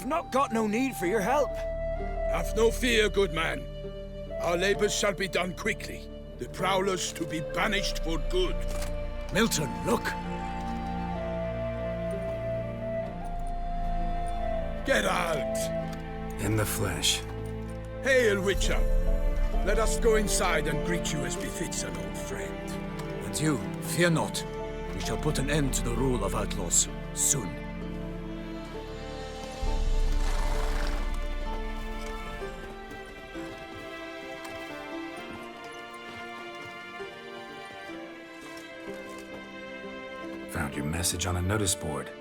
We've not got no need for your help. Have no fear, good man. Our labors shall be done quickly. The prowlers to be banished for good. Milton, look. Get out! In the flesh. Hail, Witcher. Let us go inside and greet you as befits an old friend. And you, fear not. We shall put an end to the rule of outlaws, soon. Found your message on a notice board.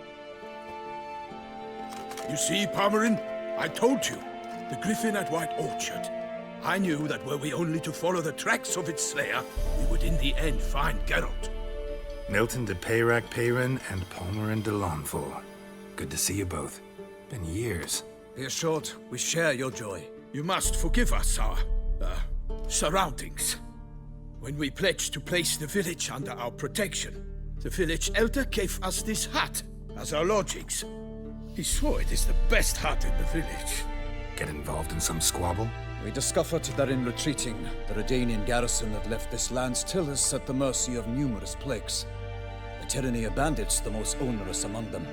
You see, Palmerin? I told you. The griffin at White Orchard. I knew that were we only to follow the tracks of its slayer, we would in the end find Geralt. Milton de Peyrac Peyrin and Palmerin de Lawnful. Good to see you both. Been years. Be assured, we share your joy. You must forgive us our, surroundings. When we pledged to place the village under our protection, the village elder gave us this hut as our lodgings. He swore it is the best hut in the village. Get involved in some squabble? We discovered that in retreating, the Redanian garrison that left this land still is at the mercy of numerous plagues. The tyranny of bandits the most onerous among them.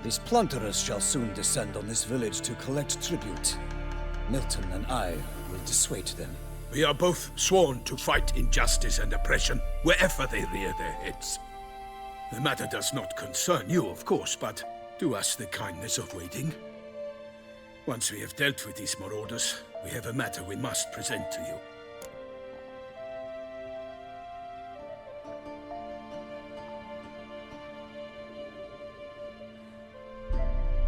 These plunderers shall soon descend on this village to collect tribute. Milton and I will dissuade them. We are both sworn to fight injustice and oppression wherever they rear their heads. The matter does not concern you, of course, but do us the kindness of waiting. Once we have dealt with these marauders, we have a matter we must present to you.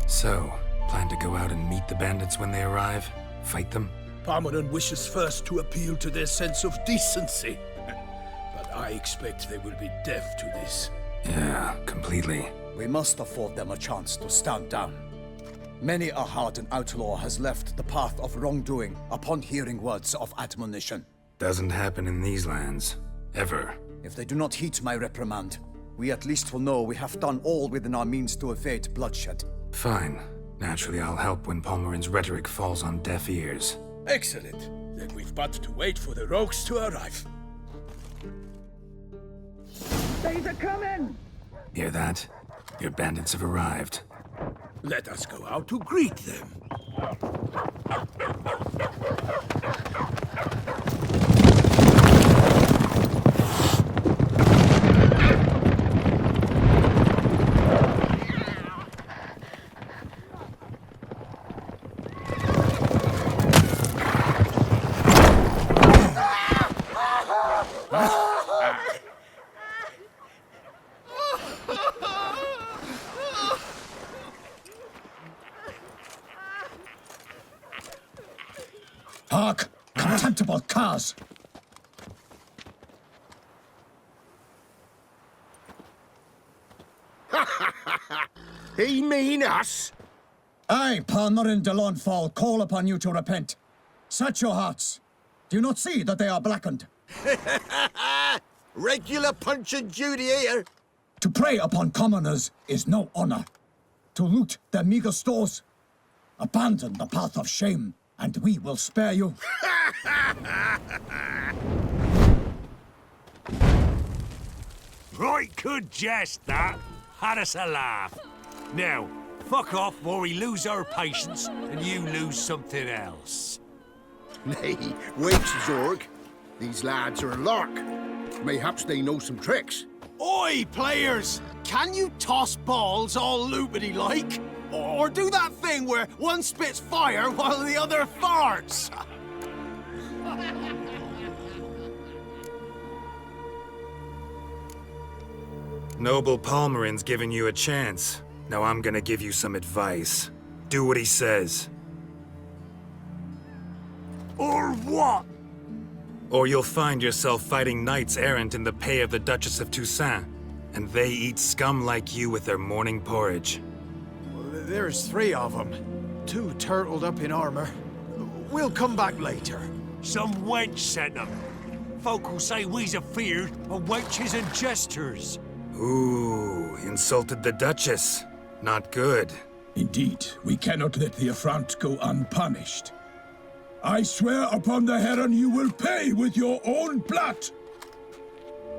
So, plan to go out and meet the bandits when they arrive? Fight them? Palmerin wishes first to appeal to their sense of decency. But I expect they will be deaf to this. Yeah, completely. We must afford them a chance to stand down. Many a hardened outlaw has left the path of wrongdoing upon hearing words of admonition. Doesn't happen in these lands. Ever. If they do not heed my reprimand, we at least will know we have done all within our means to evade bloodshed. Fine. Naturally, I'll help when Palmerin's rhetoric falls on deaf ears. Excellent. Then we've but to wait for the rogues to arrive. They're coming! Hear that? Your bandits have arrived. Let us go out to greet them. Hark! Contemptible curs! He mean us? I, Palmerin de Lawnfall, call upon you to repent. Set your hearts. Do you not see that they are blackened? Regular Punch and Judy here. To prey upon commoners is no honor. To loot their meager stores, abandon the path of shame, and we will spare you. Right good jest, that. Had us a laugh. Now, fuck off or we lose our patience and you lose something else. Nay, wait, Zorg. These lads are a lark. Mayhaps they know some tricks. Oi, players! Can you toss balls all loopity-like? Or do that thing where one spits fire while the other farts? Noble Palmerin's giving you a chance. Now I'm gonna give you some advice. Do what he says. Or what? Or you'll find yourself fighting knights errant in the pay of the Duchess of Toussaint. And they eat scum like you with their morning porridge. There's 3 of them. 2 turtled up in armor. We'll come back later. Some wench sent them. Folk will say we's afeard of wenches and jesters. Ooh, insulted the Duchess. Not good. Indeed, we cannot let the affront go unpunished. I swear upon the Heron you will pay with your own blood!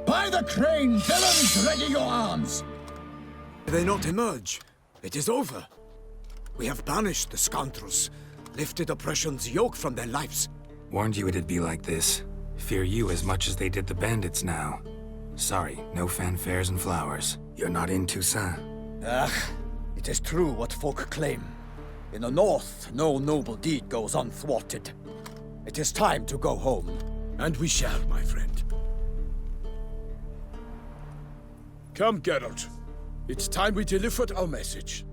By the crane, villains, ready your arms! They not emerge. It is over. We have banished the scoundrels, lifted oppression's yoke from their lives. Warned you it'd be like this. Fear you as much as they did the bandits now. Sorry, no fanfares and flowers. You're not in Toussaint. It is true what folk claim. In the north, no noble deed goes unthwarted. It is time to go home. And we shall, my friend. Come, Geralt. It's time we delivered our message.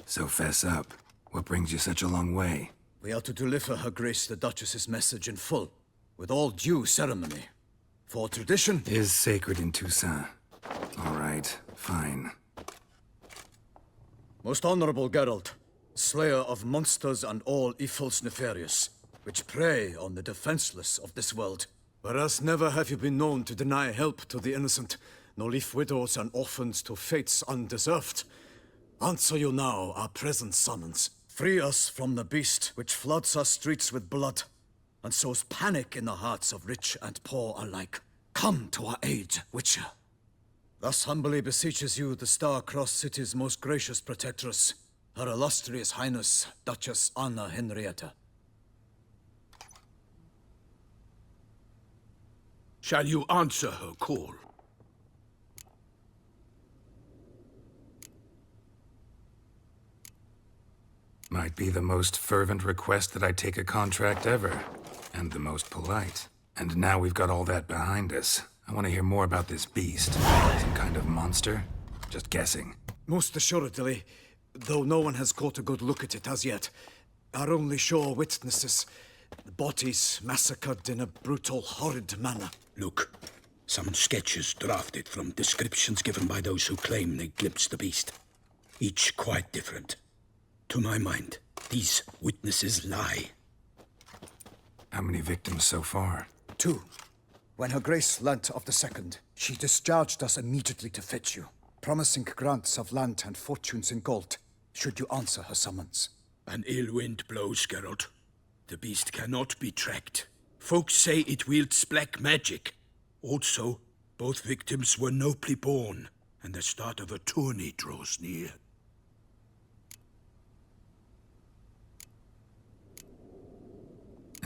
So fess up. What brings you such a long way? We are to deliver Her Grace the Duchess's message in full, with all due ceremony. For tradition Is sacred in Toussaint. All right, fine. Most honorable Geralt, slayer of monsters and all evils nefarious, which prey on the defenseless of this world. Whereas never have you been known to deny help to the innocent, nor leave widows and orphans to fates undeserved. Answer you now our present summons. Free us from the beast which floods our streets with blood, and sows panic in the hearts of rich and poor alike. Come to our aid, Witcher. Thus humbly beseeches you the Star-Crossed City's most gracious protectress, Her Illustrious Highness, Duchess Anna Henrietta. Shall you answer her call? Might be the most fervent request that I take a contract ever. And the most polite. And now we've got all that behind us. I want to hear more about this beast. Some kind of monster? Just guessing. Most assuredly, though no one has caught a good look at it as yet. Our only sure witnesses, the bodies massacred in a brutal, horrid manner. Look, some sketches drafted from descriptions given by those who claim they glimpsed the beast. Each quite different. To my mind, these witnesses lie. How many victims so far? 2. When Her Grace learnt of the second, she discharged us immediately to fetch you, promising grants of land and fortunes in gold, should you answer her summons. An ill wind blows, Geralt. The beast cannot be tracked. Folks say it wields black magic. Also, both victims were nobly born, and the start of a tourney draws near.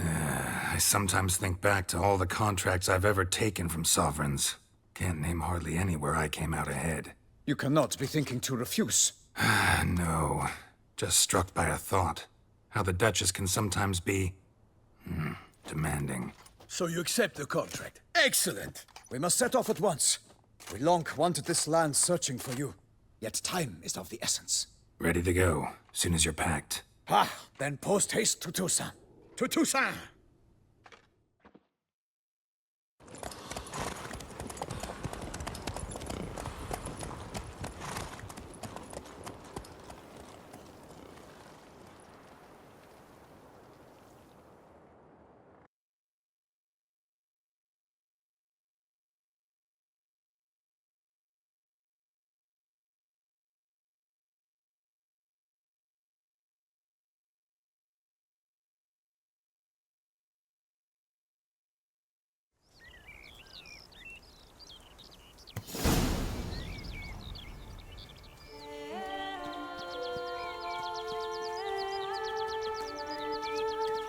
I sometimes think back to all the contracts I've ever taken from sovereigns. Can't name hardly any where I came out ahead. You cannot be thinking to refuse. No. Just struck by a thought. How the Duchess can sometimes be... demanding. So you accept the contract? Excellent! We must set off at once. We long wanted this land searching for you, yet time is of the essence. Ready to go, soon as you're packed. Then post haste to Toussaint. To Toussaint!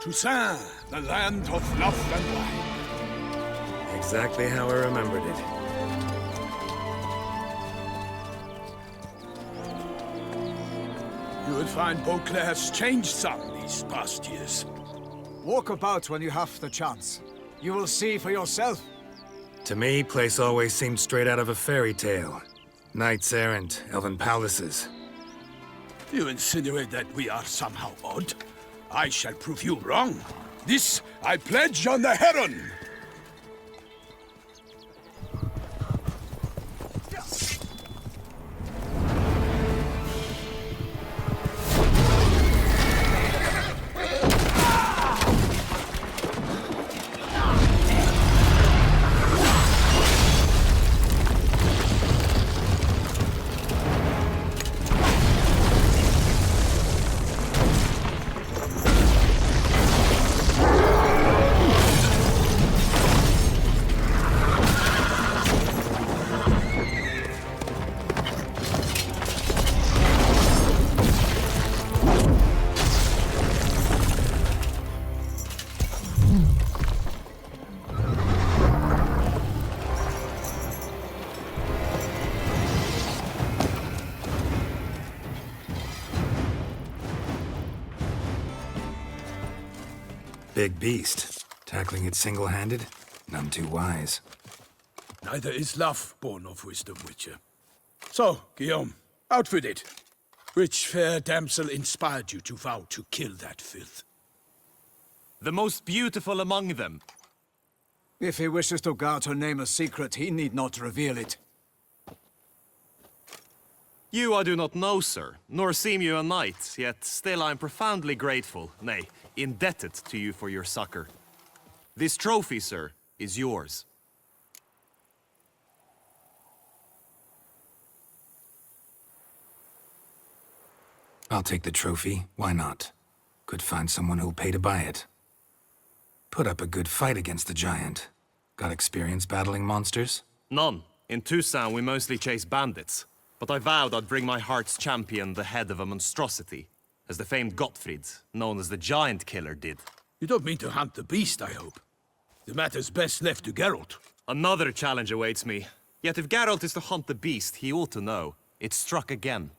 Toussaint, the land of love and wine. Exactly how I remembered it. You will find Beauclair's changed some these past years. Walk about when you have the chance. You will see for yourself. To me, place always seemed straight out of a fairy tale. Knights errant, elven palaces. You insinuate that we are somehow odd? I shall prove you wrong. This I pledge on the Heron! big beast. Tackling it single-handed? None too wise. Neither is love born of wisdom, Witcher. So, Guillaume, out with it. Which fair damsel inspired you to vow to kill that filth? The most beautiful among them. If he wishes to guard her name a secret, he need not reveal it. You I do not know, sir, nor seem you a knight, yet still I am profoundly grateful, nay, indebted to you for your succor. This trophy, sir, is yours. I'll take the trophy. Why not? Could find someone who'll pay to buy it. Put up a good fight against the giant. Got experience battling monsters? None. In Toussaint we mostly chase bandits. But I vowed I'd bring my heart's champion the head of a monstrosity, as the famed Gottfried, known as the Giant Killer, did. You don't mean to hunt the beast, I hope. The matter's best left to Geralt. Another challenge awaits me. Yet if Geralt is to hunt the beast, he ought to know. It struck again.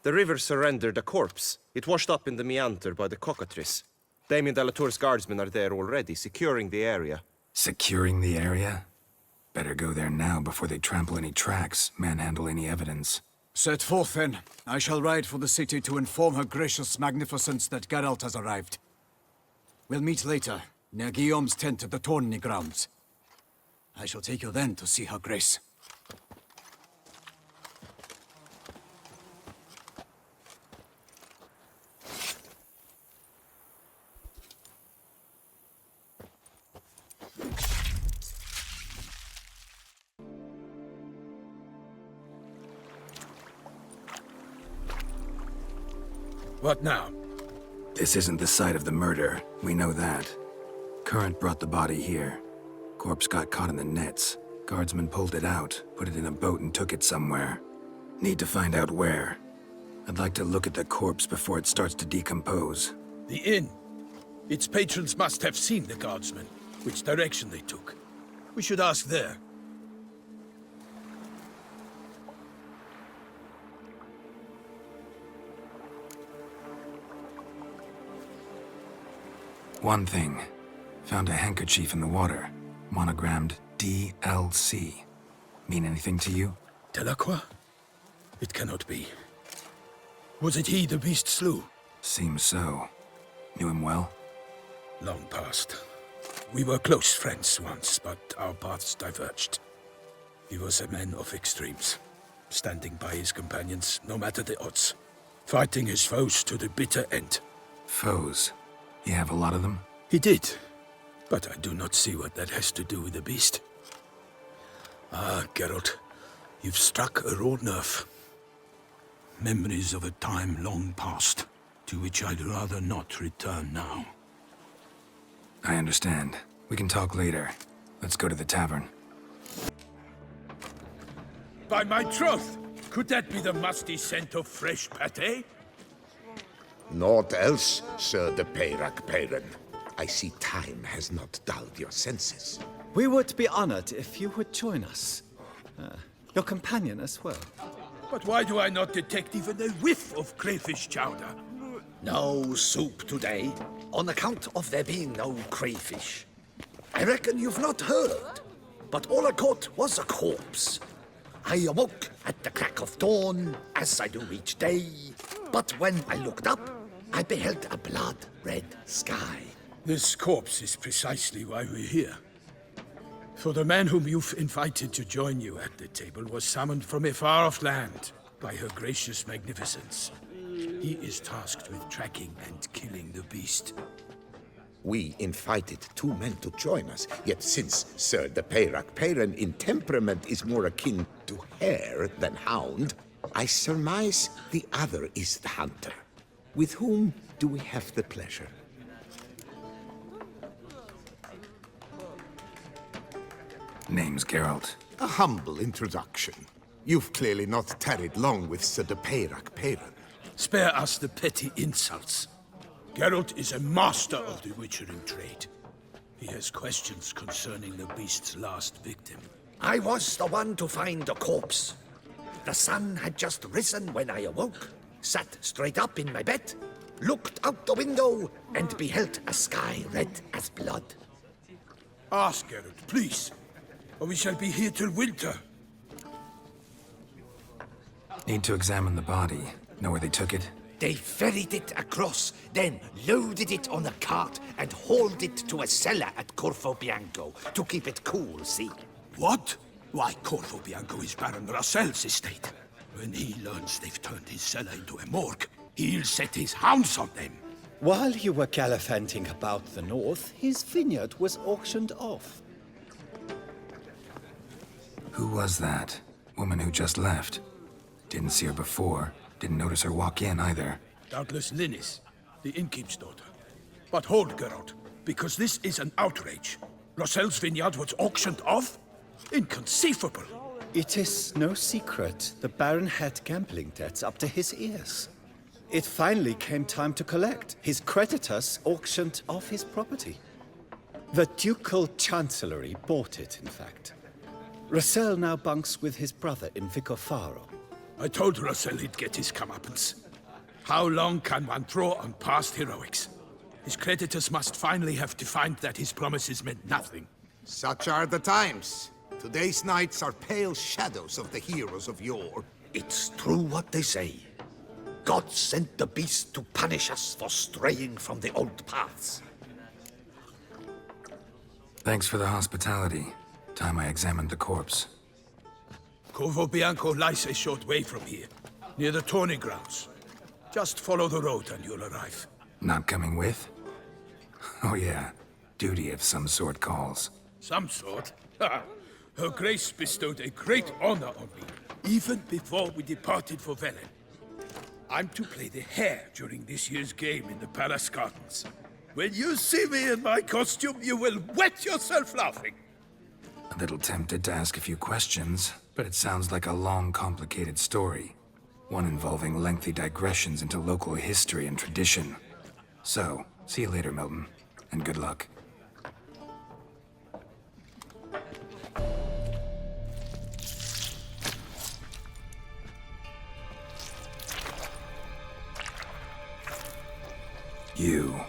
The river surrendered a corpse. It washed up in the meander by the cockatrice. Damien de la Tour's guardsmen are there already, securing the area. Securing the area? Better go there now before they trample any tracks, manhandle any evidence. Set forth, then. I shall ride for the city to inform her gracious magnificence that Geralt has arrived. We'll meet later, near Guillaume's tent at the Doполнений grounds. I shall take you then to see her grace. What now? This isn't the site of the murder. We know that. Current brought the body here. Corpse got caught in the nets. Guardsmen pulled it out, put it in a boat and took it somewhere. Need to find out where. I'd like to look at the corpse before it starts to decompose. The inn. Its patrons must have seen the guardsmen, which direction they took. We should ask there. One thing. Found a handkerchief in the water. Monogrammed DLC. Mean anything to you? Delacroix? It cannot be. Was it he the beast slew? Seems so. Knew him well? Long past. We were close friends once, but our paths diverged. He was a man of extremes, standing by his companions no matter the odds, fighting his foes to the bitter end. Foes? You have a lot of them? He did, but I do not see what that has to do with the beast. Ah, Geralt, you've struck a raw nerve. Memories of a time long past, to which I'd rather not return now. I understand. We can talk later. Let's go to the tavern. By my troth, could that be the musty scent of fresh pâté? Naught else, Sir de Peyrac. I see time has not dulled your senses. We would be honored if you would join us. Your companion as well. But why do I not detect even a whiff of crayfish chowder? No soup today, on account of there being no crayfish. I reckon you've not heard, but all I caught was a corpse. I awoke at the crack of dawn, as I do each day, but when I looked up, I beheld a blood-red sky. This corpse is precisely why we're here. For the man whom you've invited to join you at the table was summoned from a far-off land by her gracious magnificence. He is tasked with tracking and killing the beast. We invited two men to join us, yet since Sir de Peyrac in temperament is more akin to hare than hound, I surmise the other is the hunter. With whom do we have the pleasure? Name's Geralt. A humble introduction. You've clearly not tarried long with Sir de Peyrac. Spare us the petty insults. Geralt is a master of the witchering trade. He has questions concerning the beast's last victim. I was the one to find the corpse. The sun had just risen when I awoke, sat straight up in my bed, looked out the window and beheld a sky red as blood. Ask Geralt, please, or we shall be here till winter. Need to examine the body. Know where they took it? They ferried it across, then loaded it on a cart and hauled it to a cellar at Corvo Bianco to keep it cool, see? What? Why, Corvo Bianco is Baron Russell's estate. When he learns they've turned his cellar into a morgue, he'll set his hounds on them. While you were gallivanting about the north, his vineyard was auctioned off. Who was that? Woman who just left. Didn't see her before. Didn't notice her walk in either. Doubtless Linnis, the innkeep's daughter. But hold, Geralt, because this is an outrage. Russell's vineyard was auctioned off? Inconceivable. It is no secret the Baron had gambling debts up to his ears. It finally came time to collect. His creditors auctioned off his property. The Ducal Chancellery bought it, in fact. Russell now bunks with his brother in Vicofaro. I told Russell he'd get his comeuppance. How long can one throw on past heroics? His creditors must finally have defined that his promises meant nothing. Such are the times. Today's knights are pale shadows of the heroes of yore. It's true what they say. God sent the beast to punish us for straying from the old paths. Thanks for the hospitality. Time I examined the corpse. Corvo Bianco lies a short way from here, near the tourney grounds. Just follow the road and you'll arrive. Not coming with? Oh yeah, duty of some sort calls. Some sort? Her Grace bestowed a great honor on me, even before we departed for Velen. I'm to play the hare during this year's game in the palace gardens. When you see me in my costume, you will wet yourself laughing. A little tempted to ask a few questions, but it sounds like a long, complicated story. One involving lengthy digressions into local history and tradition. So, see you later, Milton, and good luck. You.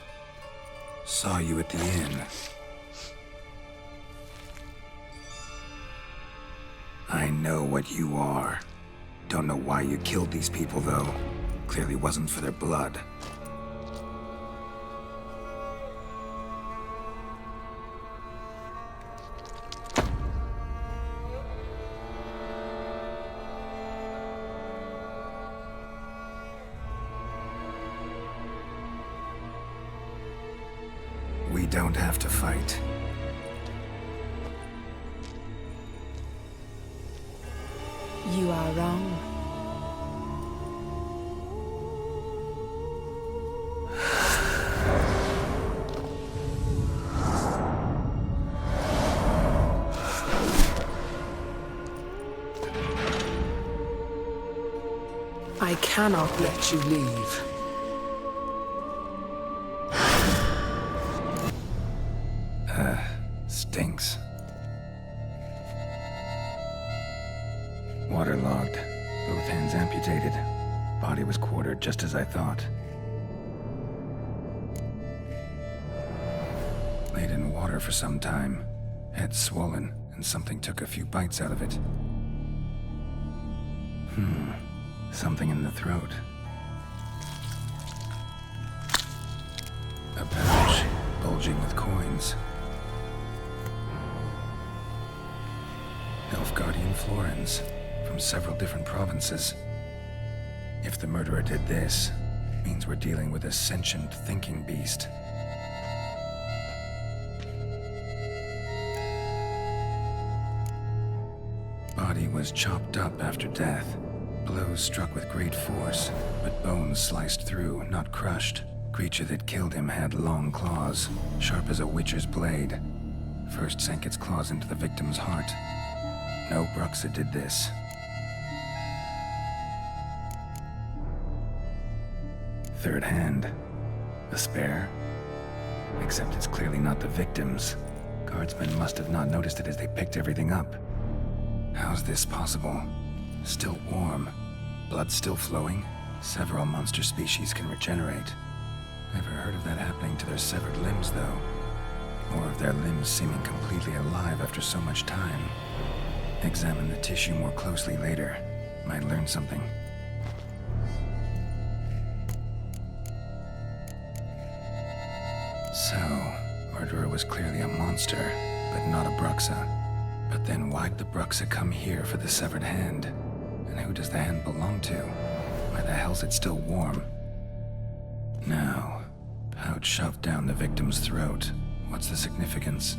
Saw you at the inn. I know what you are. Don't know why you killed these people, though. Clearly wasn't for their blood. We don't have to fight. You are wrong. I cannot let you leave. Stinks. Waterlogged. Both hands amputated. Body was quartered just as I thought. Laid in water for some time. Head swollen, and something took a few bites out of it. Something in the throat. A pouch, bulging with coins. Elfguardian florins, from several different provinces. If the murderer did this, means we're dealing with a sentient thinking beast. Body was chopped up after death. Blows struck with great force, but bones sliced through, not crushed. Creature that killed him had long claws, sharp as a witcher's blade. First sank its claws into the victim's heart. No Bruxa did this. Third hand. A spare? Except it's clearly not the victim's. Guardsmen must have not noticed it as they picked everything up. How's this possible? Still warm. Blood still flowing. Several monster species can regenerate. Never heard of that happening to their severed limbs, though. Or of their limbs seeming completely alive after so much time. Examine the tissue more closely later. Might learn something. So, murderer was clearly a monster, but not a Bruxa. But then why'd the Bruxa come here for the severed hand? And who does the hand belong to? Why the hell's it still warm? Now, pouch shoved down the victim's throat. What's the significance?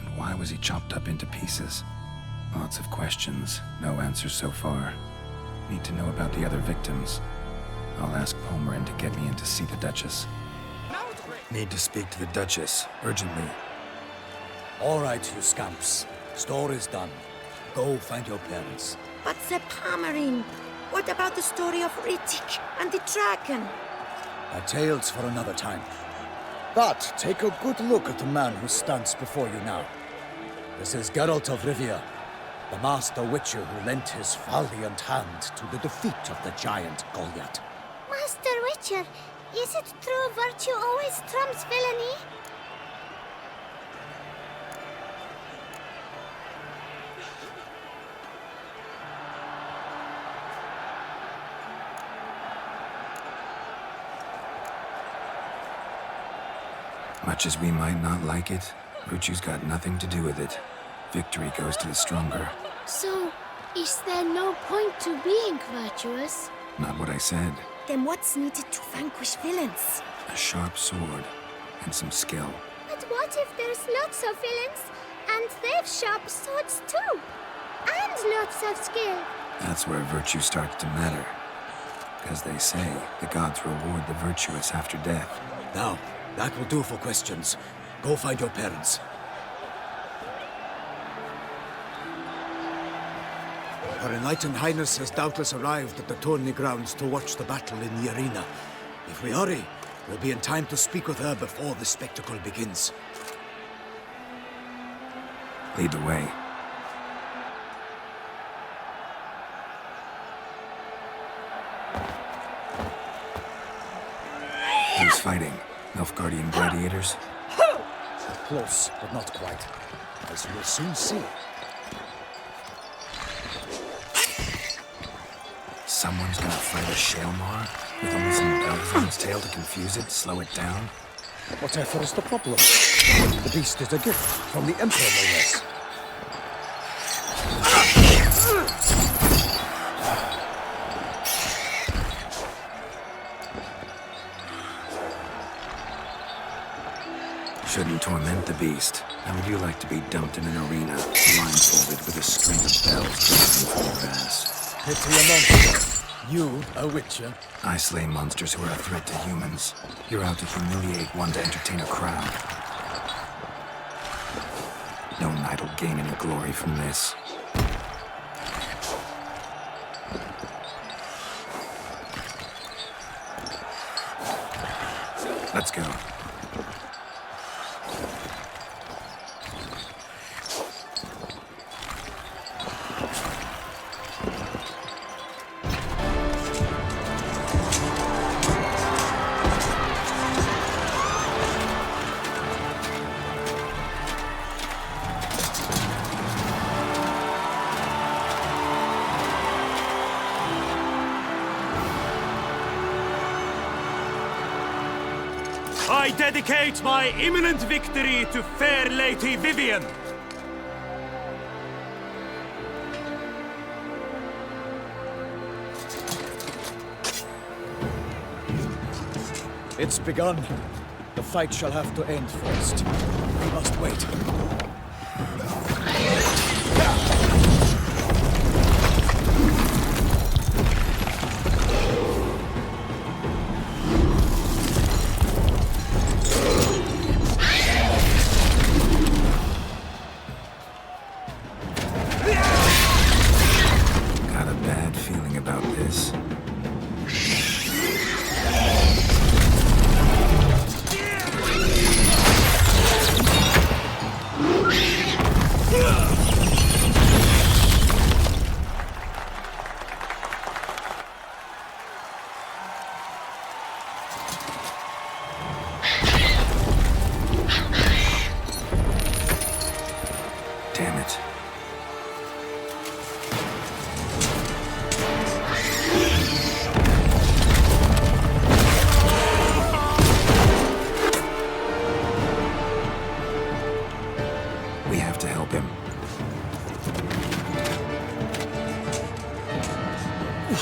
And why was he chopped up into pieces? Lots of questions, no answers so far. Need to know about the other victims. I'll ask Palmerin to get me in to see the Duchess. Need to speak to the Duchess, urgently. All right, you scamps. Story's done. Go find your parents. But Sir Palmerin, what about the story of Riddick and the dragon? A tale's for another time. But take a good look at the man who stands before you now. This is Geralt of Rivia, the master witcher who lent his valiant hand to the defeat of the giant Goliath. Master Witcher, is it true virtue always trumps villainy? Much as we might not like it, virtue's got nothing to do with it. Victory goes to the stronger. So, is there no point to being virtuous? Not what I said. Then what's needed to vanquish villains? A sharp sword and some skill. But what if there's lots of villains and they've sharp swords too? And lots of skill? That's where virtue starts to matter. Because they say the gods reward the virtuous after death. Now, that will do for questions. Go find your parents. Her Enlightened Highness has doubtless arrived at the tourney grounds to watch the battle in the arena. If we hurry, we'll be in time to speak with her before the spectacle begins. Lead the way. Who's fighting? Nilfgaardian gladiators? Close, but not quite. As you will soon see. Someone's gonna fight a Shaelmar? With only some bells on its tail to confuse it, slow it down? Whatever is the problem? The beast is a gift from the Emperor, no less. Shouldn't torment the beast. How would you like to be dumped in an arena, blindfolded with a string of bells dragging from your ass? Pity a monster. You, a witcher? I slay monsters who are a threat to humans. You're out to humiliate one to entertain a crowd. No knight will gain any glory from this. Let's go. I dedicate my imminent victory to fair Lady Vivian. It's begun. The fight shall have to end first. We must wait. Got a bad feeling about this. The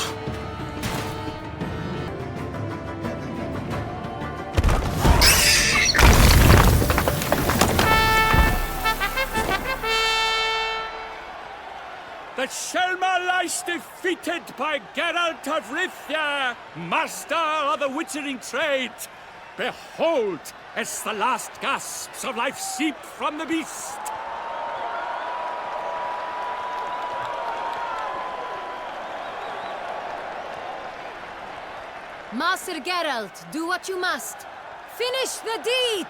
Selma lies defeated by Geralt of Rivia, master of the witchering trade. Behold, as the last gasps of life seep from the beast. Master Geralt, do what you must. Finish the deed!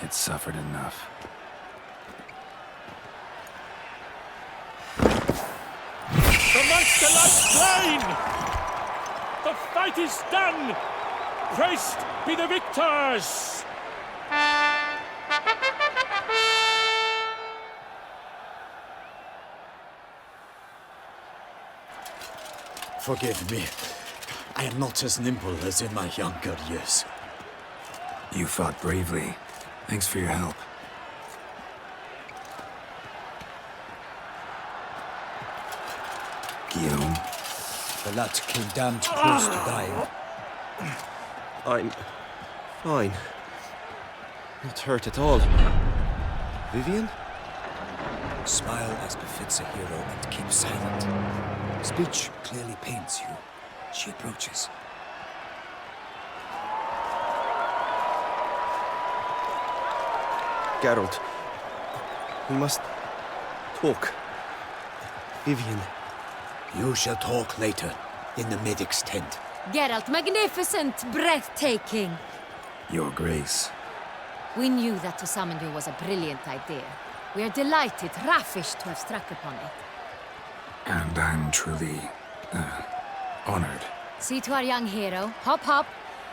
It suffered enough. The monster lies slain! The fight is done! Praised be the victors! Forgive me. I am not as nimble as in my younger years. You fought bravely. Thanks for your help. Guillaume? The lad came damned close to dying. I'm fine. Not hurt at all. Vivian? Smile as befits a hero and keep silent. Speech clearly pains you. She approaches. Geralt, we must talk. Vivian. You shall talk later, in the medic's tent. Geralt, magnificent, breathtaking. Your Grace. We knew that to summon you was a brilliant idea. We are delighted, ravished to have struck upon it. And I'm truly, honored. See to our young hero. Hop, hop.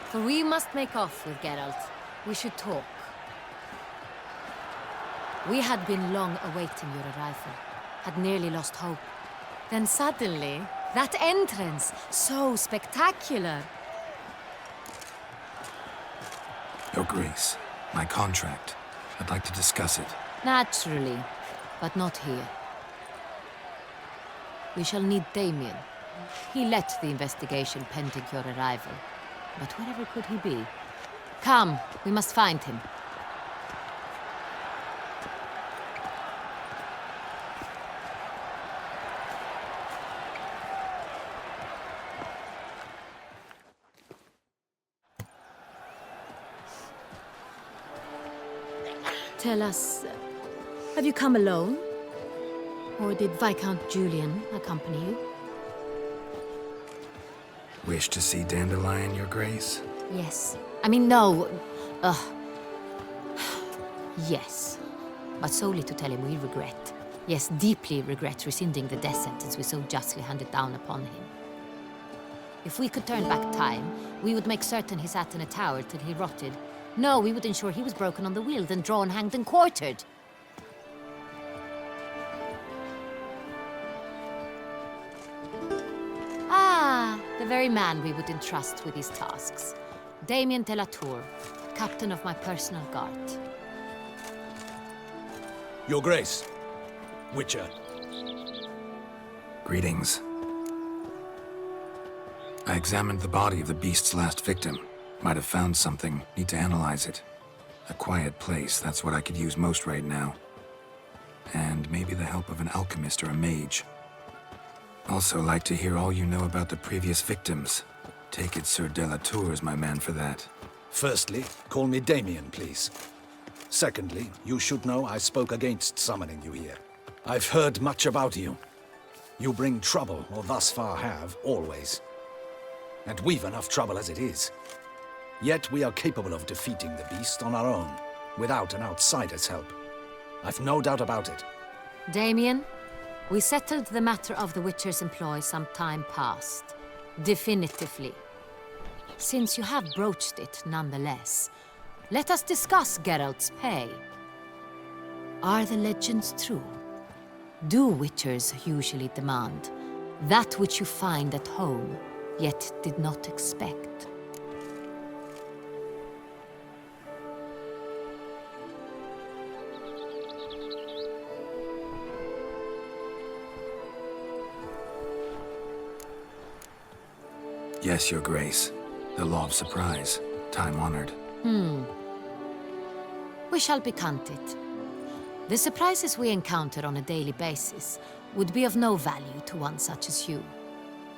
For we must make off with Geralt. We should talk. We had been long awaiting your arrival. Had nearly lost hope. Then suddenly, that entrance, so spectacular. Your Grace, my contract. I'd like to discuss it. Naturally, but not here. We shall need Damien. He led the investigation pending your arrival. But wherever could he be? Come, we must find him. Tell us, have you come alone? Or did Viscount Julian accompany you? Wish to see Dandelion, Your Grace? Yes. I mean, no. Yes. But solely to tell him we regret. Yes, deeply regret rescinding the death sentence we so justly handed down upon him. If we could turn back time, we would make certain he sat in a tower till he rotted. No, we would ensure he was broken on the wheel, then drawn, hanged, and quartered. Ah, the very man we would entrust with these tasks. Damien de la Tour, captain of my personal guard. Your Grace. Witcher. Greetings. I examined the body of the beast's last victim. Might have found something. Need to analyze it. A quiet place, that's what I could use most right now. And maybe the help of an alchemist or a mage. Also like to hear all you know about the previous victims. Take it Sir de la Tour is my man for that. Firstly, call me Damien, please. Secondly, you should know I spoke against summoning you here. I've heard much about you. You bring trouble, or thus far have, always. And we've enough trouble as it is. Yet we are capable of defeating the beast on our own, without an outsider's help. I've no doubt about it. Damien, we settled the matter of the Witcher's employ some time past. Definitively. Since you have broached it nonetheless, let us discuss Geralt's pay. Are the legends true? Do Witchers usually demand that which you find at home, yet did not expect? Yes, Your Grace. The law of surprise. Time-honored. We shall be content. The surprises we encounter on a daily basis would be of no value to one such as you.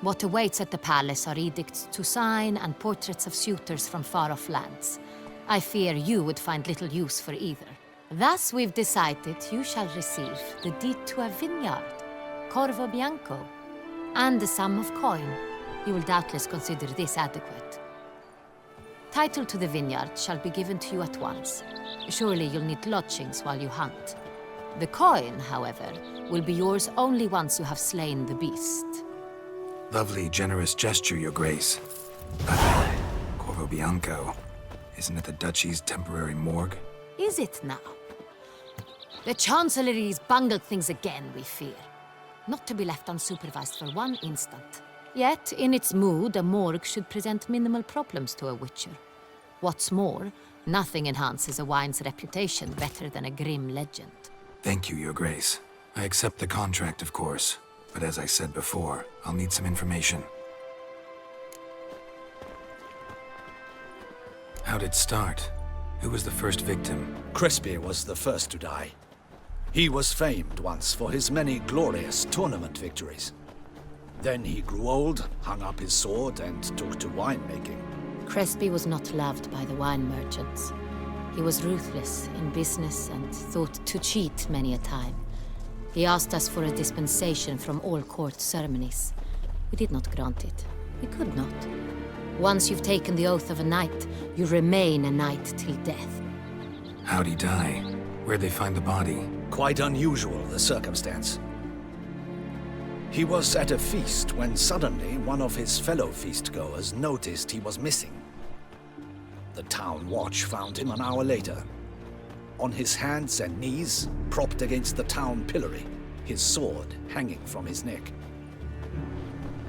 What awaits at the palace are edicts to sign and portraits of suitors from far-off lands. I fear you would find little use for either. Thus, we've decided you shall receive the deed to a vineyard, Corvo Bianco, and the sum of coin. You will doubtless consider this adequate. Title to the vineyard shall be given to you at once. Surely you'll need lodgings while you hunt. The coin, however, will be yours only once you have slain the beast. Lovely, generous gesture, Your Grace. But Corvo Bianco, isn't it the Duchy's temporary morgue? Is it now? The Chancellery's bungled things again, we fear. Not to be left unsupervised for one instant. Yet, in its mood, a morgue should present minimal problems to a witcher. What's more, nothing enhances a wine's reputation better than a grim legend. Thank you, Your Grace. I accept the contract, of course. But as I said before, I'll need some information. How'd it start? Who was the first victim? Crespi was the first to die. He was famed once for his many glorious tournament victories. Then he grew old, hung up his sword, and took to winemaking. Crespi was not loved by the wine merchants. He was ruthless in business and thought to cheat many a time. He asked us for a dispensation from all court ceremonies. We did not grant it. We could not. Once you've taken the oath of a knight, you remain a knight till death. How'd he die? Where'd they find the body? Quite unusual, the circumstance. He was at a feast when suddenly one of his fellow feastgoers noticed he was missing. The town watch found him an hour later. On his hands and knees, propped against the town pillory, his sword hanging from his neck.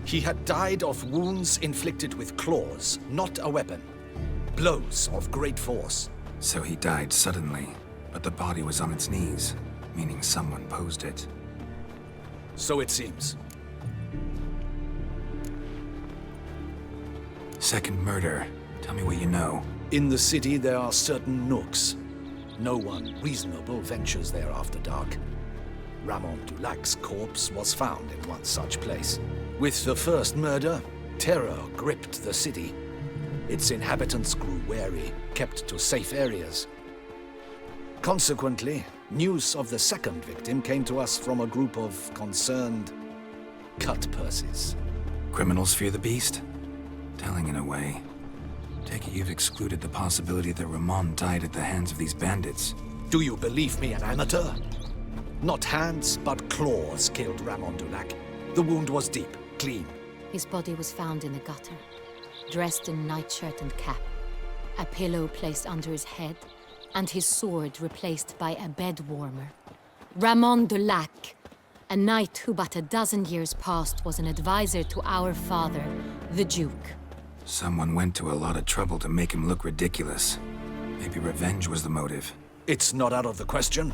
He had died of wounds inflicted with claws, not a weapon. Blows of great force. So he died suddenly, but the body was on its knees, meaning someone posed it. So it seems. Second murder. Tell me what you know. In the city, there are certain nooks. No one reasonable ventures there after dark. Ramon Dulac's corpse was found in one such place. With the first murder, terror gripped the city. Its inhabitants grew wary, kept to safe areas. Consequently, news of the second victim came to us from a group of concerned cut-purses. Criminals fear the beast? Telling in a way. Take it you've excluded the possibility that Ramon died at the hands of these bandits. Do you believe me an amateur? Not hands, but claws killed Ramon Dulac. The wound was deep, clean. His body was found in the gutter, dressed in nightshirt and cap, a pillow placed under his head, and his sword replaced by a bed warmer. Ramon Dulac, a knight who but a dozen years past was an advisor to our father, the Duke. Someone went to a lot of trouble to make him look ridiculous. Maybe revenge was the motive. It's not out of the question.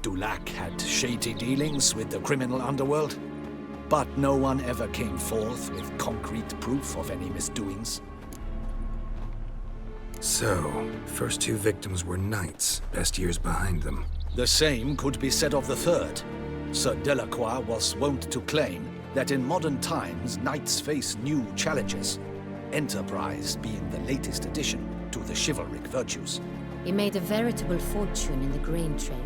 Dulac had shady dealings with the criminal underworld, but no one ever came forth with concrete proof of any misdoings. So, first two victims were knights, best years behind them. The same could be said of the third. Sir Delacroix was wont to claim that in modern times, knights face new challenges, enterprise being the latest addition to the chivalric virtues. He made a veritable fortune in the grain trade.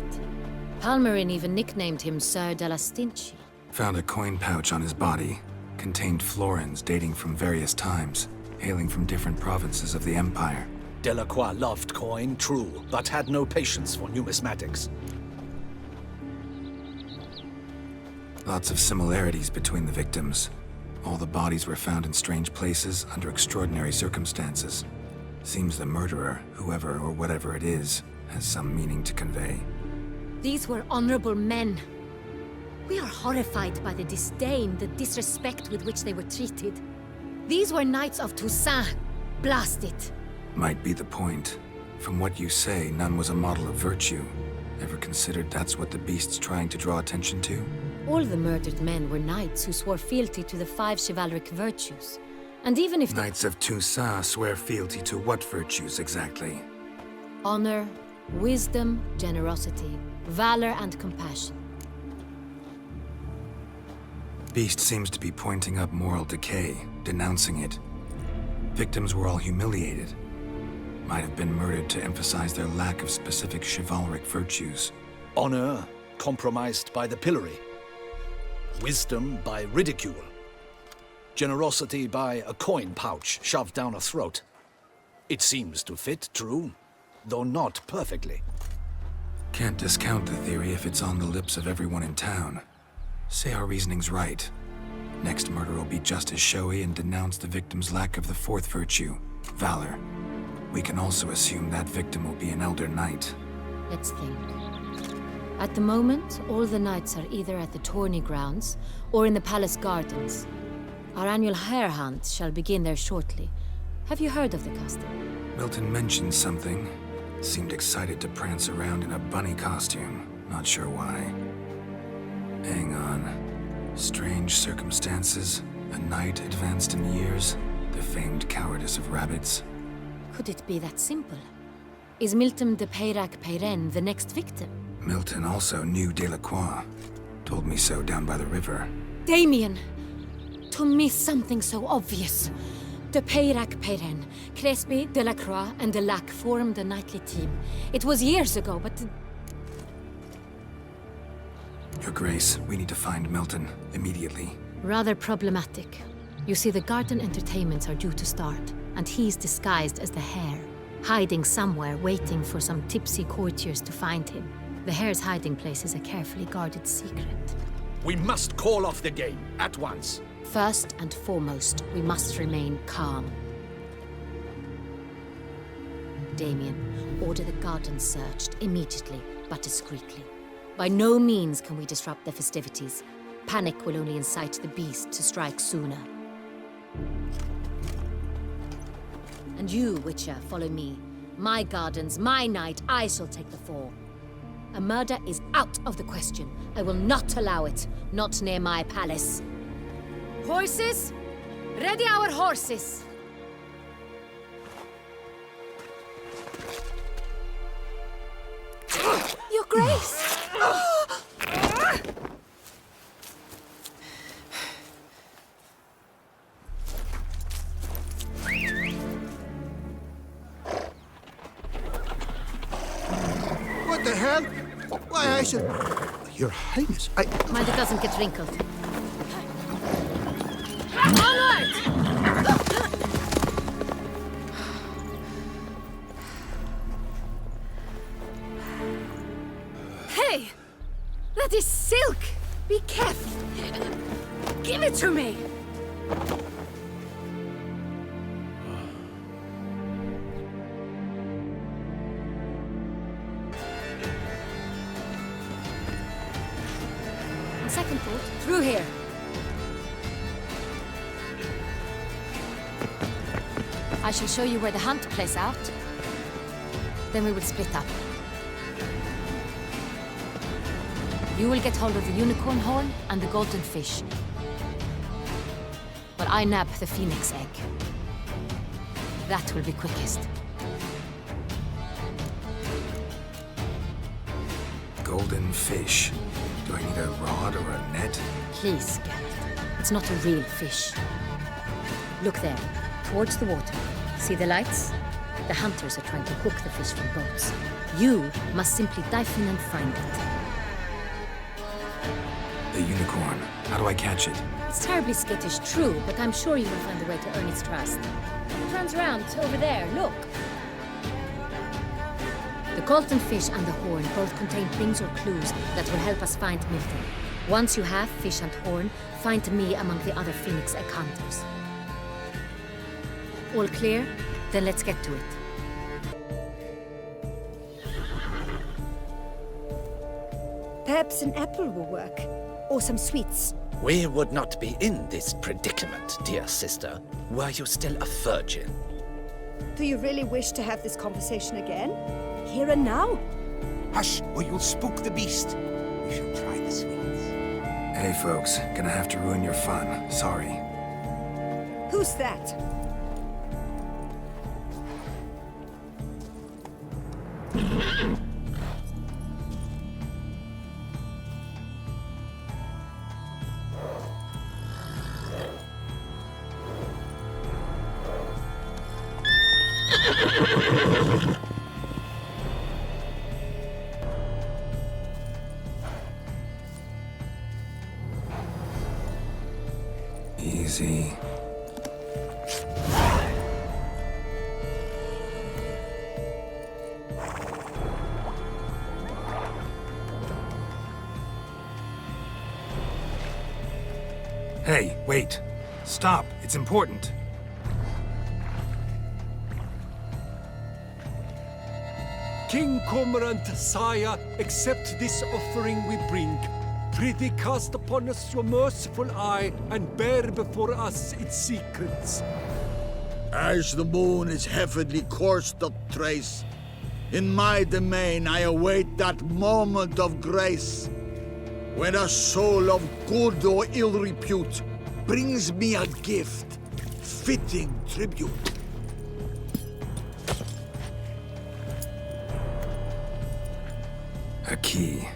Palmerin even nicknamed him Sir de la Stinchi. Found a coin pouch on his body. Contained florins dating from various times, hailing from different provinces of the Empire. Delacroix loved coin, true, but had no patience for numismatics. Lots of similarities between the victims. All the bodies were found in strange places under extraordinary circumstances. Seems the murderer, whoever or whatever it is, has some meaning to convey. These were honorable men. We are horrified by the disdain, the disrespect with which they were treated. These were knights of Toussaint. Blast it. Might be the point. From what you say, none was a model of virtue. Ever considered that's what the beast's trying to draw attention to? All the murdered men were knights who swore fealty to the 5 chivalric virtues. And even if Knights of Toussaint swear fealty to what virtues exactly? honor, wisdom, generosity, valor, and compassion. Beast seems to be pointing up moral decay, denouncing it. Victims were all humiliated. Might have been murdered to emphasize their lack of specific chivalric virtues. Honor compromised by the pillory. Wisdom by ridicule. Generosity by a coin pouch shoved down a throat. It seems to fit, true, though not perfectly. Can't discount the theory if it's on the lips of everyone in town. Say our reasoning's right. Next murder will be just as showy and denounce the victim's lack of the fourth virtue, valor. We can also assume that victim will be an elder knight. Let's think. At the moment, all the knights are either at the tourney grounds or in the palace gardens. Our annual hare hunt shall begin there shortly. Have you heard of the custom? Milton mentioned something. Seemed excited to prance around in a bunny costume. Not sure why. Hang on. Strange circumstances. A knight advanced in years. The famed cowardice of rabbits. Could it be that simple? Is Milton de Peyrac-Peyren the next victim? Milton also knew Delacroix. Told me so down by the river. Damien! To miss something so obvious. De Peyrac-Peyren, Crespi, Delacroix, and Delac formed a knightly team. It was years ago, but... Your Grace, we need to find Milton, immediately. Rather problematic. You see, the garden entertainments are due to start, and he's disguised as the hare, hiding somewhere, waiting for some tipsy courtiers to find him. The hare's hiding place is a carefully guarded secret. We must call off the game, at once. First and foremost, we must remain calm. Damien, order the garden searched immediately, but discreetly. By no means can we disrupt the festivities. Panic will only incite the beast to strike sooner. And you, Witcher, follow me. My gardens, my night, I shall take the fall. A murder is out of the question. I will not allow it. Not near my palace. Horses? Ready our horses! Your Grace! What the hell? Why, I should... Your Highness, I... Mind it doesn't get wrinkled. Onward! Hey! That is silk! Be careful! Give it to me! On second thought, through here. I shall show you where the hunt plays out. Then we will split up. You will get hold of the unicorn horn and the golden fish. But I nab the phoenix egg. That will be quickest. Golden fish. Do I need a rod or a net? Please, Geralt. It's not a real fish. Look there, towards the water. See the lights? The hunters are trying to hook the fish from boats. You must simply dive in and find it. The unicorn. How do I catch it? It's terribly skittish, true, but I'm sure you will find a way to earn its trust. It runs around over there, look. The golden fish and the horn both contain things or clues that will help us find Milton. Once you have fish and horn, find me among the other phoenix egg hunters. All clear? Then let's get to it. Perhaps an apple will work. Or some sweets. We would not be in this predicament, dear sister, were you still a virgin. Do you really wish to have this conversation again? Here and now? Hush, or you'll spook the beast. We shall try the sweets. Hey folks, gonna have to ruin your fun. Sorry. Who Who's that? Easy. Hey, wait. Stop. It's important. King Cormorant, sire, accept this offering we bring. Prithee cast upon us your merciful eye, and bear before us its secrets. As the moon is heavily coursed of trace, in my domain I await that moment of grace, when a soul of good or ill repute brings me a gift, fitting tribute. A key.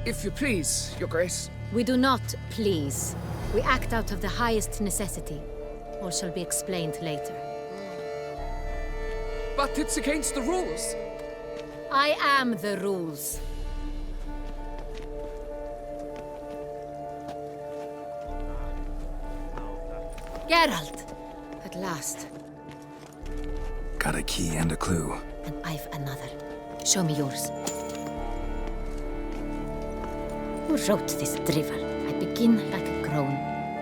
If you please, Your Grace. We do not please. We act out of the highest necessity. All shall be explained later. But it's against the rules. I am the rules. Geralt! At last. Got a key and a clue. And I've another. Show me yours. Who wrote this drivel? I begin like a groan,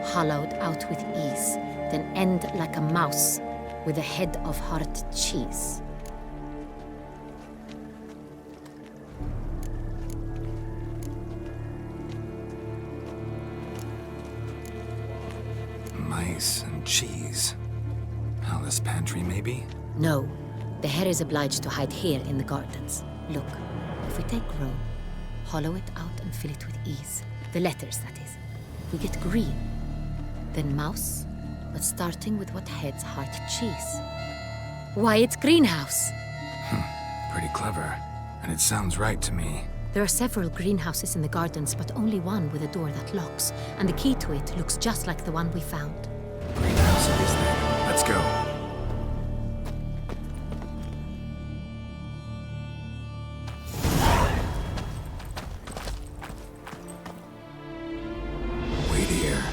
hollowed out with ease, then end like a mouse with a head of hard cheese. Mice and cheese. Palace pantry, maybe? No. The hare is obliged to hide here in the gardens. Look, if we take Rome, hollow it out and fill it with ease. The letters, that is. We get green. Then mouse, but starting with what heads heart cheese. Why, it's greenhouse! Pretty clever. And it sounds right to me. There are several greenhouses in the gardens, but only one with a door that locks, and the key to it looks just like the one we found. Greenhouse it is then. Let's go. Wait here.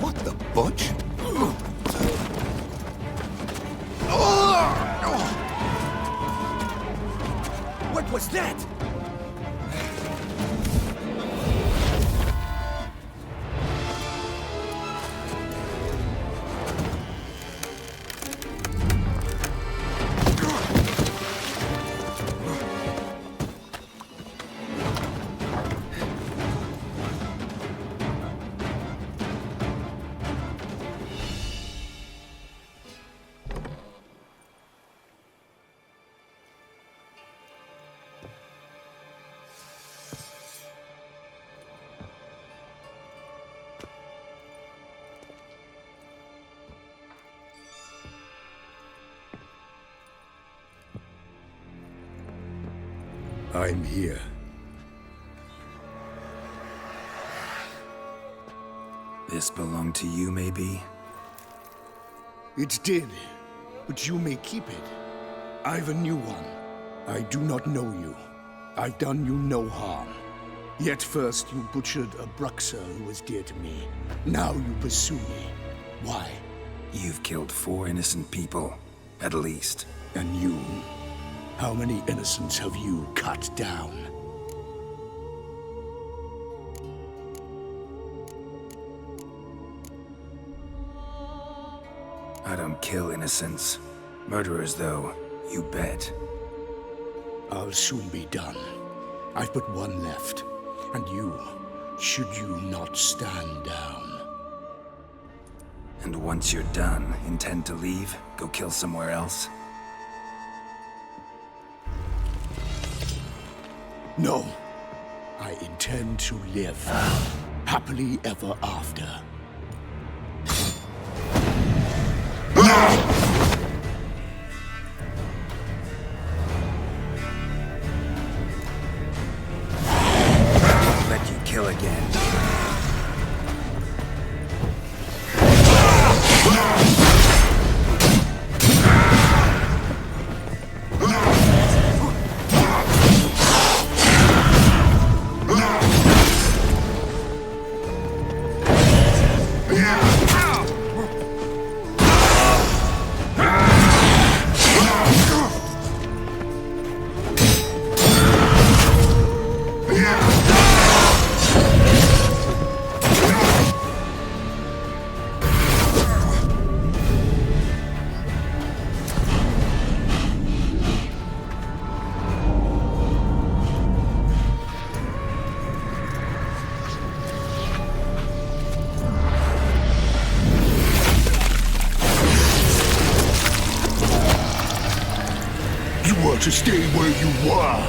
What the butch? What was that? I'm here. This belonged to you, maybe? It did, but you may keep it. I've a new one. I do not know you. I've done you no harm. Yet first you butchered a Bruxer who was dear to me. Now you pursue me. Why? You've killed 4 innocent people, at least. And you? How many innocents have you cut down? I don't kill innocents. Murderers, though, you bet. I'll soon be done. I've but one left. And you, should you not stand down. And once you're done, intend to leave? Go kill somewhere else? No. I intend to live. Happily ever after. Let you kill again. To stay where you were.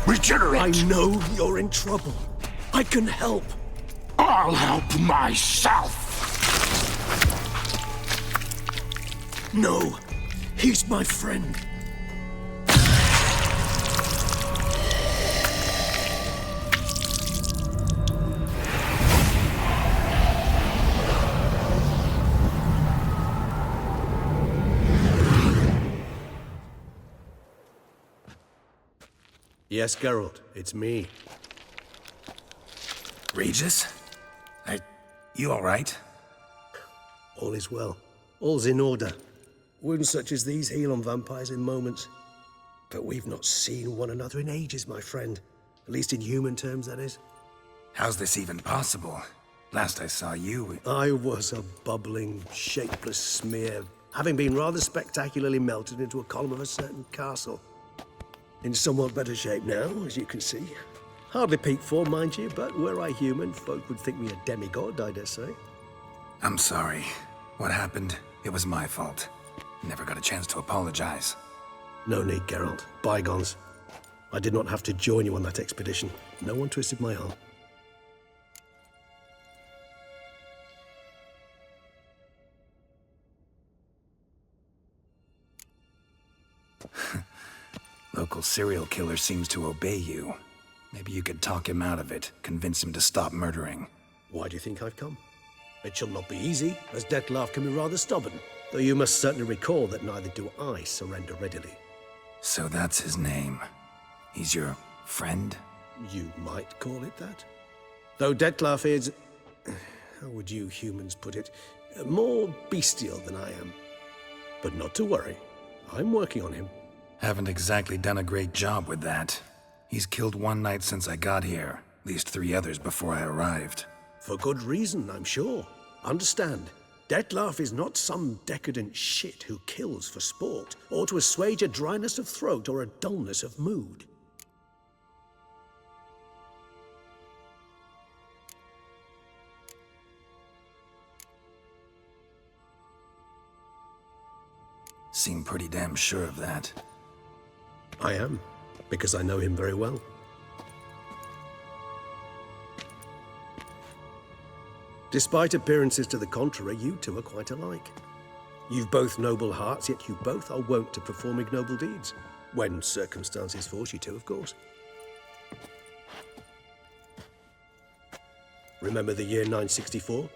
Regenerate! I know you're in trouble. I can help. I'll help myself! No, he's my friend. Yes, Geralt, it's me. Regis? You alright? All is well. All's in order. Wounds such as these heal on vampires in moments. But we've not seen one another in ages, my friend. At least in human terms, that is. How's this even possible? Last I saw you... I was a bubbling, shapeless smear, having been rather spectacularly melted into a column of a certain castle. In somewhat better shape now, as you can see. Hardly peak form, mind you, but were I human, folk would think me a demigod, I dare say. I'm sorry. What happened, it was my fault. Never got a chance to apologize. No need, Geralt. Bygones. I did not have to join you on that expedition. No one twisted my arm. Local serial killer seems to obey you. Maybe you could talk him out of it, convince him to stop murdering. Why do you think I've come? It shall not be easy, as Dettlaff can be rather stubborn. Though you must certainly recall that neither do I surrender readily. So that's his name. He's your friend? You might call it that. Though Dettlaff is... how would you humans put it? More bestial than I am. But not to worry. I'm working on him. Haven't exactly done a great job with that. He's killed one night since I got here. At least 3 others before I arrived. For good reason, I'm sure. Understand, Dettlaff is not some decadent shit who kills for sport, or to assuage a dryness of throat or a dullness of mood. Seem pretty damn sure of that. I am, because I know him very well. Despite appearances to the contrary, you two are quite alike. You've both noble hearts, yet you both are wont to perform ignoble deeds. When circumstances force you to, of course. Remember the year 964?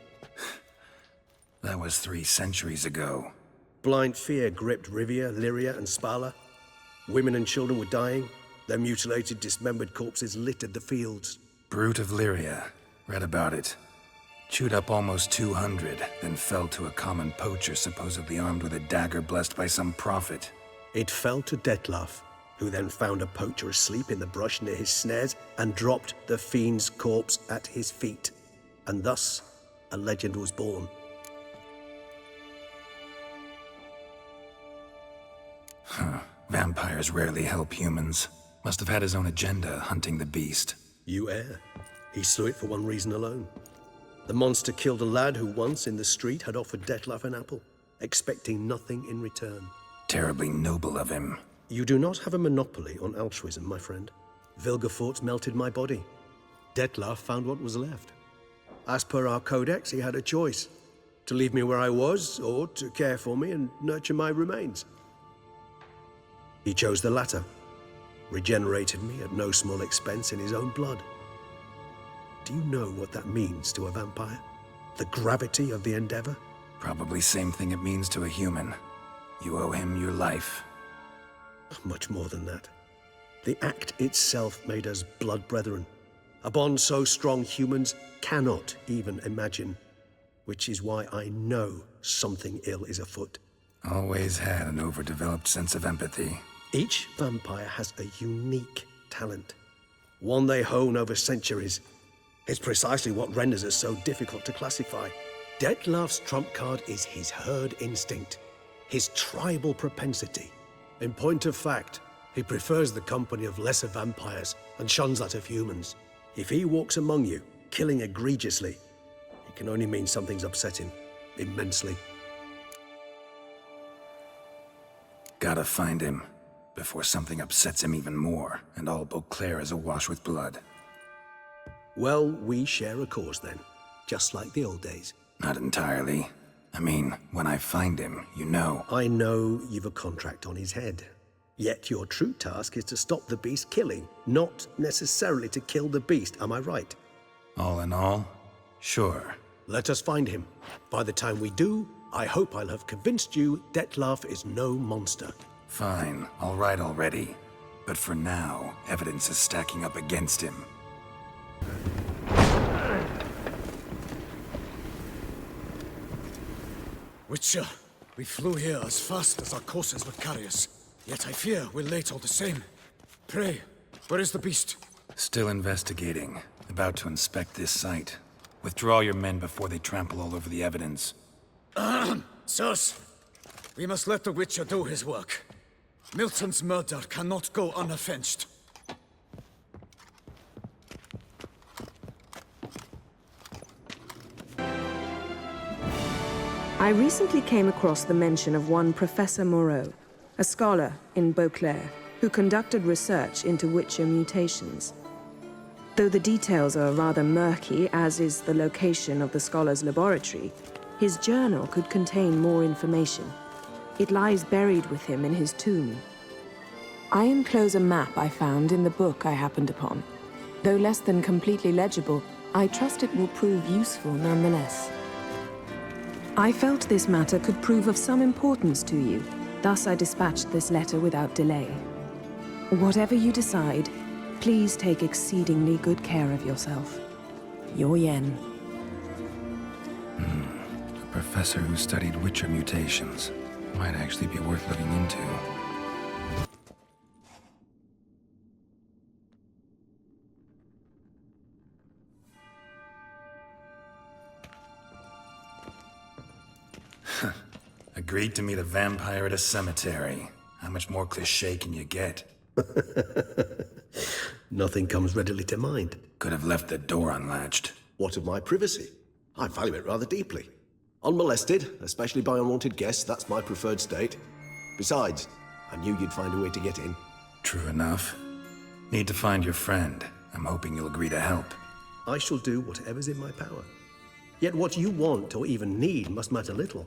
That was 3 centuries ago. Blind fear gripped Rivia, Lyria, and Spala. Women and children were dying. Their mutilated, dismembered corpses littered the fields. Brute of Lyria. Read about it. Chewed up almost 200, then fell to a common poacher supposedly armed with a dagger blessed by some prophet. It fell to Dettlaff, who then found a poacher asleep in the brush near his snares and dropped the fiend's corpse at his feet. And thus, a legend was born. Vampires rarely help humans. Must have had his own agenda hunting the beast. You err. He slew it for one reason alone. The monster killed a lad who once in the street had offered Detlef an apple, expecting nothing in return. Terribly noble of him. You do not have a monopoly on altruism, my friend. Vilgefortz melted my body. Detlef found what was left. As per our codex, he had a choice. To leave me where I was, or to care for me and nurture my remains. He chose the latter. Regenerated me at no small expense in his own blood. Do you know what that means to a vampire? The gravity of the endeavor? Probably same thing it means to a human. You owe him your life. Much more than that. The act itself made us blood brethren. A bond so strong humans cannot even imagine. Which is why I know something ill is afoot. Always had an overdeveloped sense of empathy. Each vampire has a unique talent. One they hone over centuries. It's precisely what renders it so difficult to classify. Detlef's trump card is his herd instinct. His tribal propensity. In point of fact, he prefers the company of lesser vampires and shuns that of humans. If he walks among you, killing egregiously, it can only mean something's upset him, immensely. Gotta find him, before something upsets him even more, and all Beauclair is awash with blood. Well, we share a cause then, just like the old days. Not entirely. I mean, when I find him, you know. I know you've a contract on his head. Yet your true task is to stop the beast killing, not necessarily to kill the beast, am I right? All in all, sure. Let us find him. By the time we do, I hope I'll have convinced you Detlef is no monster. Fine, all right already. But for now, evidence is stacking up against him. Witcher, we flew here as fast as our courses would carry us. Yet I fear we're late all the same. Pray, where is the beast? Still investigating. About to inspect this site. Withdraw your men before they trample all over the evidence. Sirs, we must let the Witcher do his work. Milton's murder cannot go unavenged. I recently came across the mention of one Professor Moreau, a scholar in Beauclair, who conducted research into Witcher mutations. Though the details are rather murky, as is the location of the scholar's laboratory, his journal could contain more information. It lies buried with him in his tomb. I enclose a map I found in the book I happened upon. Though less than completely legible, I trust it will prove useful nonetheless. I felt this matter could prove of some importance to you, thus I dispatched this letter without delay. Whatever you decide, please take exceedingly good care of yourself. Your Yen. A professor who studied Witcher mutations. Might actually be worth looking into. Agreed to meet a vampire at a cemetery. How much more cliché can you get? Nothing comes readily to mind. Could have left the door unlatched. What of my privacy? I value it rather deeply. Unmolested, especially by unwanted guests, that's my preferred state. Besides, I knew you'd find a way to get in. True enough. Need to find your friend. I'm hoping you'll agree to help. I shall do whatever's in my power. Yet what you want or even need must matter little.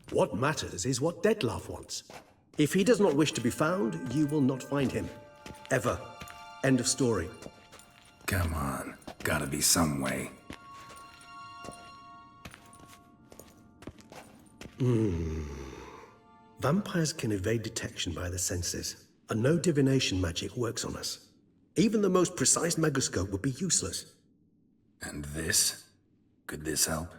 What matters is what Detlef wants. If he does not wish to be found, you will not find him. Ever. End of story. Come on. Gotta be some way. Vampires can evade detection by the senses, and no divination magic works on us. Even the most precise megascope would be useless. And this? Could this help?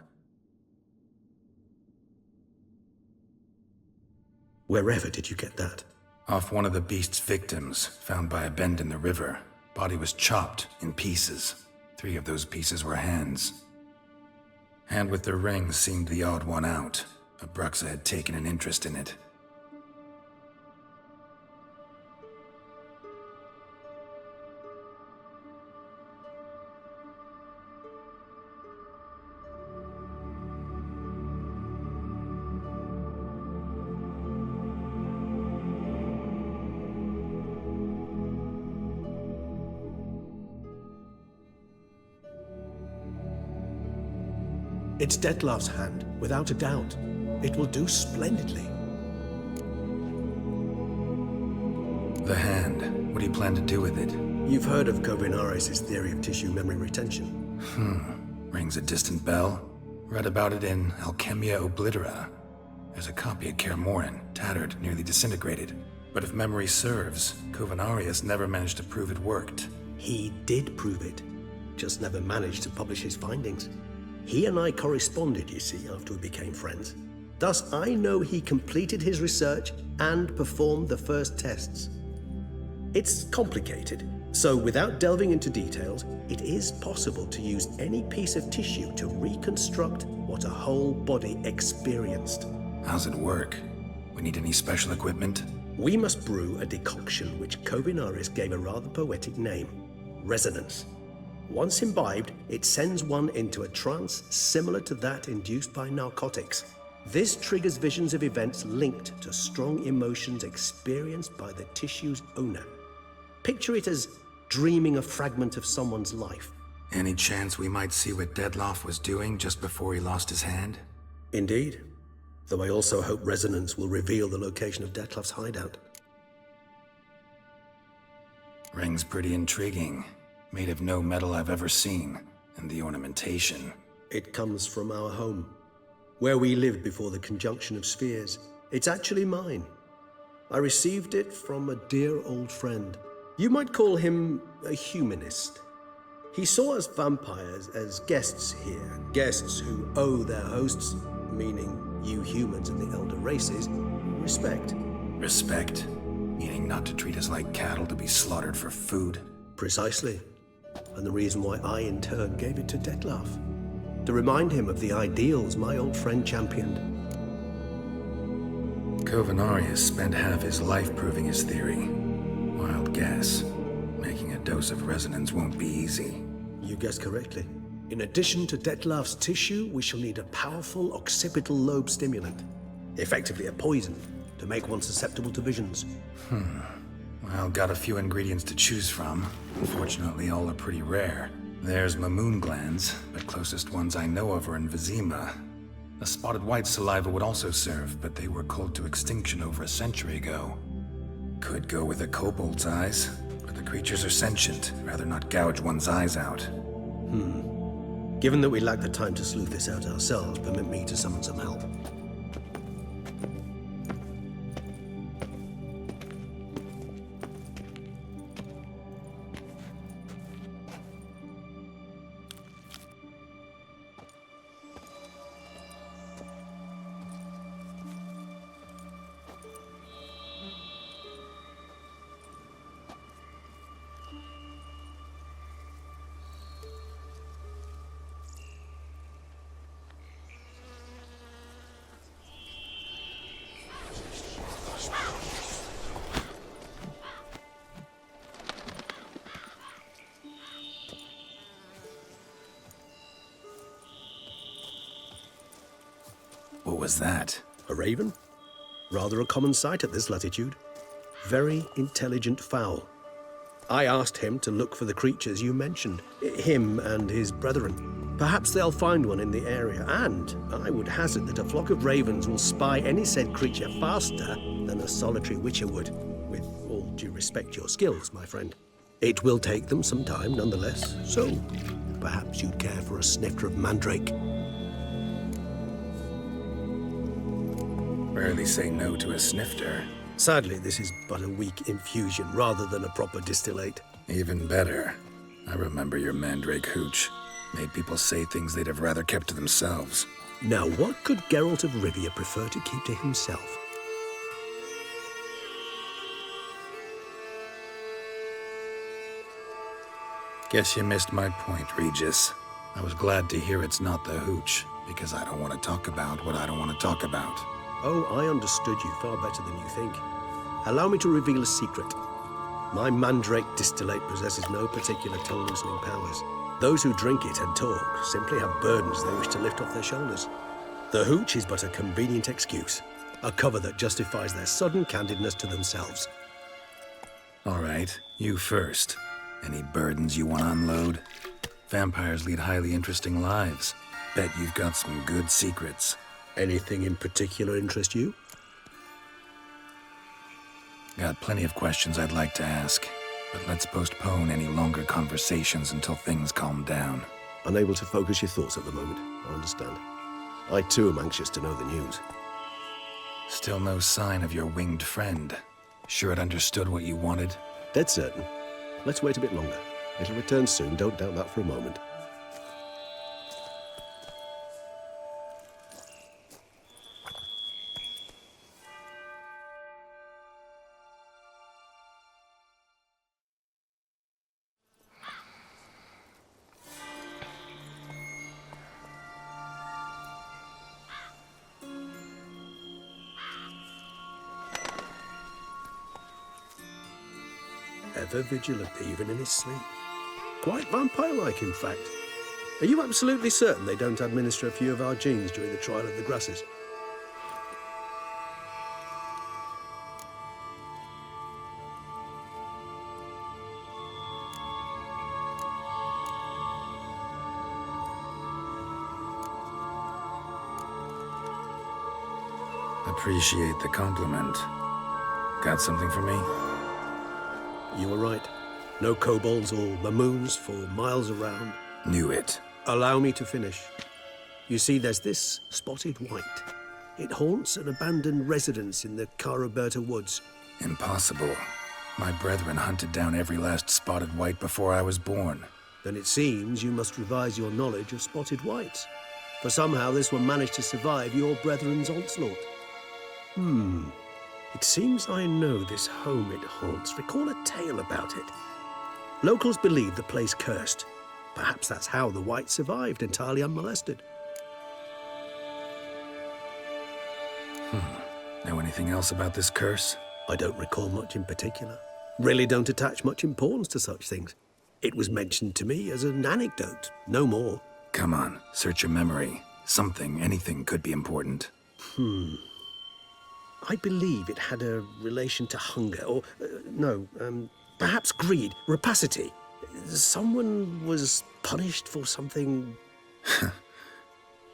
Wherever did you get that? Off one of the beast's victims, found by a bend in the river. Body was chopped in pieces. 3 of those pieces were hands. Hand with the ring seemed the odd one out. Abruxa had taken an interest in it. It's Dettlaff's hand, without a doubt. It will do splendidly. The hand. What do you plan to do with it? You've heard of Kovinaris' theory of tissue memory retention. Rings a distant bell. Read about it in Alchemia Oblitera. There's a copy at Kaer Morhen, tattered, nearly disintegrated. But if memory serves, Kovinaris never managed to prove it worked. He did prove it, just never managed to publish his findings. He and I corresponded, you see, after we became friends. Thus, I know he completed his research and performed the first tests. It's complicated, so without delving into details, it is possible to use any piece of tissue to reconstruct what a whole body experienced. How's it work? We need any special equipment? We must brew a decoction which Kovinaris gave a rather poetic name, resonance. Once imbibed, it sends one into a trance similar to that induced by narcotics. This triggers visions of events linked to strong emotions experienced by the tissue's owner. Picture it as dreaming a fragment of someone's life. Any chance we might see what Dettlaff was doing just before he lost his hand? Indeed. Though I also hope resonance will reveal the location of Dettlaff's hideout. Ring's pretty intriguing. Made of no metal I've ever seen. And the ornamentation. It comes from our home, where we lived before the conjunction of spheres. It's actually mine. I received it from a dear old friend. You might call him a humanist. He saw us vampires as guests here, guests who owe their hosts, meaning you humans of the elder races, respect. Respect? Meaning not to treat us like cattle to be slaughtered for food? Precisely. And the reason why I, in turn, gave it to Dettlaff. To remind him of the ideals my old friend championed. Kovinaris spent half his life proving his theory. Wild guess. Making a dose of resonance won't be easy. You guessed correctly. In addition to Dettlaff's tissue, we shall need a powerful occipital lobe stimulant. Effectively a poison, to make one susceptible to visions. Well, got a few ingredients to choose from. Unfortunately, all are pretty rare. There's Mamoon glands, but closest ones I know of are in Vizima. A spotted white saliva would also serve, but they were cold to extinction over a century ago. Could go with a kobold's eyes, but the creatures are sentient. Rather not gouge one's eyes out. Given that we lack the time to sleuth this out ourselves, permit me to summon some help. What was that? A raven? Rather a common sight at this latitude. Very intelligent fowl. I asked him to look for the creatures you mentioned, him and his brethren. Perhaps they'll find one in the area, and I would hazard that a flock of ravens will spy any said creature faster than a solitary witcher would. With all due respect to your skills, my friend. It will take them some time, nonetheless, so perhaps you'd care for a snifter of mandrake. Rarely say no to a snifter. Sadly, this is but a weak infusion rather than a proper distillate. Even better. I remember your mandrake hooch. Made people say things they'd have rather kept to themselves. Now, what could Geralt of Rivia prefer to keep to himself? Guess you missed my point, Regis. I was glad to hear it's not the hooch, because I don't want to talk about what I don't want to talk about. Oh, I understood you far better than you think. Allow me to reveal a secret. My mandrake distillate possesses no particular tongue-loosening powers. Those who drink it and talk simply have burdens they wish to lift off their shoulders. The hooch is but a convenient excuse, a cover that justifies their sudden candidness to themselves. All right, you first. Any burdens you want to unload? Vampires lead highly interesting lives. bet you've got some good secrets. Anything in particular interest you? Got plenty of questions I'd like to ask, but let's postpone any longer conversations until things calm down. Unable to focus your thoughts at the moment, I understand. I too am anxious to know the news. Still no sign of your winged friend. Sure it understood what you wanted? Dead certain. Let's wait a bit longer. It'll return soon, don't doubt that for a moment. Ever vigilant, even in his sleep. Quite vampire-like, in fact. Are you absolutely certain they don't administer a few of our genes during the trial of the grasses? Appreciate the compliment. Got something for me? You were right. No kobolds or mamoons for miles around. Knew it. Allow me to finish. You see, there's this spotted white. It haunts an abandoned residence in the Caraberta woods. Impossible. My brethren hunted down every last spotted white before I was born. Then it seems you must revise your knowledge of spotted whites. For somehow this one managed to survive your brethren's onslaught. It seems I know this home it haunts. Recall a tale about it. Locals believe the place cursed. Perhaps that's how the white survived, entirely unmolested. Know anything else about this curse? I don't recall much in particular. Really don't attach much importance to such things. It was mentioned to me as an anecdote, no more. Come on, search your memory. Something, anything could be important. I believe it had a relation to hunger, or, perhaps greed, rapacity. Someone was punished for something...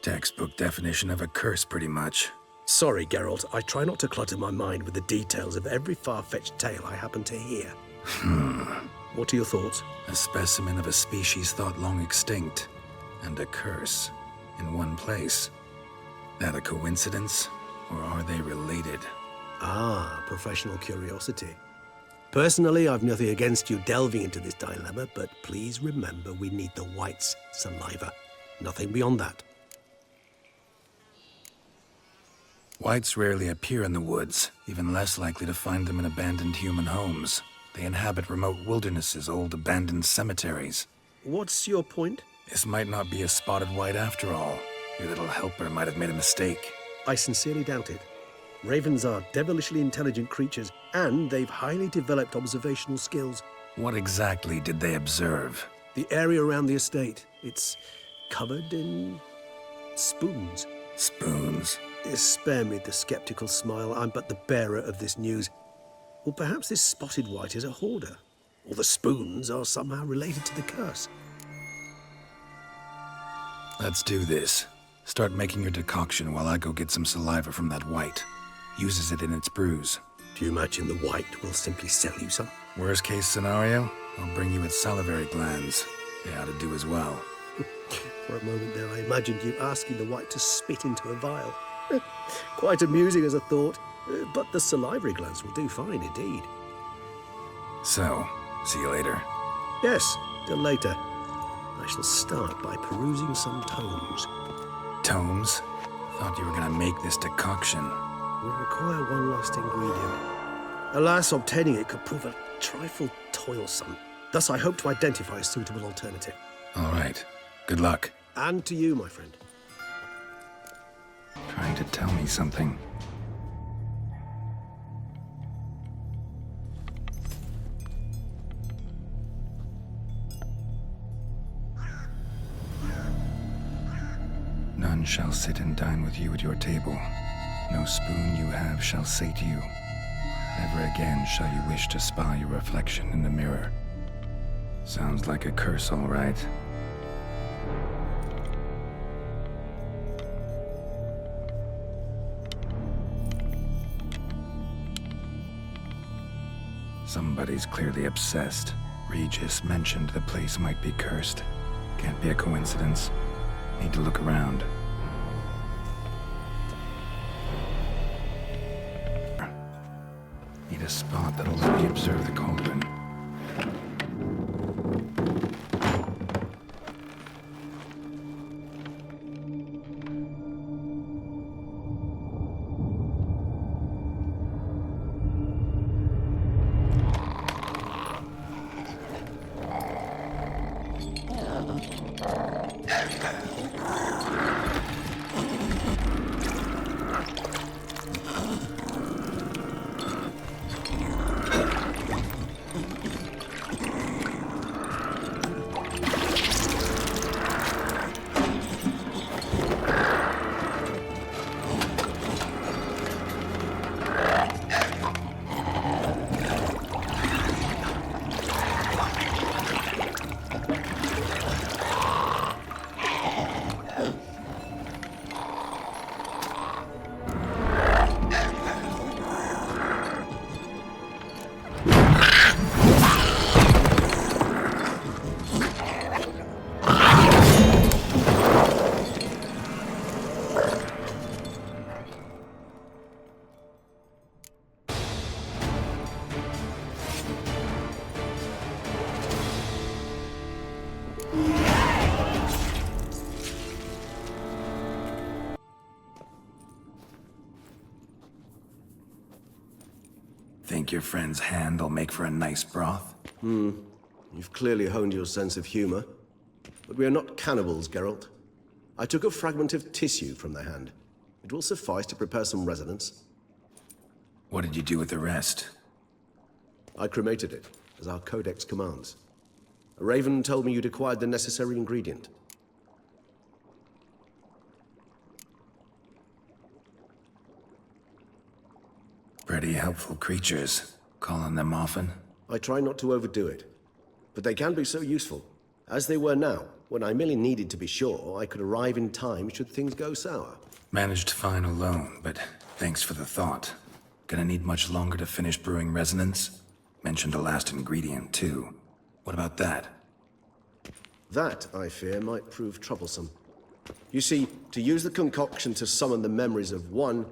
Textbook definition of a curse, pretty much. Sorry, Geralt, I try not to clutter my mind with the details of every far-fetched tale I happen to hear. What are your thoughts? A specimen of a species thought long extinct, and a curse, in one place. That a coincidence? Or are they related? Ah, professional curiosity. Personally, I've nothing against you delving into this dilemma, but please remember we need the white's saliva. Nothing beyond that. Whites rarely appear in the woods, even less likely to find them in abandoned human homes. They inhabit remote wildernesses, old abandoned cemeteries. What's your point? This might not be a spotted white after all. Your little helper might have made a mistake. I sincerely doubt it. Ravens are devilishly intelligent creatures, and they've highly developed observational skills. What exactly did they observe? The area around the estate. It's covered in spoons. Spoons? Spare me the skeptical smile. I'm but the bearer of this news. Or perhaps this spotted white is a hoarder. Or the spoons are somehow related to the curse. Let's do this. Start making your decoction while I go get some saliva from that white. Uses it in its brews. Do you imagine the white will simply sell you some? Worst case scenario, I'll bring you its salivary glands. They ought to do as well. For a moment there, I imagined you asking the white to spit into a vial. Quite amusing as a thought, but the salivary glands will do fine indeed. So, see you later. Yes, till later. I shall start by perusing some tomes. Tomes? Thought you were gonna make this decoction. We require one last ingredient. Alas, obtaining it could prove a trifle toilsome. Thus, I hope to identify a suitable alternative. All right. Good luck. And to you, my friend. Trying to tell me something. None shall sit and dine with you at your table. No spoon you have shall say to you, never again shall you wish to spy your reflection in the mirror. Sounds like a curse, all right. Somebody's clearly obsessed. Regis mentioned the place might be cursed. Can't be a coincidence. Need to look around. Need a spot that'll let me observe the cauldron. Think your friend's hand'll make for a nice broth? You've clearly honed your sense of humor. But we are not cannibals, Geralt. I took a fragment of tissue from their hand. It will suffice to prepare some resonance. What did you do with the rest? I cremated it, as our codex commands. A raven told me you'd acquired the necessary ingredient. Pretty helpful creatures. Call on them often? I try not to overdo it. But they can be so useful. As they were now, when I merely needed to be sure I could arrive in time should things go sour. Managed fine alone, but thanks for the thought. Gonna need much longer to finish brewing resonance? Mentioned a last ingredient, too. What about that? That, I fear, might prove troublesome. You see, to use the concoction to summon the memories of one,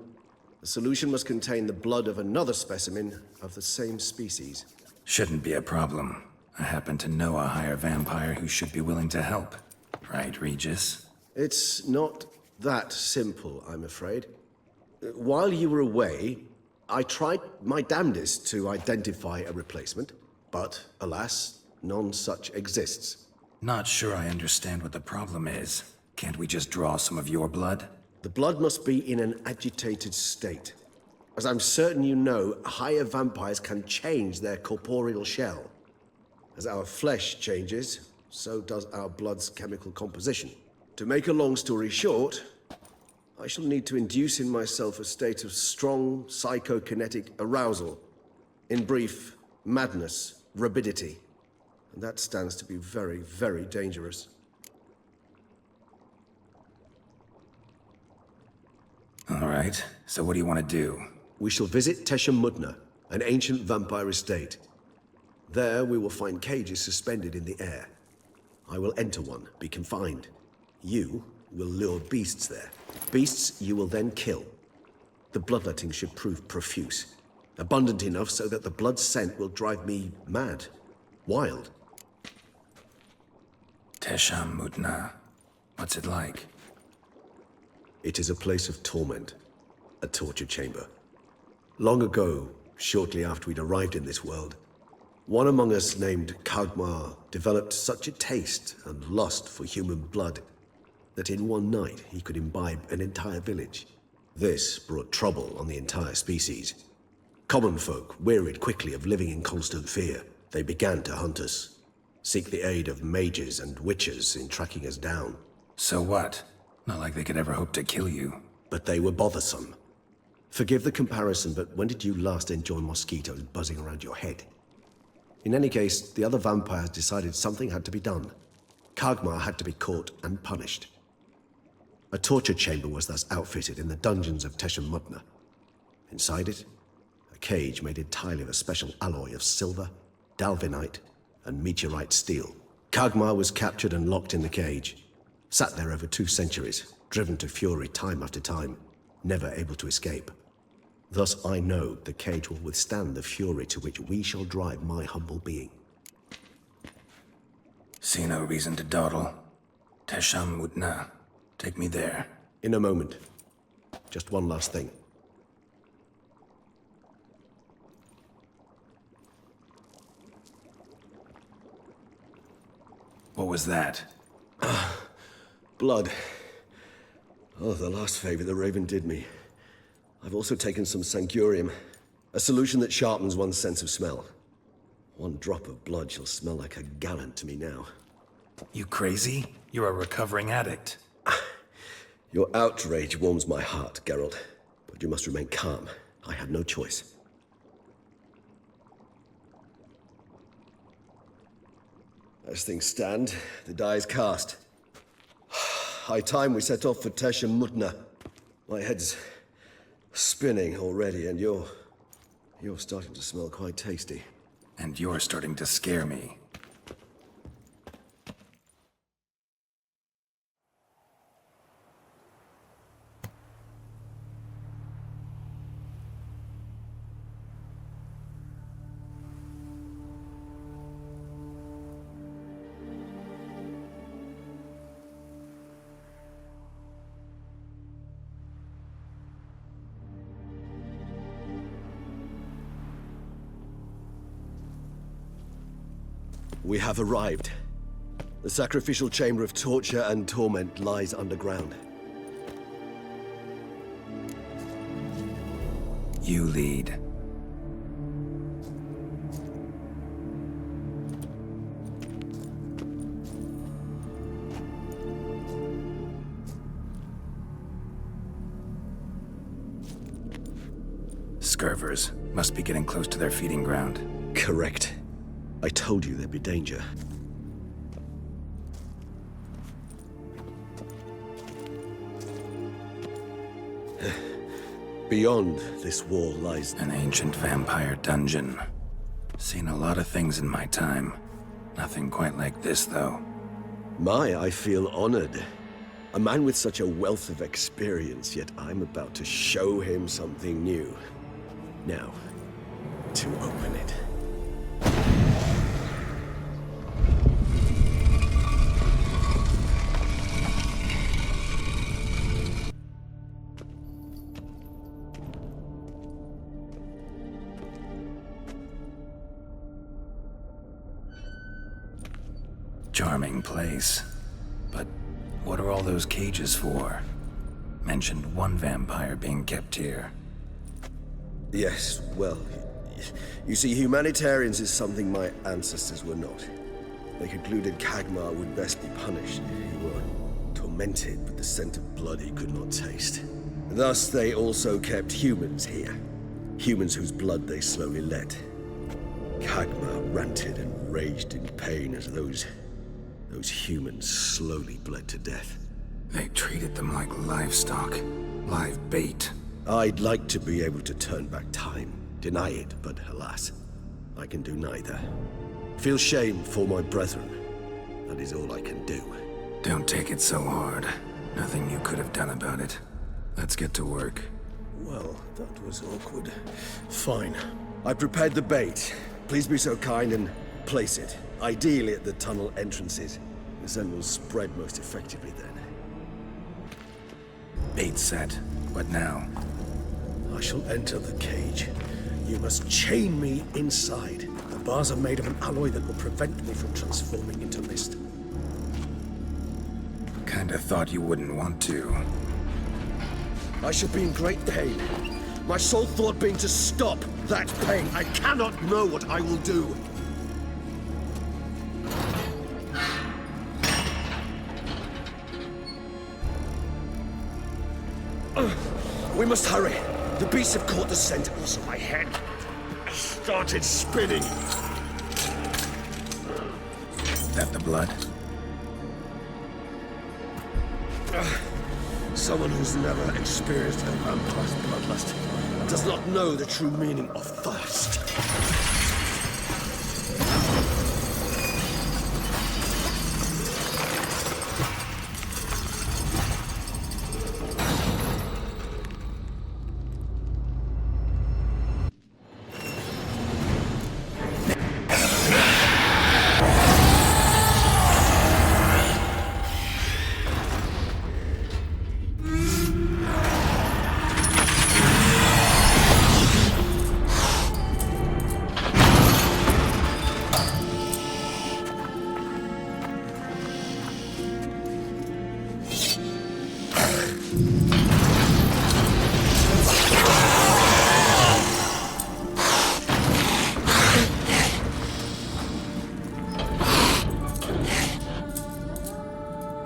the solution must contain the blood of another specimen of the same species. Shouldn't be a problem. I happen to know a higher vampire who should be willing to help. Right, Regis? It's not that simple, I'm afraid. While you were away, I tried my damnedest to identify a replacement, but alas, none such exists. Not sure I understand what the problem is. Can't we just draw some of your blood? The blood must be in an agitated state. As I'm certain you know, higher vampires can change their corporeal shell. As our flesh changes, so does our blood's chemical composition. To make a long story short, I shall need to induce in myself a state of strong psychokinetic arousal. In brief, madness, rabidity. And that stands to be very, very dangerous. All right, so what do you want to do? We shall visit Teshem Mudna, an ancient vampire estate. There we will find cages suspended in the air. I will enter one, be confined. You will lure beasts there. Beasts you will then kill. The bloodletting should prove profuse. Abundant enough so that the blood scent will drive me mad. Wild. Teshem Mudna. What's it like? It is a place of torment. A torture chamber. Long ago, shortly after we'd arrived in this world, one among us named Kagmar developed such a taste and lust for human blood that in one night he could imbibe an entire village. This brought trouble on the entire species. Common folk wearied quickly of living in constant fear. They began to hunt us, seek the aid of mages and witches in tracking us down. So what? Not like they could ever hope to kill you. But they were bothersome. Forgive the comparison, but when did you last enjoy mosquitoes buzzing around your head? In any case, the other vampires decided something had to be done. Kagmar had to be caught and punished. A torture chamber was thus outfitted in the dungeons of Teshem Mudna. Inside it, a A cage made entirely of a special alloy of silver, dalvinite, and meteorite steel. Kagmar was captured and locked in the cage. Sat there over 2 centuries, driven to fury time after time, never able to escape. Thus I know the cage will withstand the fury to which we shall drive my humble being. See no reason to dawdle. Tesham Mutna. Take me there. In a moment. Just one last thing. What was that? Blood. Oh, the last favor the Raven did me. I've also taken some Sancurium, a solution that sharpens one's sense of smell. 1 drop of blood shall smell like a gallon to me now. You crazy? You're a recovering addict. Your outrage warms my heart, Geralt. But you must remain calm. I had no choice. As things stand, the die is cast. High time we set off for Tesham Mutna. My head's spinning already, and you're starting to smell quite tasty. And you're starting to scare me. We have arrived. The sacrificial chamber of torture and torment lies underground. You lead. Scurvers must be getting close to their feeding ground. Correct. I told you there'd be danger. Beyond this wall lies an ancient vampire dungeon. Seen a lot of things in my time. Nothing quite like this, though. I feel honored. A man with such a wealth of experience, yet I'm about to show him something new. Now, to open it. Charming place. But what are all those cages for? Mentioned 1 vampire being kept here. Yes, well, you see, humanitarians is something my ancestors were not. They concluded Kagmar would best be punished. He were tormented with the scent of blood he could not taste. Thus, they also kept humans here. Humans whose blood they slowly let. Kagmar ranted and raged in pain as those humans slowly bled to death. They treated them like livestock, live bait. I'd like to be able to turn back time, deny it, but alas, I can do neither. Feel shame for my brethren. That is all I can do. Don't take it so hard. Nothing you could have done about it. Let's get to work. Well, that was awkward. Fine. I prepared the bait. Please be so kind and place it. Ideally at the tunnel entrances. The scent will spread most effectively then. Bait set. What now? I shall enter the cage. You must chain me inside. The bars are made of an alloy that will prevent me from transforming into mist. Kinda thought you wouldn't want to. I shall be in great pain. My sole thought being to stop that pain. I cannot know what I will do. We must hurry. The beasts have caught the scent. Also, my head started spinning. That the blood? Someone who's never experienced a vampire's bloodlust. does not know the true meaning of thirst.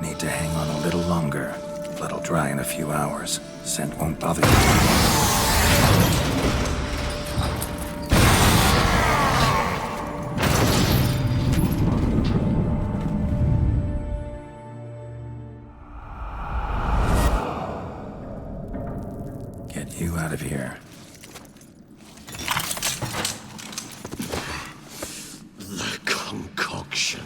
Need to hang on a little longer. Blood'll dry in a few hours. Scent won't bother you. Get you out of here. The concoction.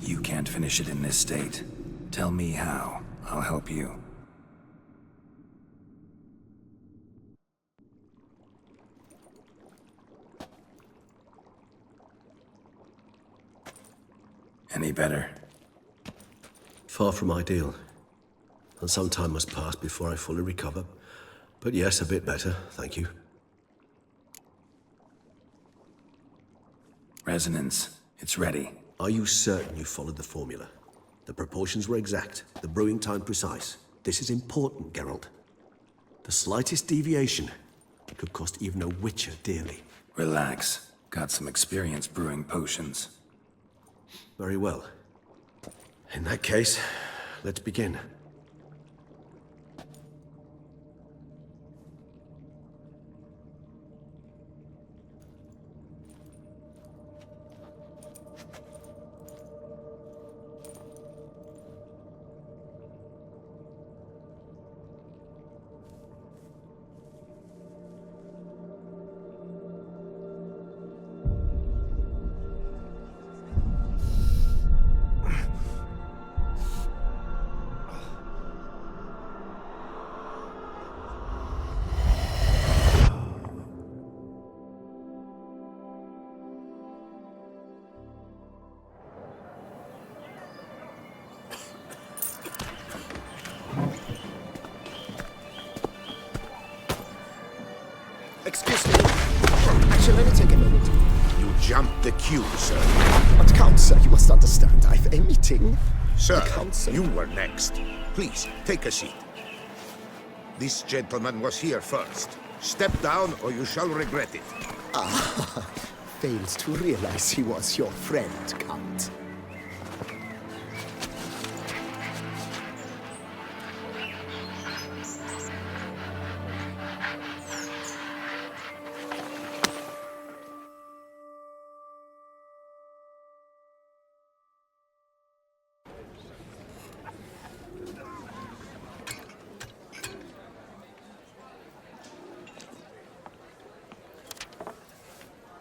You can't finish it in this state. Tell me how. I'll help you. Any better? Far from ideal. And some time must pass before I fully recover. But yes, a bit better, thank you. Resonance. It's ready. Are you certain you followed the formula? The proportions were exact, the brewing time precise. This is important, Geralt. The slightest deviation could cost even a witcher dearly. Relax. Got some experience brewing potions. Very well. In that case, let's begin. Excuse me. Actually, let me take a minute. You jumped the queue, sir. But Count, sir, you must understand. I've a meeting. Sir, you were next. Please, take a seat. This gentleman was here first. Step down or you shall regret it. Ah, fails to realize he was your friend, Count.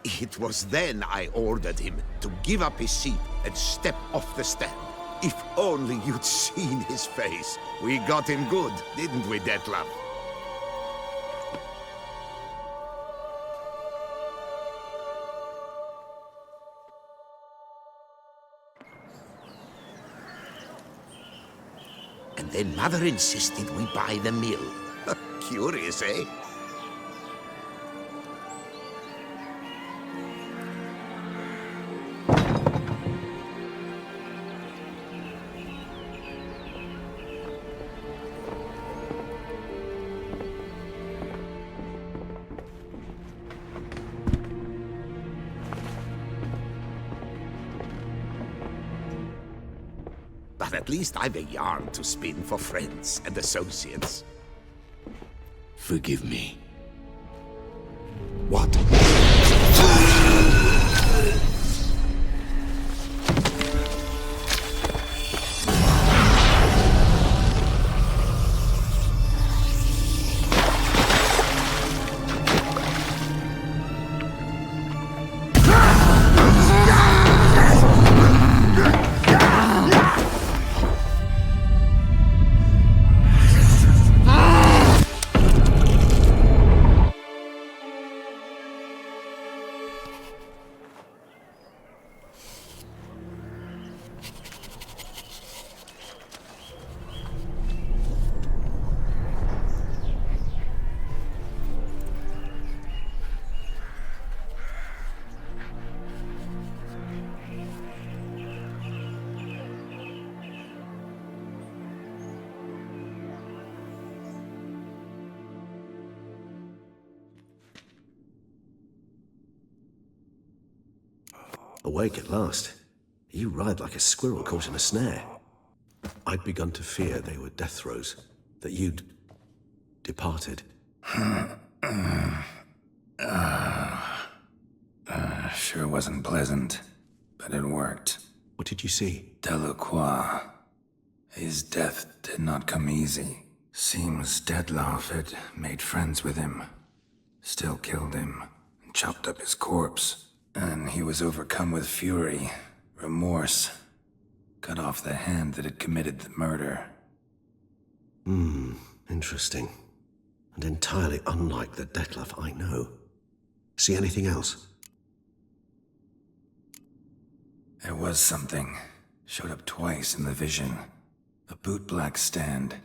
It was then I ordered him to give up his seat and step off the stand. If only you'd seen his face. We got him good, didn't we, Detlef? And then Mother insisted we buy the mill. Curious, eh? But at least I've a yarn to spin for friends and associates. Forgive me. What? Awake at last. You ride like a squirrel caught in a snare. I'd begun to fear they were death throes, that you'd departed. Sure wasn't pleasant, but it worked. What did you see? Delacroix. His death did not come easy. Seems Detlaff had made friends with him, still killed him, and chopped up his corpse. And he was overcome with fury, remorse, cut off the hand that had committed the murder. Interesting. And entirely unlike the Detlaff I know. See anything else? There was something. Showed up twice in the vision. A bootblack stand.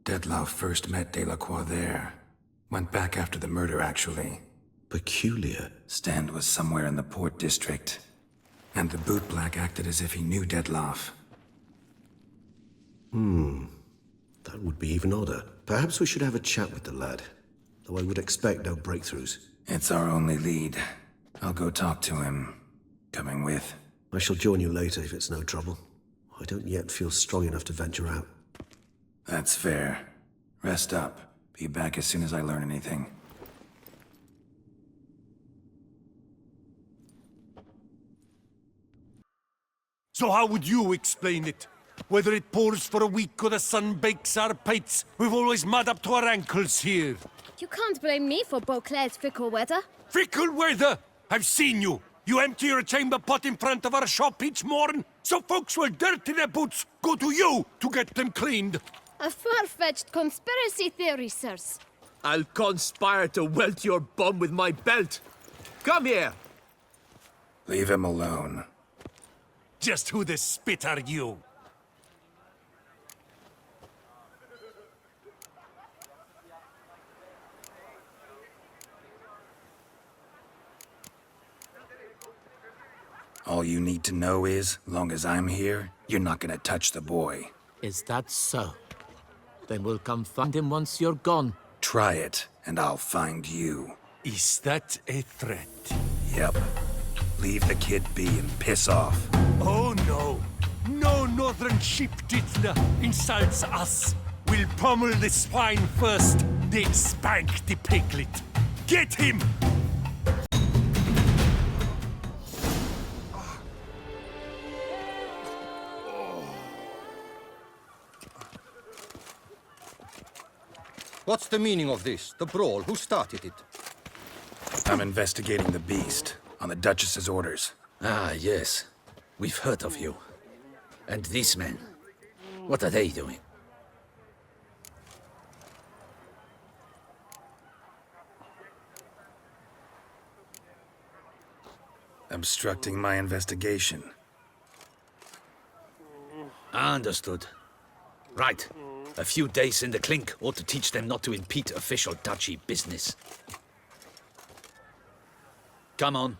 Detlaff first met Delacroix there. Went back after the murder, actually. Peculiar. Stand was somewhere in the Port District. And the bootblack acted as if he knew Detlaff. That would be even odder. Perhaps we should have a chat with the lad. Though I would expect no breakthroughs. It's our only lead. I'll go talk to him. Coming with? I shall join you later if it's no trouble. I don't yet feel strong enough to venture out. That's fair. Rest up. Be back as soon as I learn anything. So how would you explain it? Whether it pours for a week or the sun bakes our pates, we've always mud up to our ankles here. You can't blame me for Beauclair's fickle weather. Fickle weather? I've seen you. You empty your chamber pot in front of our shop each morn, so folks will dirty their boots, go to you to get them cleaned. A far-fetched conspiracy theory, sirs. I'll conspire to welt your bum with my belt. Come here. Leave him alone. Just who the spit are you? All you need to know is, long as I'm here, you're not gonna touch the boy. Is that so? Then we'll come find him once you're gone. Try it, and I'll find you. Is that a threat? Yep. Leave the kid be and piss off. Oh no. No northern sheep dittler insults us. We'll pummel the swine first, then spank the piglet. Get him! What's the meaning of this? The brawl? Who started it? I'm investigating the beast, on the Duchess's orders. Ah, yes. We've heard of you. And these men, what are they doing? Obstructing my investigation. Understood. Right. A few days in the clink ought to teach them not to impede official duchy business. Come on.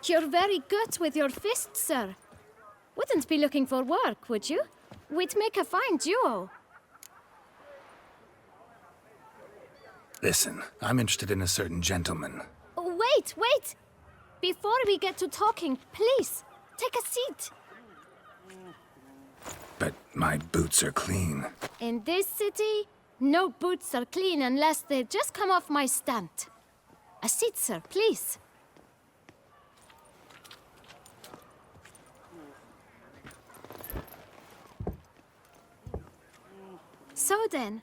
You're very good with your fists, sir. Wouldn't be looking for work, would you? We'd make a fine duo. Listen, I'm interested in a certain gentleman. Wait, wait! Before we get to talking, please, take a seat. But my boots are clean. In this city, no boots are clean unless they just come off my stand. A seat, sir, please. So then,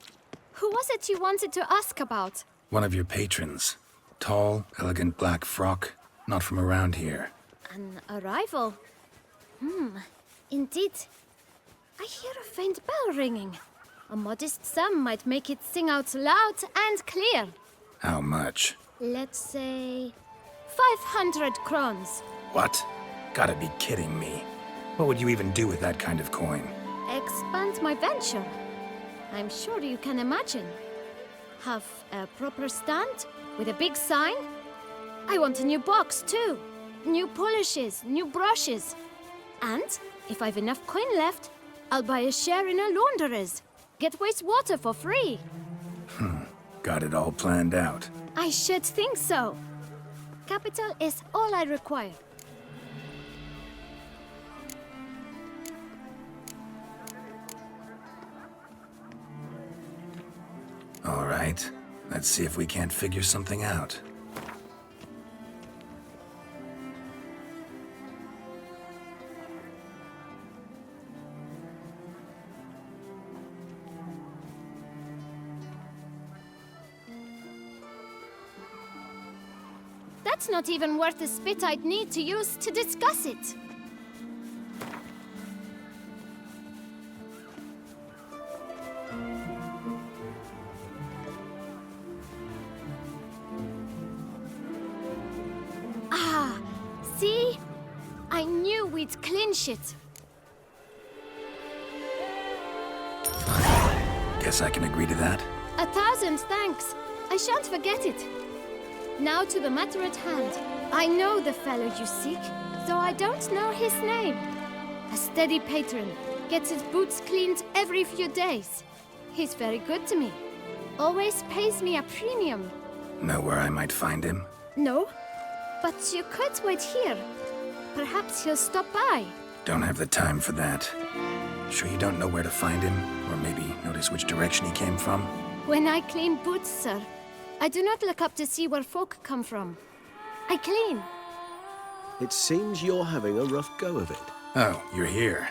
who was it you wanted to ask about? One of your patrons. Tall, elegant black frock. Not from around here. An arrival? Indeed. I hear a faint bell ringing. A modest sum might make it sing out loud and clear. How much? Let's say 500 crowns. What? Gotta be kidding me. What would you even do with that kind of coin? Expand my venture. I'm sure you can imagine. Have a proper stand with a big sign. I want a new box too. New polishes, new brushes. And if I've enough coin left, I'll buy a share in a launderer's. Get wastewater for free. Got it all planned out. I should think so. Capital is all I require. All right. Let's see if we can't figure something out. That's not even worth the spit I'd need to use to discuss it. Ah, see? I knew we'd clinch it. Guess I can agree to that. 1,000 thanks. I shan't forget it. Now to the matter at hand. I know the fellow you seek, though I don't know his name. A steady patron, gets his boots cleaned every few days. He's very good to me. Always pays me a premium. Know where I might find him? No, but you could wait here. Perhaps he'll stop by. Don't have the time for that. Sure you don't know where to find him? Or maybe notice which direction he came from? When I clean boots, sir, I do not look up to see where folk come from. I clean. It seems you're having a rough go of it. Oh, you're here.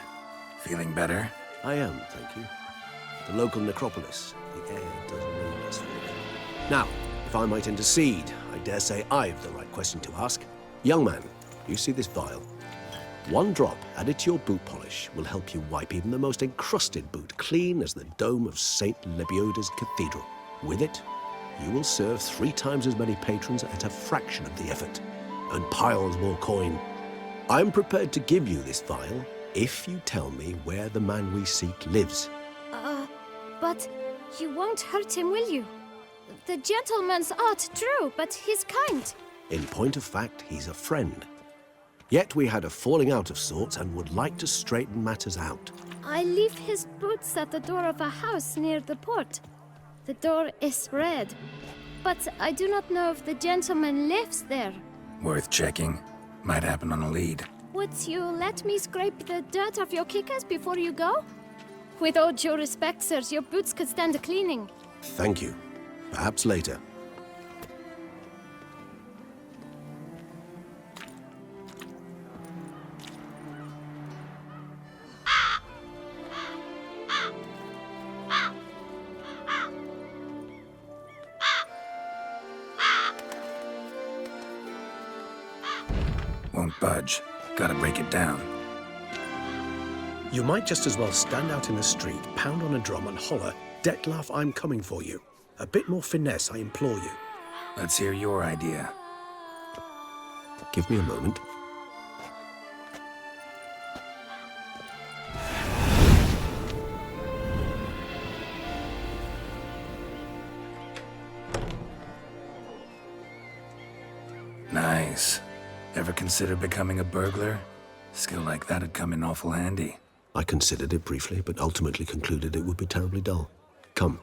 Feeling better? I am, thank you. The local necropolis. The air doesn't know less for me. Now, if I might intercede, I dare say I've the right question to ask. Young man, you see this vial? One drop added to your boot polish will help you wipe even the most encrusted boot clean as the dome of St. Lebioda's Cathedral. With it, you will serve 3 times as many patrons at a fraction of the effort, and piles more coin. I'm prepared to give you this vial if you tell me where the man we seek lives. But you won't hurt him, will you? The gentleman's art, true, but he's kind. In point of fact, he's a friend. Yet we had a falling out of sorts and would like to straighten matters out. I leave his boots at the door of a house near the port. The door is red, but I do not know if the gentleman lives there. Worth checking. Might happen on a lead. Would you let me scrape the dirt off your kickers before you go? With all due respect, sirs, your boots could stand a cleaning. Thank you. Perhaps later. Won't budge. Gotta break it down. You might just as well stand out in the street, pound on a drum and holler, "Detlef, I'm coming for you." A bit more finesse, I implore you. Let's hear your idea. Give me a moment. Nice. Ever consider becoming a burglar? Skill like that'd come in awful handy. I considered it briefly, but ultimately concluded it would be terribly dull. Come.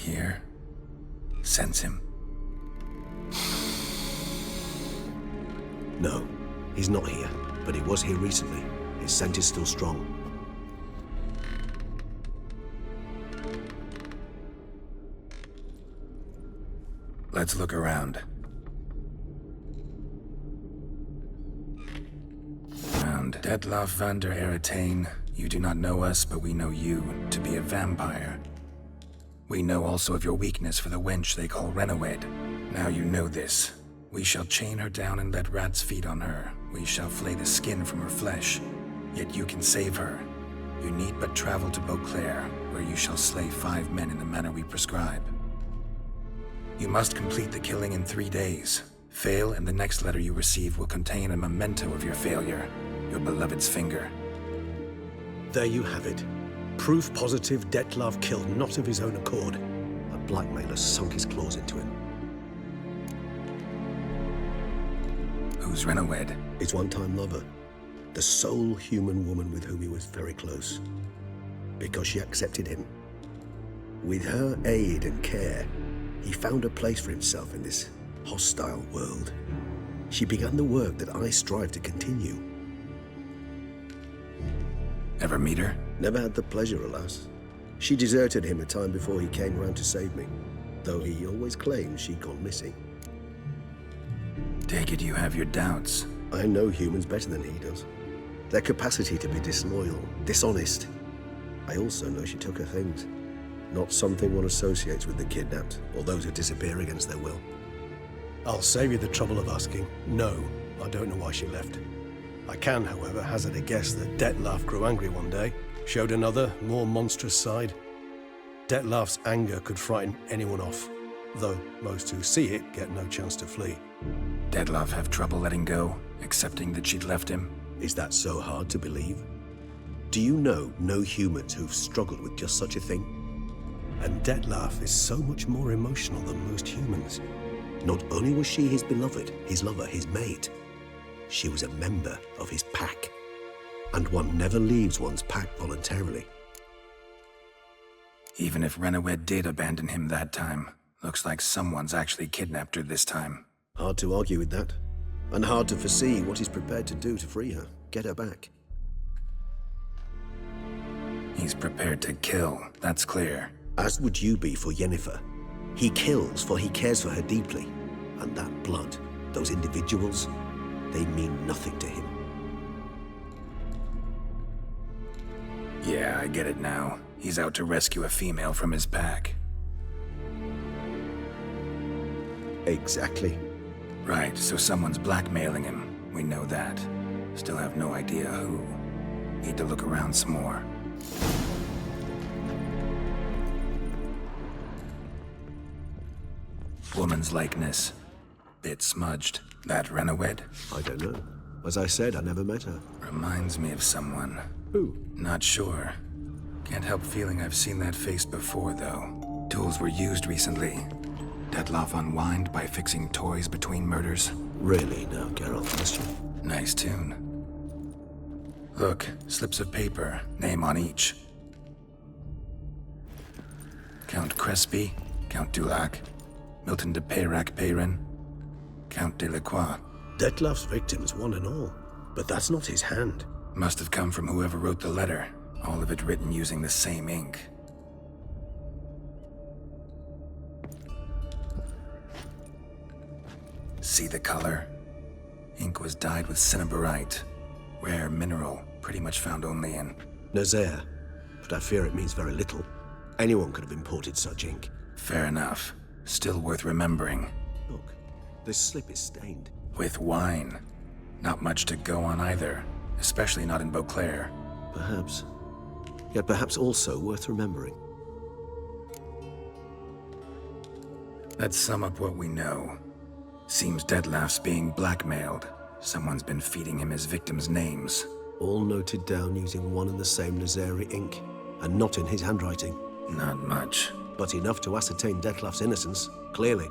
here? Sense him? No, he's not here, but he was here recently. His scent is still strong. Let's look around. Detloff van der Eretain, you do not know us, but we know you to be a vampire. We know also of your weakness for the wench they call Renowed. Now you know this. We shall chain her down and let rats feed on her. We shall flay the skin from her flesh. Yet you can save her. You need but travel to Beauclair, where you shall slay 5 men in the manner we prescribe. You must complete the killing in 3 days. Fail, and the next letter you receive will contain a memento of your failure. Your beloved's finger. There you have it. Proof positive Detlav killed not of his own accord. A blackmailer sunk his claws into him. Who's Renowed? His one-time lover. The sole human woman with whom he was very close. Because she accepted him. With her aid and care, he found a place for himself in this hostile world. She began the work that I strive to continue. Ever meet her? Never had the pleasure, alas. She deserted him a time before he came round to save me, though he always claims she'd gone missing. Take it you have your doubts. I know humans better than he does. Their capacity to be disloyal, dishonest. I also know she took her things. Not something one associates with the kidnapped, or those who disappear against their will. I'll save you the trouble of asking. No, I don't know why she left. I can, however, hazard a guess that Detlav grew angry one day, showed another, more monstrous side. Detlav's anger could frighten anyone off, though most who see it get no chance to flee. Detlav have trouble letting go, accepting that she'd left him? Is that so hard to believe? Do you know no humans who've struggled with just such a thing? And Detlav is so much more emotional than most humans. Not only was she his beloved, his lover, his mate, she was a member of his pack. And one never leaves one's pack voluntarily. Even if Renowed did abandon him that time, looks like someone's actually kidnapped her this time. Hard to argue with that. And hard to foresee what he's prepared to do to free her, get her back. He's prepared to kill, that's clear. As would you be for Yennefer. He kills for he cares for her deeply. And that blood, those individuals, they mean nothing to him. Yeah, I get it now. He's out to rescue a female from his pack. Exactly. Right, so someone's blackmailing him. We know that. Still have no idea who. Need to look around some more. Woman's likeness. Bit smudged. That Renowed? I don't know. As I said, I never met her. Reminds me of someone. Who? Not sure. Can't help feeling I've seen that face before, though. Tools were used recently. Detlav unwind by fixing toys between murders. Really now, Geralt, question. Nice tune. Look, slips of paper, name on each. Count Crespi, Count Dulac, Milton de Peyrac-Peyrin, Count Delacroix. Detlav's victims, one and all. But that's not his hand. Must have come from whoever wrote the letter. All of it written using the same ink. See the color? Ink was dyed with cinnabarite. Rare mineral, pretty much found only in Nazaire. But I fear it means very little. Anyone could have imported such ink. Fair enough. Still worth remembering. Look, this slip is stained. With wine. Not much to go on either. Especially not in Beauclair. Perhaps. Yet perhaps also worth remembering. Let's sum up what we know. Seems Detlav's being blackmailed. Someone's been feeding him his victims' names. All noted down using one and the same Nazari ink, and not in his handwriting. Not much. But enough to ascertain Detlav's innocence, clearly.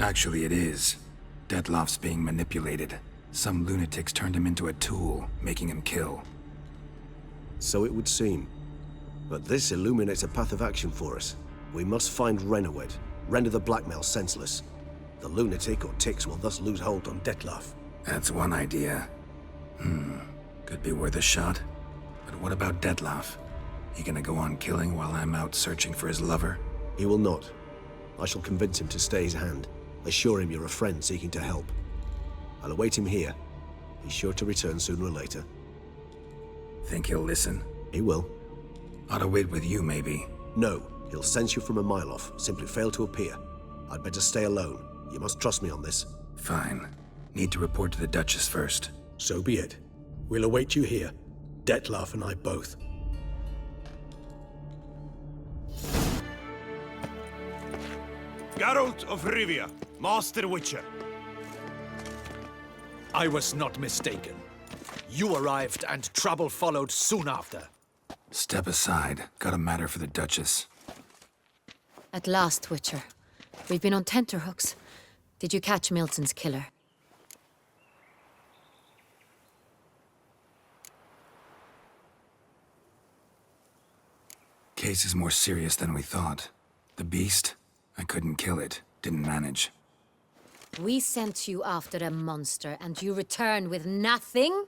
Actually, it is. Detlav's being manipulated. Some lunatics turned him into a tool, making him kill. So it would seem. But this illuminates a path of action for us. We must find Renowed, render the blackmail senseless. The lunatic or ticks will thus lose hold on Detlef. That's one idea. Could be worth a shot. But what about Detlef? He gonna go on killing while I'm out searching for his lover? He will not. I shall convince him to stay his hand. Assure him you're a friend seeking to help. I'll await him here. He's sure to return sooner or later. Think he'll listen? He will. Ought to wait with you, maybe. No, he'll sense you from a mile off. Simply fail to appear. I'd better stay alone. You must trust me on this. Fine. Need to report to the Duchess first. So be it. We'll await you here. Detlef and I both. Geralt of Rivia, Master Witcher. I was not mistaken. You arrived and trouble followed soon after. Step aside. Got a matter for the Duchess. At last, Witcher. We've been on tenterhooks. Did you catch Milton's killer? Case is more serious than we thought. The beast? I couldn't kill it. Didn't manage. We sent you after a monster, and you return with nothing?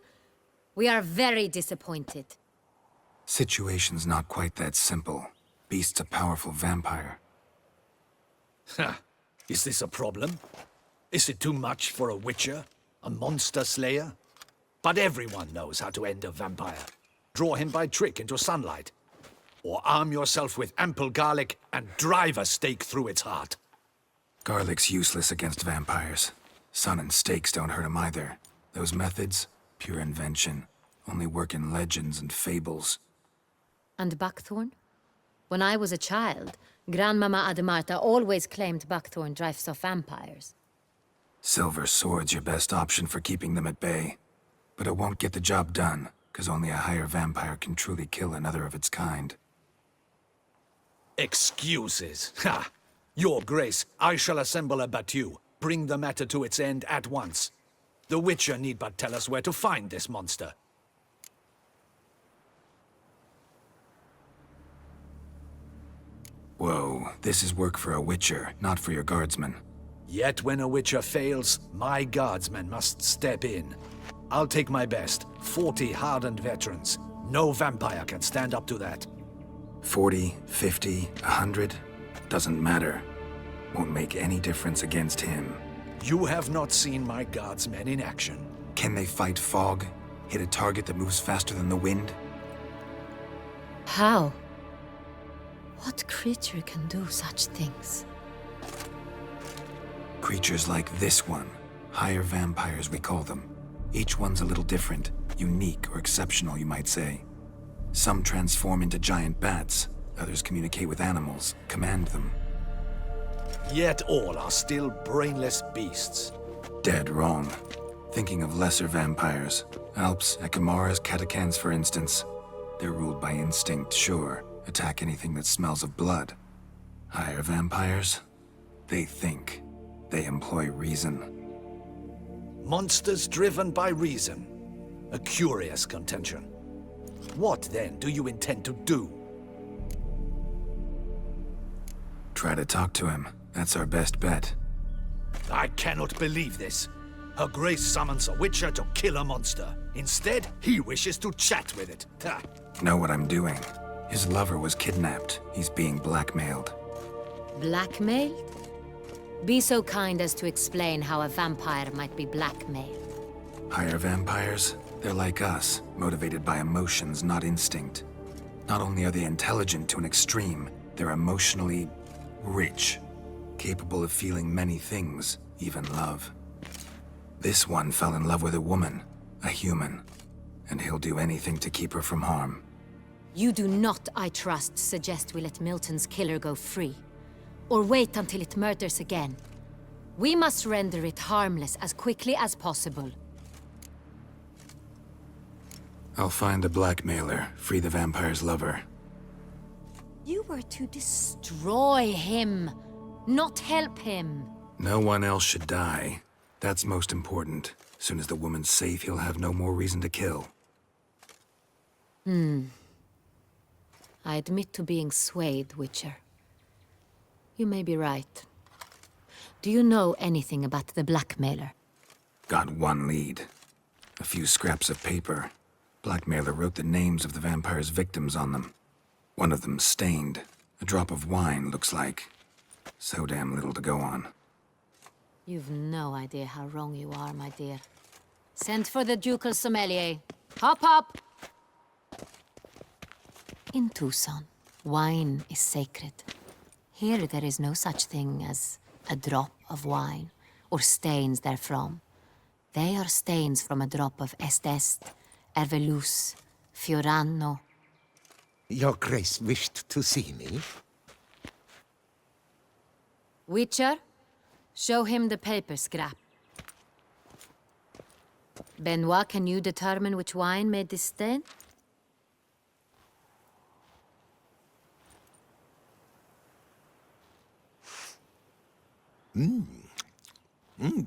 We are very disappointed. Situation's not quite that simple. Beast's a powerful vampire. Ha! Is this a problem? Is it too much for a witcher? A monster slayer? But everyone knows how to end a vampire. Draw him by trick into sunlight. Or arm yourself with ample garlic and drive a stake through its heart. Garlic's useless against vampires. Sun and stakes don't hurt him either. Those methods, pure invention. Only work in legends and fables. And buckthorn? When I was a child, Grandmama Ademarta always claimed buckthorn drives off vampires. Silver sword's your best option for keeping them at bay. But it won't get the job done, because only a higher vampire can truly kill another of its kind. Excuses. Ha! Your Grace, I shall assemble a battue. Bring the matter to its end at once. The Witcher need but tell us where to find this monster. Whoa, this is work for a Witcher, not for your guardsmen. Yet when a Witcher fails, my guardsmen must step in. I'll take my best. 40 hardened veterans. No vampire can stand up to that. 40, 50, 100? Doesn't matter. Won't make any difference against him. You have not seen my guardsmen in action. Can they fight fog? Hit a target that moves faster than the wind? How? What creature can do such things? Creatures like this one. Higher vampires, we call them. Each one's a little different. Unique or exceptional, you might say. Some transform into giant bats. Others communicate with animals, command them. Yet all are still brainless beasts. Dead wrong. Thinking of lesser vampires. Alps, Ekamaras, Catacans, for instance. They're ruled by instinct, sure. Attack anything that smells of blood. Higher vampires? They think. They employ reason. Monsters driven by reason. A curious contention. What, then, do you intend to do? Try to talk to him. That's our best bet. I cannot believe this. Her Grace summons a Witcher to kill a monster. Instead, he wishes to chat with it. Ha. Know what I'm doing. His lover was kidnapped. He's being blackmailed. Blackmailed? Be so kind as to explain how a vampire might be blackmailed. Higher vampires? They're like us, motivated by emotions, not instinct. Not only are they intelligent to an extreme, they're emotionally rich, capable of feeling many things, even love. This one fell in love with a woman, a human, and he'll do anything to keep her from harm. You do not, I trust, suggest we let Milton's killer go free. Or wait until it murders again. We must render it harmless as quickly as possible. I'll find the blackmailer, free the vampire's lover. You were to destroy him, not help him. No one else should die. That's most important. As soon as the woman's safe, he'll have no more reason to kill. I admit to being swayed, Witcher. You may be right. Do you know anything about the blackmailer? Got one lead. A few scraps of paper. Blackmailer wrote the names of the vampire's victims on them. One of them stained. A drop of wine, looks like. So damn little to go on. You've no idea how wrong you are, my dear. Send for the ducal sommelier. Hop, hop! In Tucson, wine is sacred. Here there is no such thing as a drop of wine, or stains therefrom. They are stains from a drop of Est, Ervelus, Fiorano. Your Grace wished to see me? Witcher, show him the paper scrap. Benoit, can you determine which wine made this stain?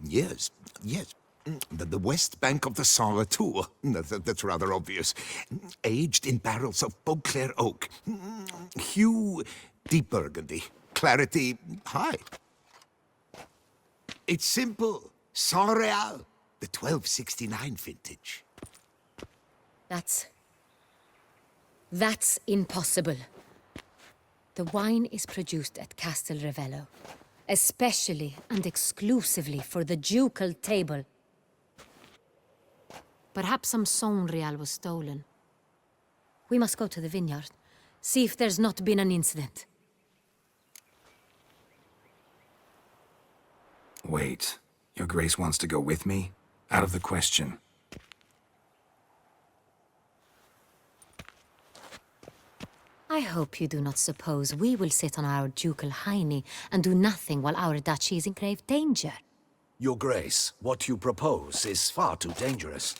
Yes, yes. The west bank of the Saar too. That's rather obvious. Aged in barrels of Beauclair oak. Hue, deep burgundy. Clarity, high. It's simple. Saint Real, the 1269 vintage. That's impossible. The wine is produced at Castel Ravello, especially and exclusively for the ducal table. Perhaps some Saint Real was stolen. We must go to the vineyard, see if there's not been an incident. Wait. Your Grace wants to go with me? Out of the question. I hope you do not suppose we will sit on our ducal hiney and do nothing while our duchy is in grave danger. Your Grace, what you propose is far too dangerous.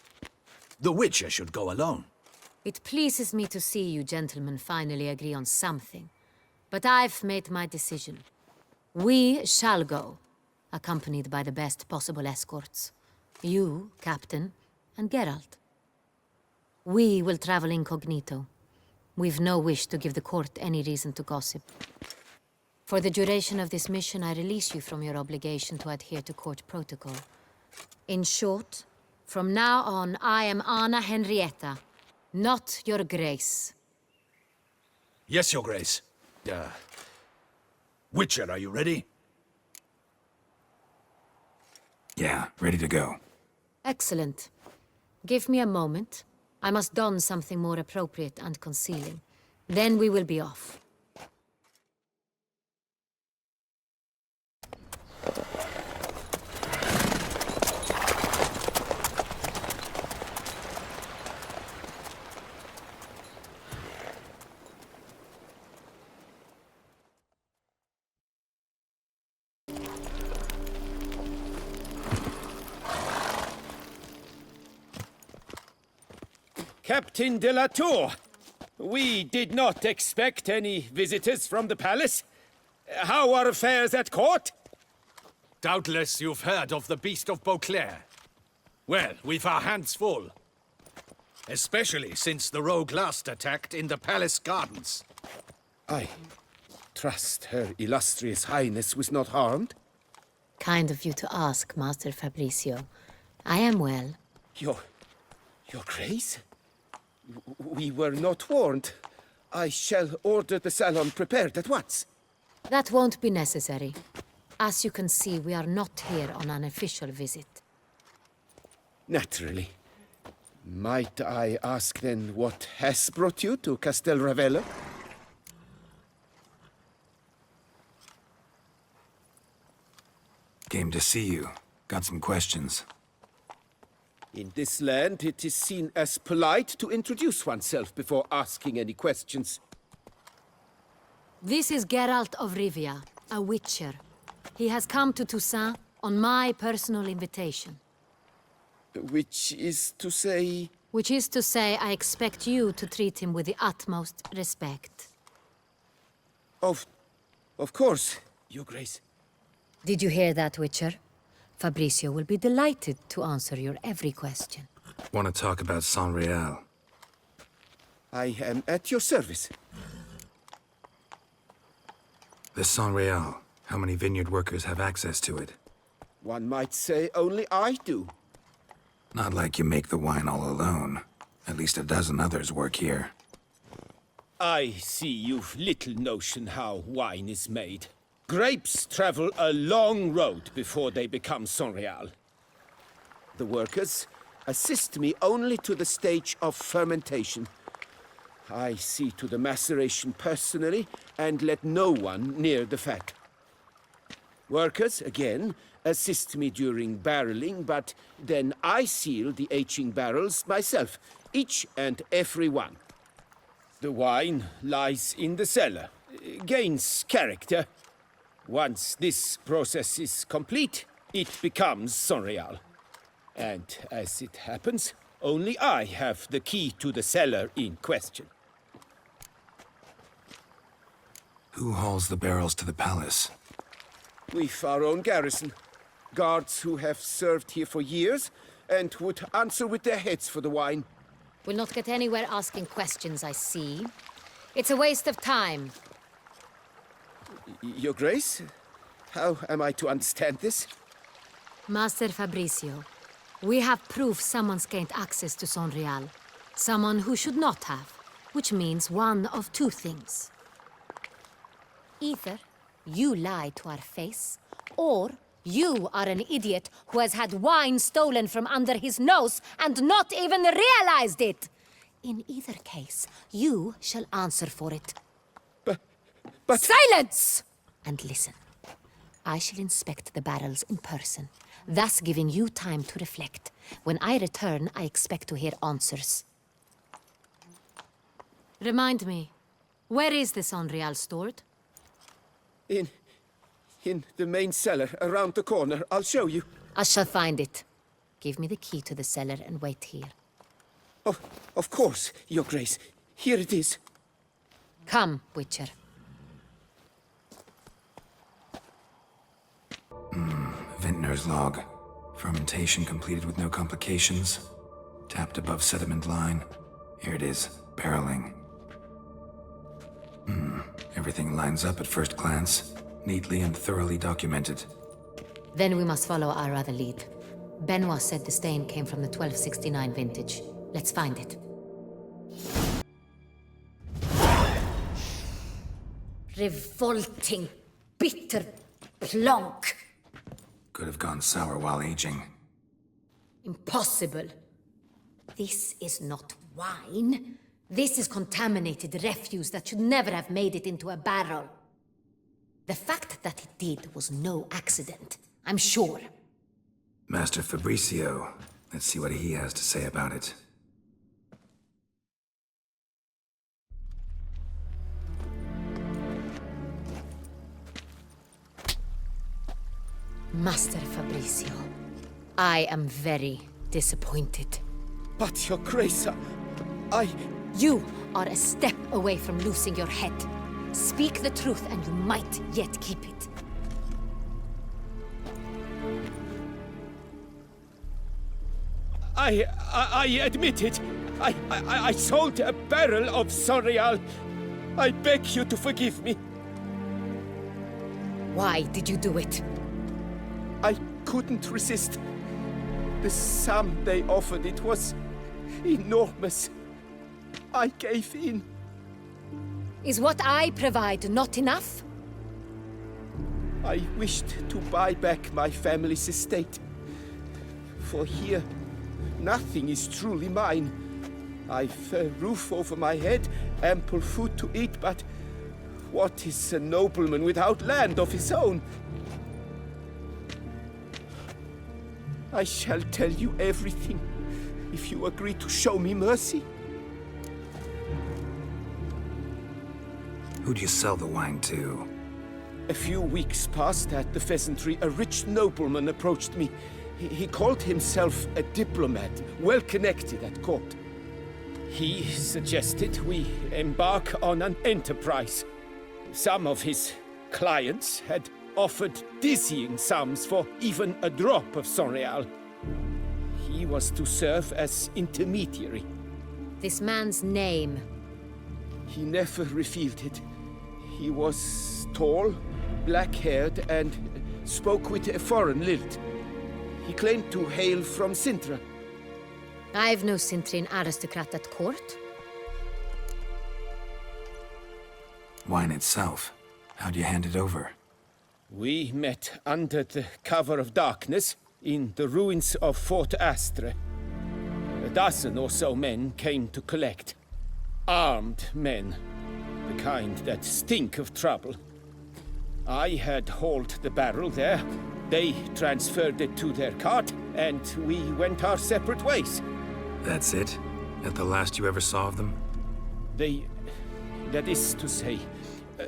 The Witcher should go alone. It pleases me to see you gentlemen finally agree on something. But I've made my decision. We shall go, accompanied by the best possible escorts. You, Captain, and Geralt. We will travel incognito. We've no wish to give the court any reason to gossip. For the duration of this mission, I release you from your obligation to adhere to court protocol. In short, from now on, I am Anna Henrietta, not your Grace. Yes, Your Grace. Witcher, are you ready? Yeah, ready to go. Excellent. Give me a moment. I must don something more appropriate and concealing. Then we will be off. Captain de la Tour, we did not expect any visitors from the palace. How are affairs at court? Doubtless you've heard of the Beast of Beauclair. Well, we've our hands full. Especially since the rogue last attacked in the palace gardens. I trust Her Illustrious Highness was not harmed? Kind of you to ask, Master Fabricio. I am well. Your Grace? We were not warned. I shall order the salon prepared at once. That won't be necessary. As you can see, we are not here on an official visit. Naturally. Might I ask then what has brought you to Castel Ravello? Came to see you. Got some questions. In this land, it is seen as polite to introduce oneself before asking any questions. This is Geralt of Rivia, a witcher. He has come to Toussaint on my personal invitation. Which is to say... Which is to say, I expect you to treat him with the utmost respect. Of course, Your Grace. Did you hear that, Witcher? Fabricio will be delighted to answer your every question. Want to talk about Saint Real? I am at your service. The Saint-Réal. How many vineyard workers have access to it? One might say only I do. Not like you make the wine all alone. At least a dozen others work here. I see you've little notion how wine is made. Grapes travel a long road before they become Saint-Réal. The workers assist me only to the stage of fermentation. I see to the maceration personally and let no one near the fat. Workers, again, assist me during barreling, but then I seal the aging barrels myself, each and every one. The wine lies in the cellar, gains character. Once this process is complete, it becomes Saint-Réal. And as it happens, only I have the key to the cellar in question. Who hauls the barrels to the palace? We've our own garrison. Guards who have served here for years and would answer with their heads for the wine. We'll not get anywhere asking questions, I see. It's a waste of time. Your Grace? How am I to understand this? Master Fabricio, we have proof someone's gained access to Saint-Réal. Someone who should not have, which means one of two things. Either you lie to our face, or you are an idiot who has had wine stolen from under his nose and not even realized it. In either case, you shall answer for it. But... Silence! And listen. I shall inspect the barrels in person, thus giving you time to reflect. When I return, I expect to hear answers. Remind me, where is the Saint-Réal stored? In the main cellar, around the corner. I'll show you. I shall find it. Give me the key to the cellar and wait here. Oh, of course, Your Grace. Here it is. Come, Witcher. Vintner's log. Fermentation completed with no complications. Tapped above sediment line. Here it is. Barreling. Everything lines up at first glance. Neatly and thoroughly documented. Then we must follow our other lead. Benoit said the stain came from the 1269 vintage. Let's find it. Revolting, bitter plonk. Could have gone sour while aging. Impossible. This is not wine. This is contaminated refuse that should never have made it into a barrel. The fact that it did was no accident, I'm sure. Master Fabricio. Let's see what he has to say about it. Master Fabricio, I am very disappointed. But, Your Grace, You are a step away from losing your head. Speak the truth and you might yet keep it. I admit it. I sold a barrel of Saint-Réal. I beg you to forgive me. Why did you do it? I couldn't resist. The sum they offered, it was enormous. I gave in. Is what I provide not enough? I wished to buy back my family's estate. For here, nothing is truly mine. I've a roof over my head, ample food to eat, but what is a nobleman without land of his own? I shall tell you everything, if you agree to show me mercy. Who'd you sell the wine to? A few weeks past at the pheasantry, a rich nobleman approached me. He called himself a diplomat, well connected at court. He suggested we embark on an enterprise. Some of his clients had offered dizzying sums for even a drop of Saint-Réal. He was to serve as intermediary. This man's name? He never revealed it. He was tall, black-haired, and spoke with a foreign lilt. He claimed to hail from Sintra. I've no Sintrian aristocrat at court. Wine itself. How'd you hand it over? We met under the cover of darkness in the ruins of Fort Astre. A dozen or so men came to collect. Armed men. The kind that stink of trouble. I had hauled the barrel there. They transferred it to their cart, and we went our separate ways. That's it? That the last you ever saw of them? That is to say,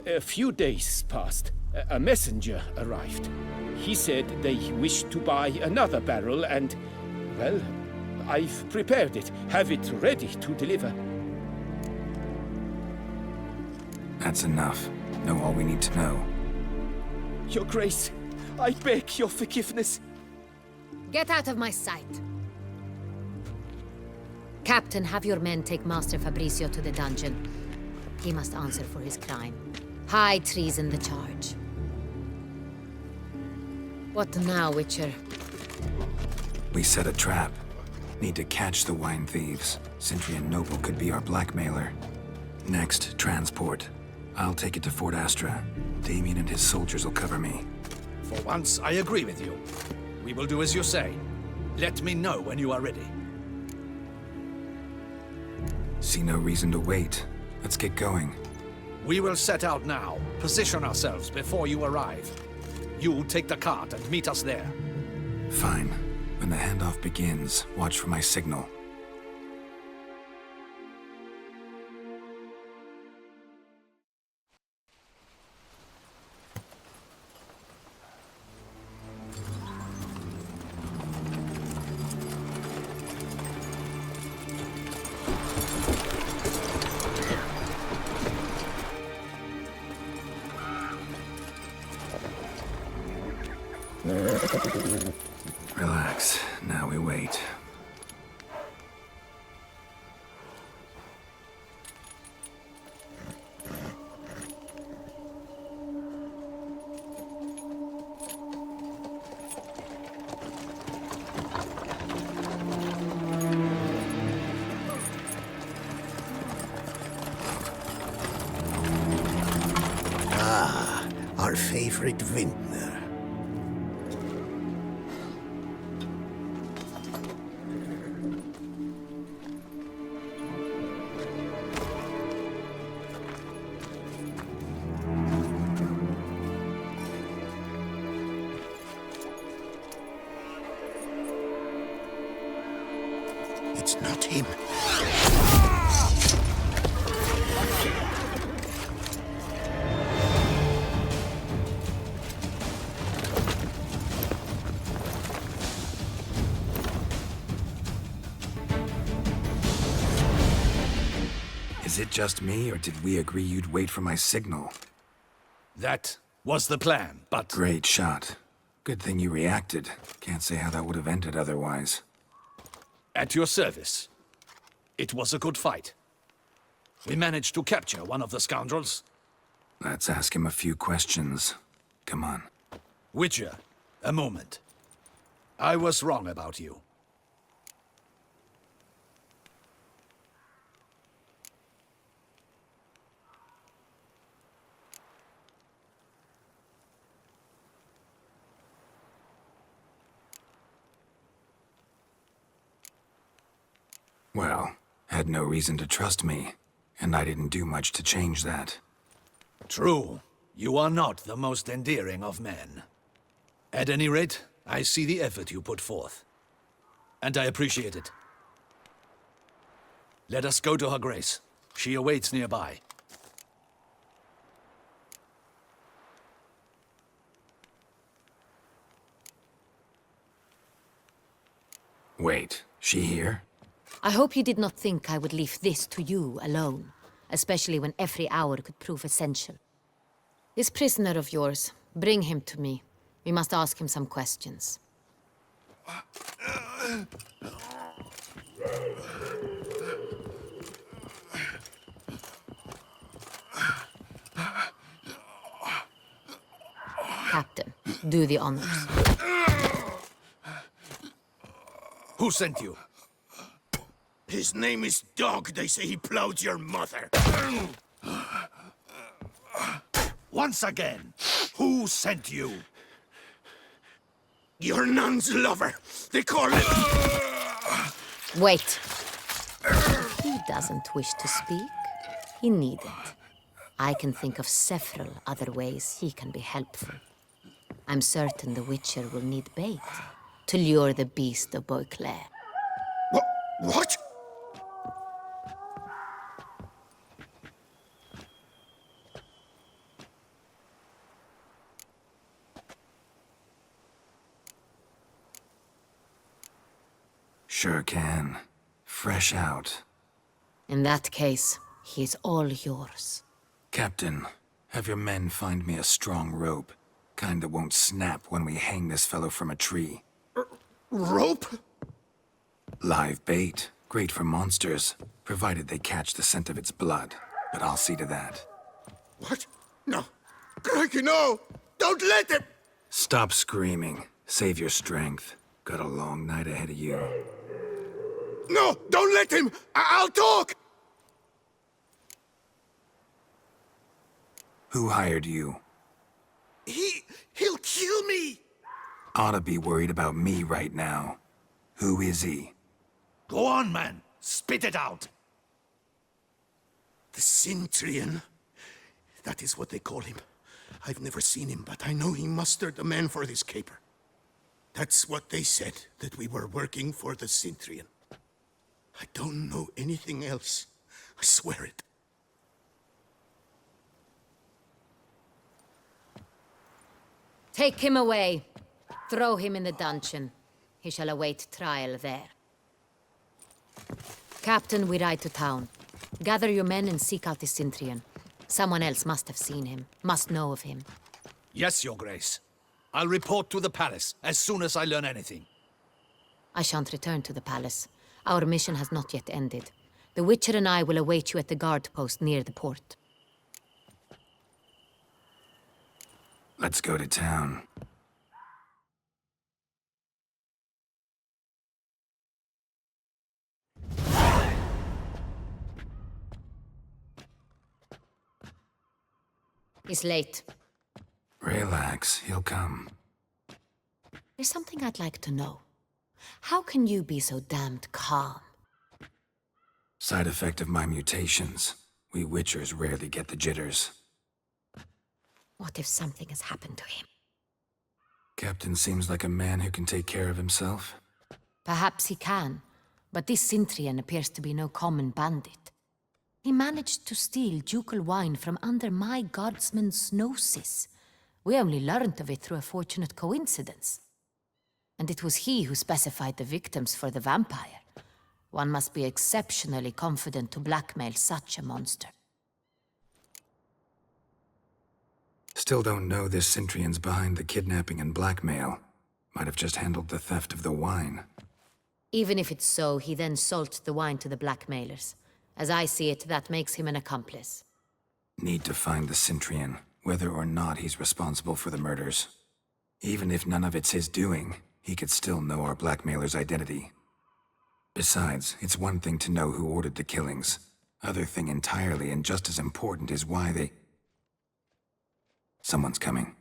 a few days passed. A messenger arrived. He said they wished to buy another barrel and, well, I've prepared it. Have it ready to deliver. That's enough. Know all we need to know. Your Grace, I beg your forgiveness. Get out of my sight. Captain, have your men take Master Fabrizio to the dungeon. He must answer for his crime. High treason the charge. What now, Witcher? We set a trap. Need to catch the wine thieves. Sintrian Noble could be our blackmailer. Next, transport. I'll take it to Fort Astra. Damien and his soldiers will cover me. For once, I agree with you. We will do as you say. Let me know when you are ready. See no reason to wait. Let's get going. We will set out now. Position ourselves before you arrive. You take the cart and meet us there. Fine. When the handoff begins, watch for my signal. Relax. Now we wait. Ah, our favorite vintner. It's not him. Is it just me, or did we agree you'd wait for my signal? That was the plan, but... Great shot. Good thing you reacted. Can't say how that would have ended otherwise. At your service. It was a good fight. We managed to capture one of the scoundrels. Let's ask him a few questions. Come on. Witcher, a moment. I was wrong about you. Well, had no reason to trust me, and I didn't do much to change that. True. You are not the most endearing of men. At any rate, I see the effort you put forth. And I appreciate it. Let us go to her grace. She awaits nearby. Wait, she here? I hope you did not think I would leave this to you alone, especially when every hour could prove essential. This prisoner of yours, bring him to me. We must ask him some questions. Captain, do the honors. Who sent you? His name is Dog. They say he plowed your mother. Once again, who sent you? Your nun's lover. They call it... Wait. He doesn't wish to speak. He needn't. I can think of several other ways he can be helpful. I'm certain the Witcher will need bait to lure the beast of Beauclair. What? Sure can. Fresh out. In that case, he's all yours. Captain, have your men find me a strong rope. Kind that won't snap when we hang this fellow from a tree. Rope? Live bait. Great for monsters, provided they catch the scent of its blood. But I'll see to that. What? No. Crikey, no! Don't let him! Stop screaming. Save your strength. Got a long night ahead of you. No! Don't let him! I'll talk! Who hired you? He'll kill me! Oughta be worried about me right now. Who is he? Go on, man. Spit it out. The Cintrian. That is what they call him. I've never seen him, but I know he mustered the men for this caper. That's what they said, that we were working for the Cintrian. I don't know anything else. I swear it. Take him away. Throw him in the dungeon. He shall await trial there. Captain, we ride to town. Gather your men and seek out the Cintrian. Someone else must have seen him, must know of him. Yes, Your Grace. I'll report to the palace as soon as I learn anything. I shan't return to the palace. Our mission has not yet ended. The Witcher and I will await you at the guard post near the port. Let's go to town. He's late. Relax, he'll come. There's something I'd like to know. How can you be so damned calm? Side effect of my mutations. We Witchers rarely get the jitters. What if something has happened to him? Captain seems like a man who can take care of himself. Perhaps he can, but this Cintrian appears to be no common bandit. He managed to steal ducal wine from under my guardsman's noses. We only learned of it through a fortunate coincidence. And it was he who specified the victims for the vampire. One must be exceptionally confident to blackmail such a monster. Still don't know this Cintrian's behind the kidnapping and blackmail. Might have just handled the theft of the wine. Even if it's so, he then sold the wine to the blackmailers. As I see it, that makes him an accomplice. Need to find the Cintrian, whether or not he's responsible for the murders. Even if none of it's his doing, he could still know our blackmailer's identity. Besides, it's one thing to know who ordered the killings. Other thing entirely, and just as important, is why they... Someone's coming.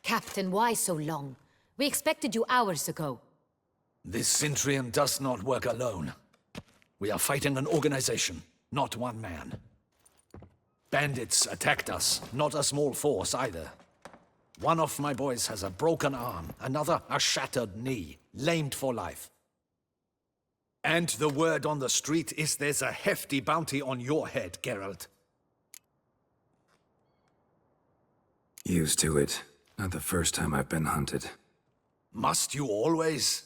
Captain, why so long? We expected you hours ago. This Cintrian does not work alone. We are fighting an organization, not one man. Bandits attacked us, not a small force either. One of my boys has a broken arm, another a shattered knee, lamed for life. And the word on the street is there's a hefty bounty on your head, Geralt. Used to it. Not the first time I've been hunted. Must you always?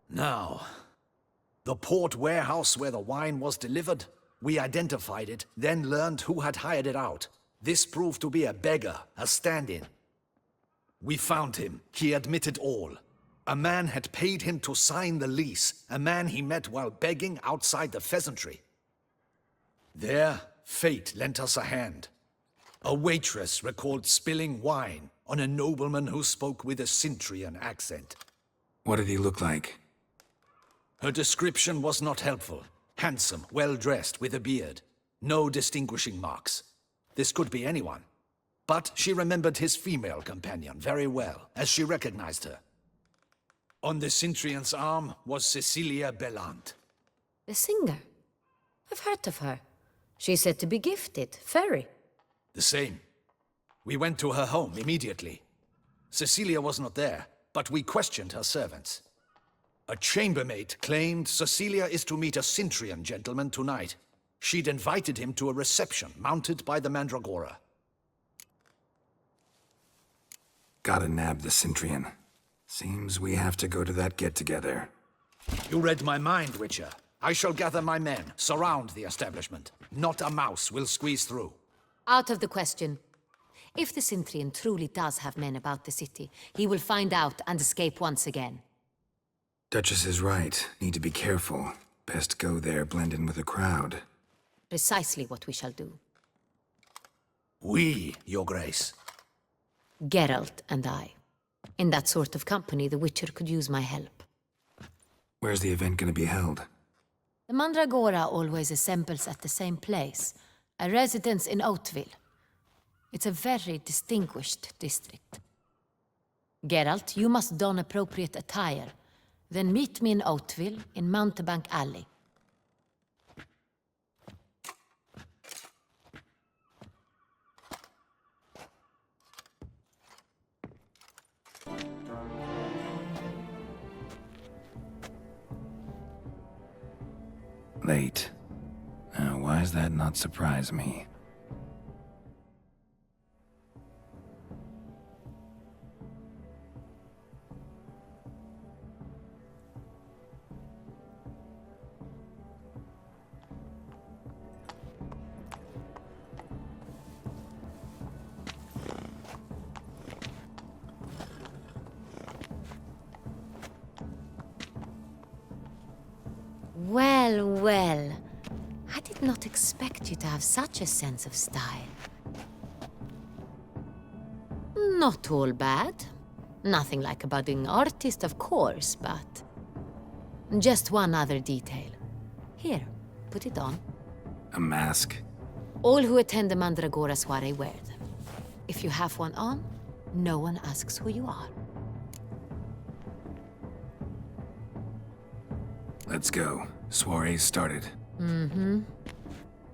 Now, the port warehouse where the wine was delivered, we identified it, then learned who had hired it out. This proved to be a beggar, a stand-in. We found him. He admitted all. A man had paid him to sign the lease, a man he met while begging outside the pheasantry. There, fate lent us a hand. A waitress recalled spilling wine on a nobleman who spoke with a Cintrian accent. What did he look like? Her description was not helpful. Handsome, well-dressed, with a beard. No distinguishing marks. This could be anyone. But she remembered his female companion very well, as she recognized her. On the Cintrian's arm was Cecilia Bellant. The singer? I've heard of her. She's said to be gifted, fairy. The same. We went to her home immediately. Cecilia was not there, but we questioned her servants. A chambermaid claimed Cecilia is to meet a Cintrian gentleman tonight. She'd invited him to a reception mounted by the Mandragora. Gotta nab the Cintrian. Seems we have to go to that get-together. You read my mind, Witcher. I shall gather my men, surround the establishment. Not a mouse will squeeze through. Out of the question. If the Cintrian truly does have men about the city, he will find out and escape once again. Duchess is right. Need to be careful. Best go there, blend in with the crowd. Precisely what we shall do. We, Your Grace. Geralt and I. In that sort of company, the Witcher could use my help. Where's the event gonna be held? The Mandragora always assembles at the same place, a residence in Oatville. It's a very distinguished district. Geralt, you must don appropriate attire. Then meet me in Oatville, in Mountebank Alley. Late. Now, why does that not surprise me? Well, well. I did not expect you to have such a sense of style. Not all bad. Nothing like a budding artist, of course, but... Just one other detail. Here, put it on. A mask? All who attend the Mandragora soiree wear them. If you have one on, no one asks who you are. Let's go. Soiree's started. Mm-hmm.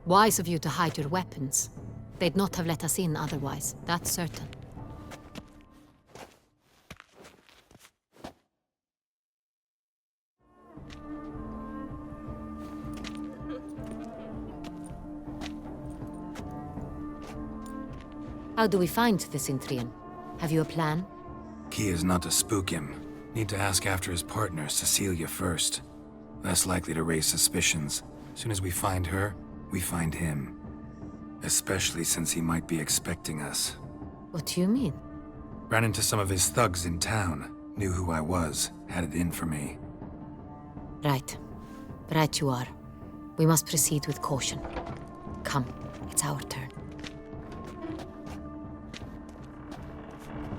Wise of you to hide your weapons. They'd not have let us in otherwise, that's certain. How do we find the Cintrian? Have you a plan? Key is not to spook him. Need to ask after his partner, Cecilia, first. Less likely to raise suspicions. Soon as we find her, we find him. Especially since he might be expecting us. What do you mean? Ran into some of his thugs in town. Knew who I was. Had it in for me. Right. Right you are. We must proceed with caution. Come, it's our turn.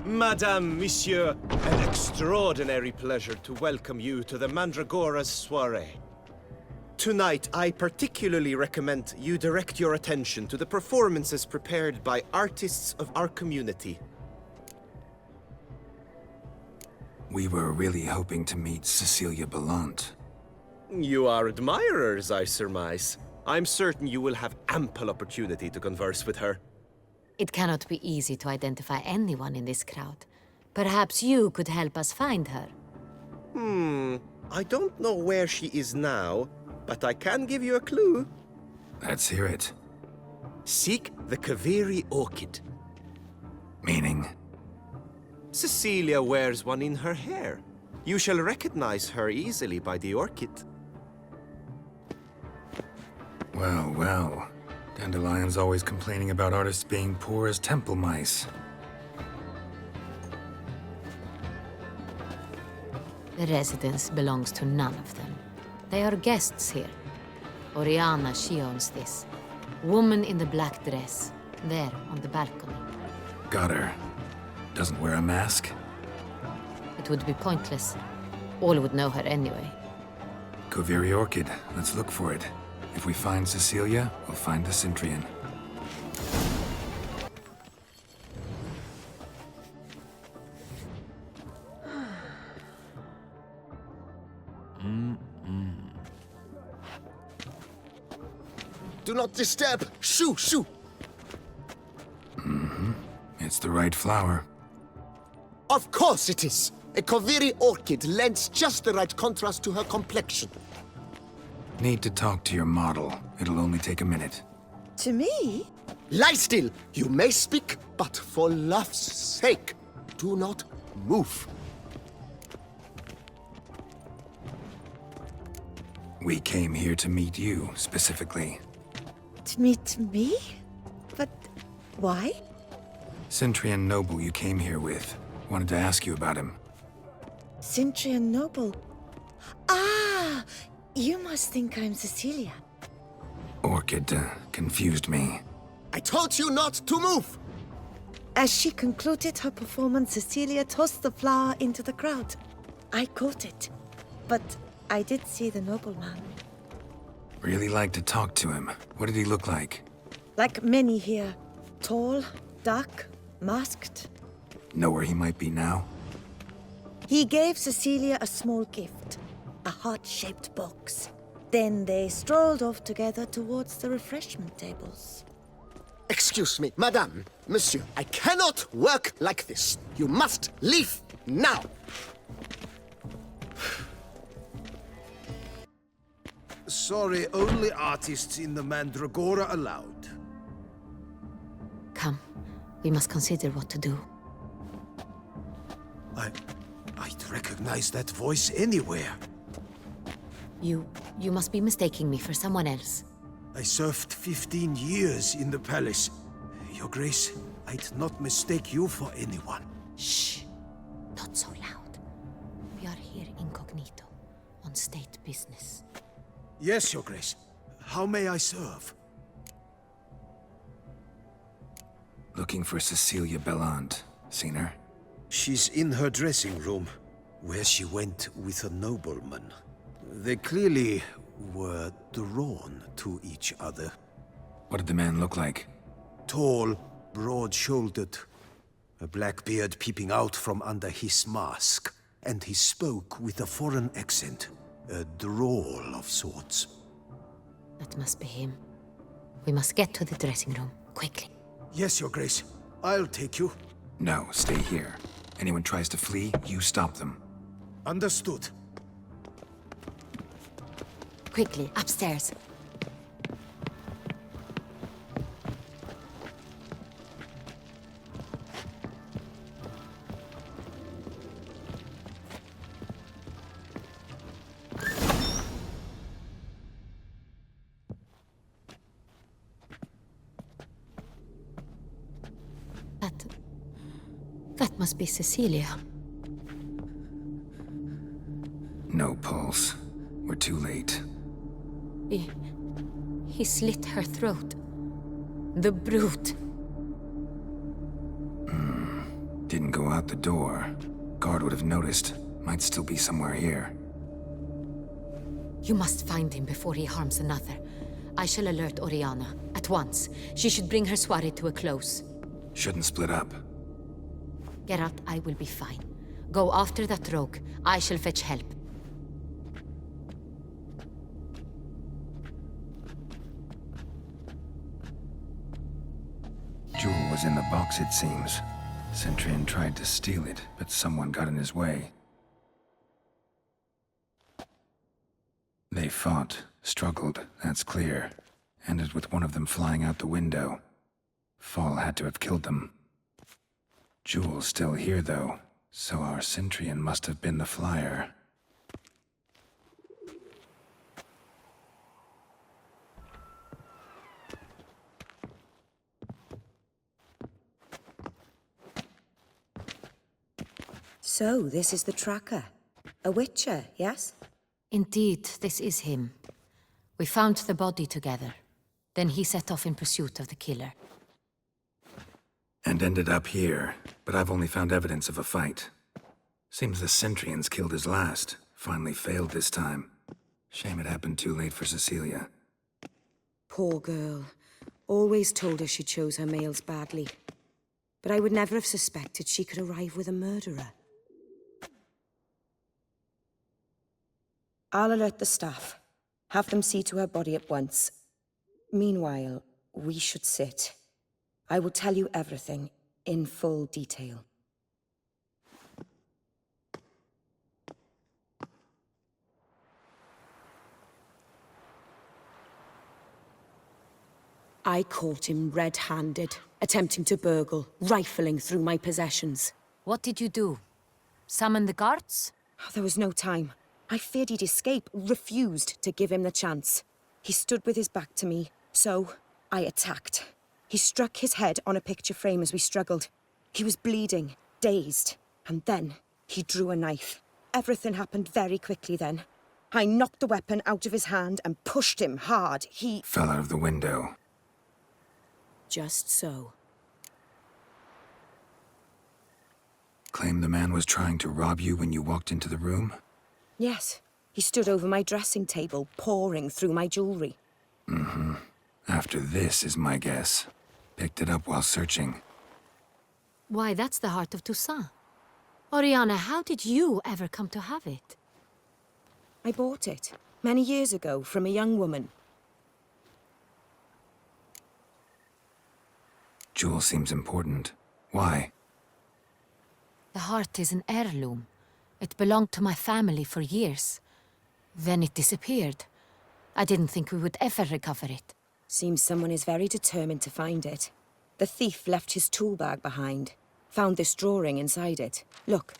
Madame, Monsieur, an extraordinary pleasure to welcome you to the Mandragora's soiree. Tonight, I particularly recommend you direct your attention to the performances prepared by artists of our community. We were really hoping to meet Cecilia Bellant. You are admirers, I surmise. I'm certain you will have ample opportunity to converse with her. It cannot be easy to identify anyone in this crowd. Perhaps you could help us find her. I don't know where she is now, but I can give you a clue. Let's hear it. Seek the Kaveri orchid. Meaning? Cecilia wears one in her hair. You shall recognize her easily by the orchid. Well, well. Dandelion's always complaining about artists being poor as temple mice. The residence belongs to none of them. They are guests here. Oriana, she owns this. Woman in the black dress, there on the balcony. Got her. Doesn't wear a mask? It would be pointless. All would know her anyway. Koviri Orchid. Let's look for it. If we find Cecilia, we'll find the Centrian. Do not disturb! Shoo! Shoo! It's the right flower. Of course it is! A Koviri orchid lends just the right contrast to her complexion. Need to talk to your model. It'll only take a minute. To me? Lie still! You may speak, but for love's sake, do not move. We came here to meet you, specifically. To meet me? But why? Centrian noble you came here with. Wanted to ask you about him. Centrian noble. Ah! You must think I'm Cecilia. Orchid confused me. I told you not to move! As she concluded her performance, Cecilia tossed the flower into the crowd. I caught it, but I did see the nobleman. Really like to talk to him. What did he look like? Like many here. Tall, dark, masked. Know where he might be now? He gave Cecilia a small gift, a heart-shaped box. Then they strolled off together towards the refreshment tables. Excuse me, madame, monsieur, I cannot work like this. You must leave now. Sorry, only artists in the Mandragora allowed. Come, we must consider what to do. I'd recognize that voice anywhere. You must be mistaking me for someone else. I served 15 years in the palace. Your Grace, I'd not mistake you for anyone. Shh! Not so loud. We are here incognito, on state business. Yes, Your Grace. How may I serve? Looking for Cecilia Belland. Seen her? She's in her dressing room, where she went with a nobleman. They clearly were drawn to each other. What did the man look like? Tall, broad-shouldered, a black beard peeping out from under his mask, and he spoke with a foreign accent, a drawl of sorts. That must be him. We must get to the dressing room, quickly. Yes, Your Grace. I'll take you. No, stay here. Anyone tries to flee, you stop them. Understood. Quickly, upstairs. That must be Cecilia. No pulse. We're too late. He slit her throat. The brute. Didn't go out the door. Guard would have noticed. Might still be somewhere here. You must find him before he harms another. I shall alert Oriana. At once. She should bring her soirée to a close. Shouldn't split up. Geralt, I will be fine. Go after that rogue. I shall fetch help. Jewel was in the box, it seems. Centrian tried to steal it, but someone got in his way. They fought, struggled, that's clear. Ended with one of them flying out the window. Fall had to have killed them. Jewel's still here, though, so our Centrian must have been the flyer. So, this is the tracker. A witcher, yes? Indeed, this is him. We found the body together. Then he set off in pursuit of the killer. And ended up here, but I've only found evidence of a fight. Seems the Centrians killed his last. Finally failed this time. Shame it happened too late for Cecilia. Poor girl. Always told her she chose her males badly. But I would never have suspected she could arrive with a murderer. I'll alert the staff. Have them see to her body at once. Meanwhile, we should sit. I will tell you everything, in full detail. I caught him red-handed, attempting to burgle, rifling through my possessions. What did you do? Summon the guards? There was no time. I feared he'd escape, refused to give him the chance. He stood with his back to me, so I attacked. He struck his head on a picture frame as we struggled. He was bleeding, dazed, and then he drew a knife. Everything happened very quickly then. I knocked the weapon out of his hand and pushed him hard. He fell out of the window. Just so. Claim the man was trying to rob you when you walked into the room? Yes. He stood over my dressing table, pouring through my jewelry. Mm-hmm. After this is my guess. Picked it up while searching. Why, that's the heart of Toussaint. Oriana, how did you ever come to have it? I bought it, many years ago, from a young woman. Jewel seems important. Why? The heart is an heirloom. It belonged to my family for years. Then it disappeared. I didn't think we would ever recover it. Seems someone is very determined to find it. The thief left his tool bag behind. Found this drawing inside it. Look.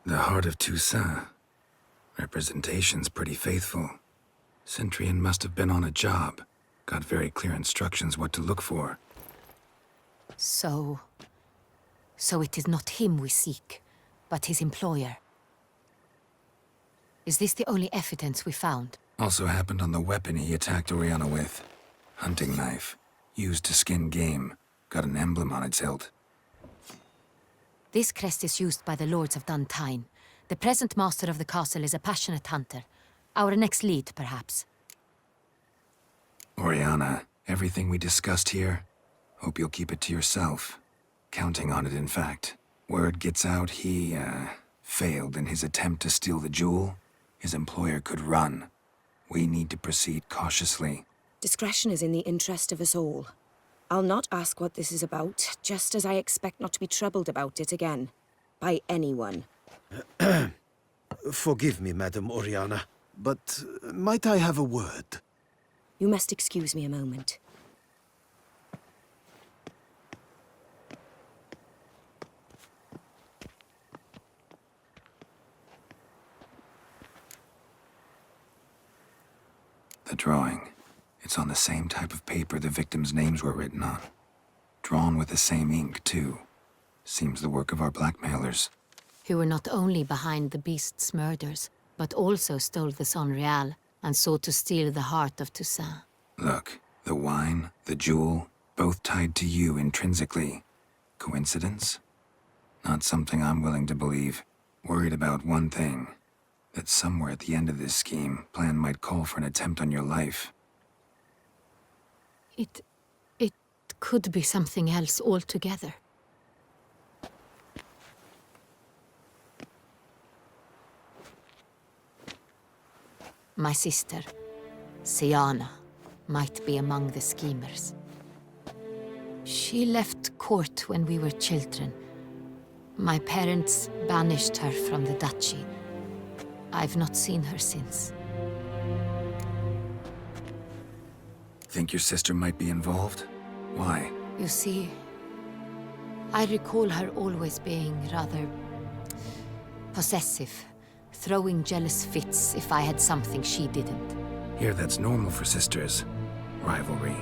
The heart of Toussaint. Representation's pretty faithful. Centurion must have been on a job. Got very clear instructions what to look for. So it is not him we seek, but his employer. Is this the only evidence we found? Also happened on the weapon he attacked Oriana with. Hunting knife. Used to skin game. Got an emblem on its hilt. This crest is used by the Lords of Duntine. The present master of the castle is a passionate hunter. Our next lead, perhaps. Oriana, everything we discussed here, hope you'll keep it to yourself. Counting on it, in fact. Word gets out he, failed in his attempt to steal the jewel. His employer could run. We need to proceed cautiously. Discretion is in the interest of us all. I'll not ask what this is about, just as I expect not to be troubled about it again. By anyone. Forgive me, Madam Oriana, but might I have a word? You must excuse me a moment. The drawing. It's on the same type of paper the victims' names were written on. Drawn with the same ink, too. Seems the work of our blackmailers. Who were not only behind the beast's murders, but also stole the Sonreal and sought to steal the heart of Toussaint. Look, the wine, the jewel, both tied to you intrinsically. Coincidence? Not something I'm willing to believe. Worried about one thing. That somewhere at the end of this scheme, plan might call for an attempt on your life. It could be something else altogether. My sister, Siana, might be among the schemers. She left court when we were children. My parents banished her from the duchy. I've not seen her since. Think your sister might be involved? Why? You see, I recall her always being rather possessive, throwing jealous fits if I had something she didn't. Here, that's normal for sisters. rivalry.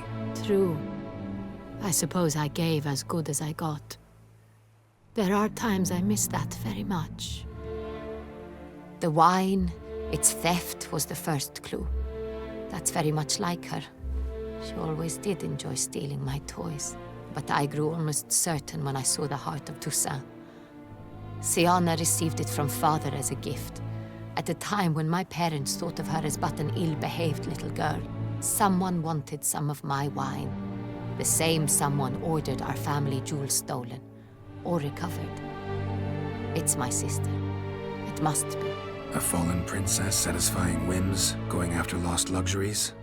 True. I suppose I gave as good as I got. There are times I miss that very much. The wine, its theft, was the first clue. That's very much like her. She always did enjoy stealing my toys. But I grew almost certain when I saw the heart of Toussaint. Siana received it from father as a gift, at a time when my parents thought of her as but an ill-behaved little girl. Someone wanted some of my wine. The same someone ordered our family jewels stolen, or recovered. It's my sister. It must be. A fallen princess satisfying whims, going after lost luxuries?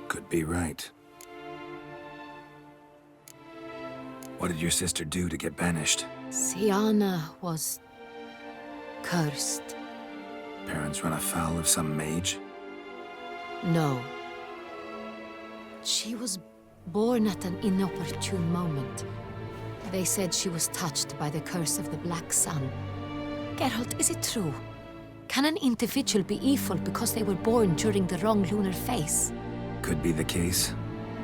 Could be right. What did your sister do to get banished? Siana was cursed. Parents run afoul of some mage? No. She was born at an inopportune moment. They said she was touched by the curse of the Black Sun. Geralt, is it true? Can an individual be evil because they were born during the wrong lunar phase? Could be the case.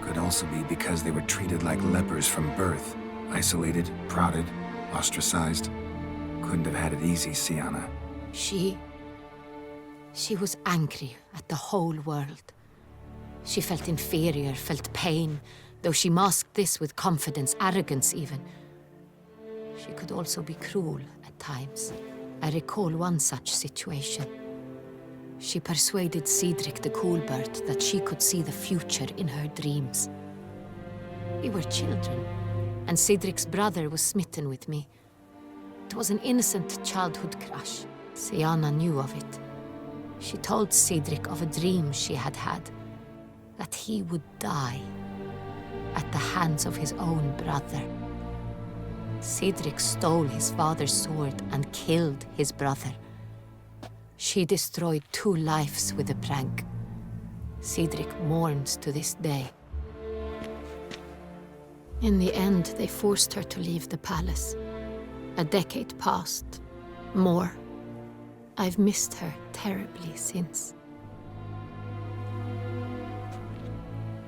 Could also be because they were treated like lepers from birth. Isolated, prodded, ostracized. Couldn't have had it easy, Siana. She was angry at the whole world. She felt inferior, felt pain, though she masked this with confidence, arrogance even. She could also be cruel at times. I recall one such situation. She persuaded Cedric the Coolbird that she could see the future in her dreams. We were children, and Cedric's brother was smitten with me. It was an innocent childhood crush. Siana knew of it. She told Cedric of a dream she had had, that he would die at the hands of his own brother. Cedric stole his father's sword and killed his brother. She destroyed 2 lives with a prank. Cedric mourns to this day. In the end, they forced her to leave the palace. A decade passed. More. I've missed her terribly since.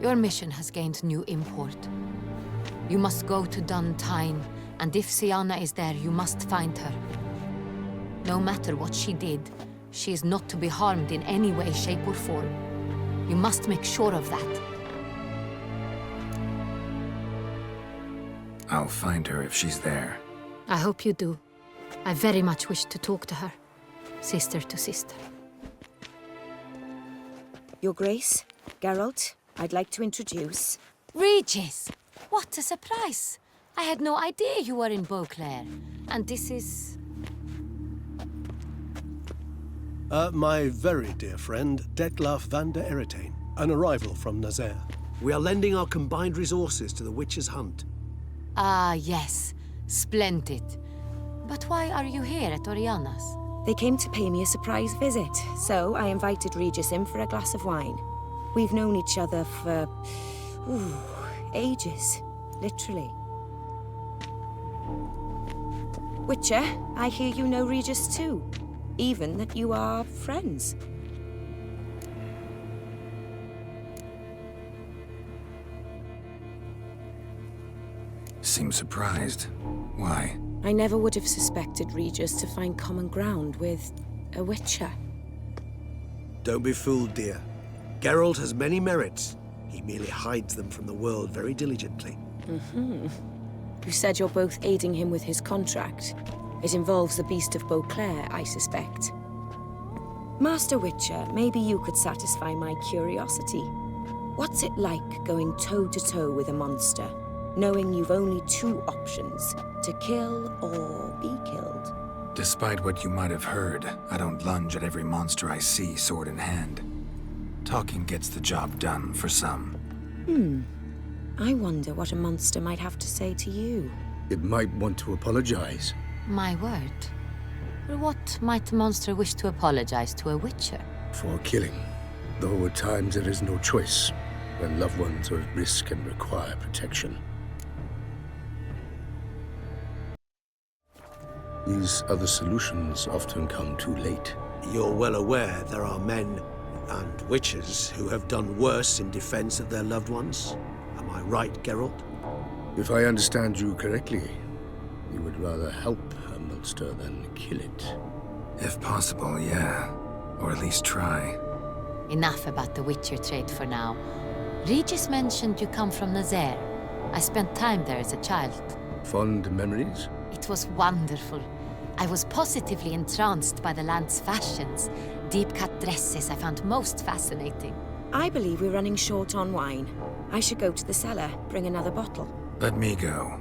Your mission has gained new import. You must go to Duntine, and if Siana is there, you must find her. No matter what she did, she is not to be harmed in any way, shape, or form. You must make sure of that. I'll find her if she's there. I hope you do. I very much wish to talk to her. Sister to sister. Your Grace, Geralt, I'd like to introduce... Regis! What a surprise! I had no idea you were in Beauclair. And this is... My very dear friend, Detlaf van der Eretain, an arrival from Nazaire. We are lending our combined resources to the Witch's hunt. Ah, yes. Splendid. But why are you here at Oriana's? They came to pay me a surprise visit, so I invited Regis in for a glass of wine. We've known each other for... ages. Literally. Witcher, I hear you know Regis too. Even that you are friends. Seem surprised. Why? I never would have suspected Regis to find common ground with a Witcher. Don't be fooled, dear. Geralt has many merits. He merely hides them from the world very diligently. You said you're both aiding him with his contract. It involves the Beast of Beauclair, I suspect. Master Witcher, maybe you could satisfy my curiosity. What's it like going toe-to-toe with a monster, knowing you've only 2 options, to kill or be killed? Despite what you might have heard, I don't lunge at every monster I see sword in hand. Talking gets the job done for some. I wonder what a monster might have to say to you. It might want to apologize. My word. What might a monster wish to apologize to a Witcher? For killing. Though at times there is no choice, when loved ones are at risk and require protection. These other solutions often come too late. You're well aware there are men And witches who have done worse in defense of their loved ones. Am I right, Geralt? If I understand you correctly, you would rather help a monster than kill it. If possible, yeah. Or at least try. Enough about the Witcher trade for now. Regis mentioned you come from Nazaire. I spent time there as a child. Fond memories? It was wonderful. I was positively entranced by the land's fashions. Deep-cut dresses I found most fascinating. I believe we're running short on wine. I should go to the cellar, bring another bottle. Let me go.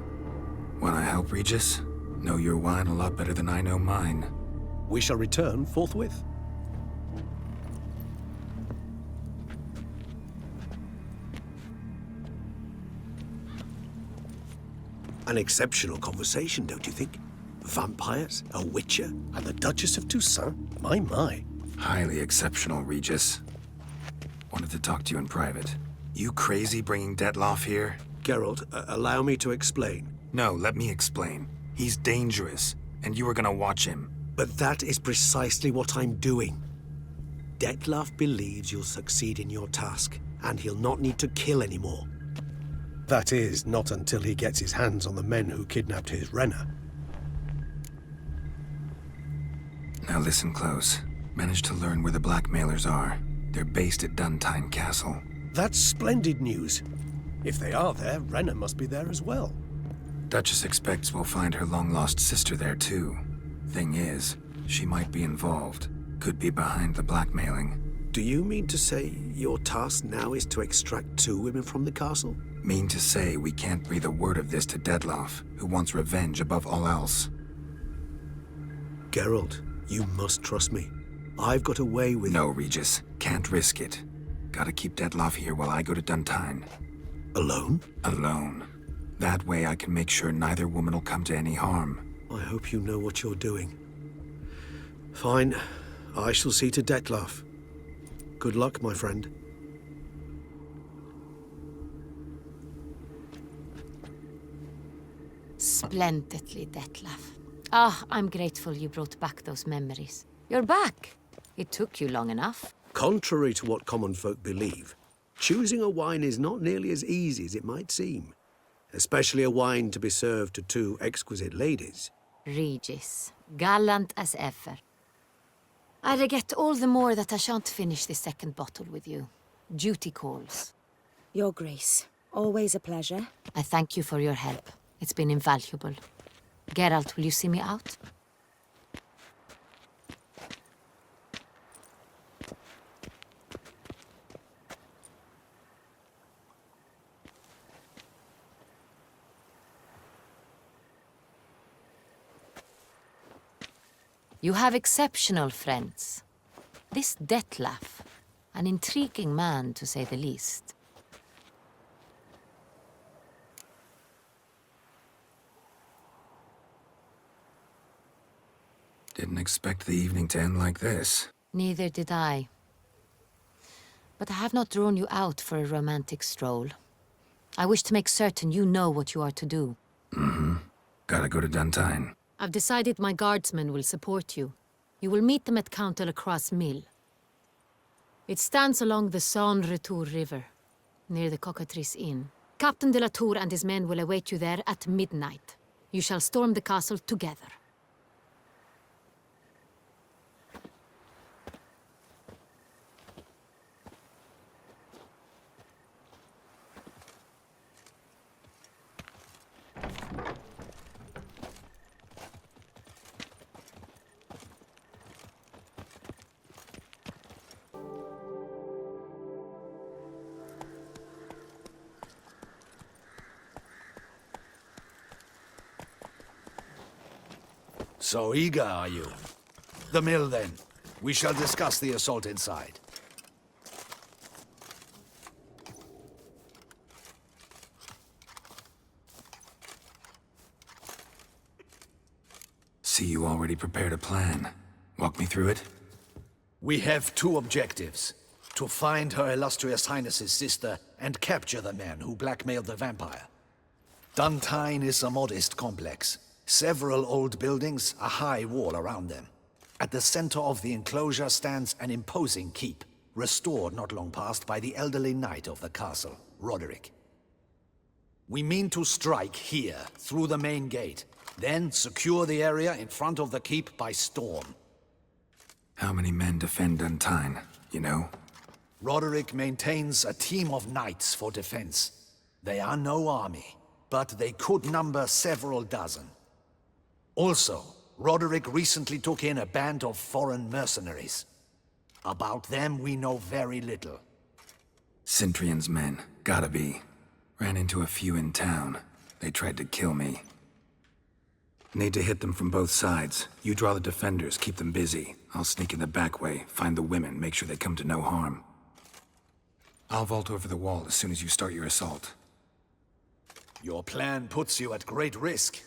Wanna help, Regis? Know your wine a lot better than I know mine. We shall return forthwith. An exceptional conversation, don't you think? Vampires, a witcher, and the Duchess of Toussaint? My. Highly exceptional, Regis. Wanted to talk to you in private. You crazy bringing Detloff here? Geralt, allow me to explain. No, let me explain. He's dangerous, and you were gonna watch him. But that is precisely what I'm doing. Detloff believes you'll succeed in your task, and he'll not need to kill anymore. That is, not until he gets his hands on the men who kidnapped his Renna. Now listen close. Managed to learn where the blackmailers are. They're based at Duntine Castle. That's splendid news. If they are there, Renna must be there as well. Duchess expects we'll find her long-lost sister there, too. Thing is, she might be involved. Could be behind the blackmailing. Do you mean to say your task now is to extract 2 women from the castle? Mean to say we can't breathe a word of this to Detloff, who wants revenge above all else. Geralt, you must trust me. I've got away with... No, Regis. Can't risk it. Gotta keep Detloff here while I go to Duntine. Alone? Alone. That way I can make sure neither woman will come to any harm. I hope you know what you're doing. Fine. I shall see to Detloff. Good luck, my friend. Splendidly, Detlaff. Ah, I'm grateful you brought back those memories. You're back. It took you long enough. Contrary to what common folk believe, choosing a wine is not nearly as easy as it might seem. Especially a wine to be served to 2 exquisite ladies. Regis, gallant as ever. I regret all the more that I shan't finish this second bottle with you. Duty calls. Your Grace, always a pleasure. I thank you for your help. It's been invaluable. Geralt, will you see me out? You have exceptional friends. This Detlaff, an intriguing man to say the least. Didn't expect the evening to end like this. Neither did I. But I have not drawn you out for a romantic stroll. I wish to make certain you know what you are to do. Mm-hmm. Gotta go to Duntine. I've decided my guardsmen will support you. You will meet them at Count de la Croix's mill. It stands along the Saône-Retour River, near the Cockatrice Inn. Captain de la Tour and his men will await you there at midnight. You shall storm the castle together. So eager, are you? The mill, then. We shall discuss the assault inside. See you already prepared a plan. Walk me through it. We have 2 objectives. To find Her Illustrious Highness's sister and capture the men who blackmailed the vampire. Duntine is a modest complex. Several old buildings, a high wall around them. At the center of the enclosure stands an imposing keep, restored not long past by the elderly knight of the castle, Roderick. We mean to strike here, through the main gate, then secure the area in front of the keep by storm. How many men defend Duntine, you know? Roderick maintains a team of knights for defense. They are no army, but they could number several dozen. Also, Roderick recently took in a band of foreign mercenaries. About them we know very little. Cintrian's men, gotta be. Ran into a few in town. They tried to kill me. Need to hit them from both sides. You draw the defenders, keep them busy. I'll sneak in the back way, find the women, make sure they come to no harm. I'll vault over the wall as soon as you start your assault. Your plan puts you at great risk,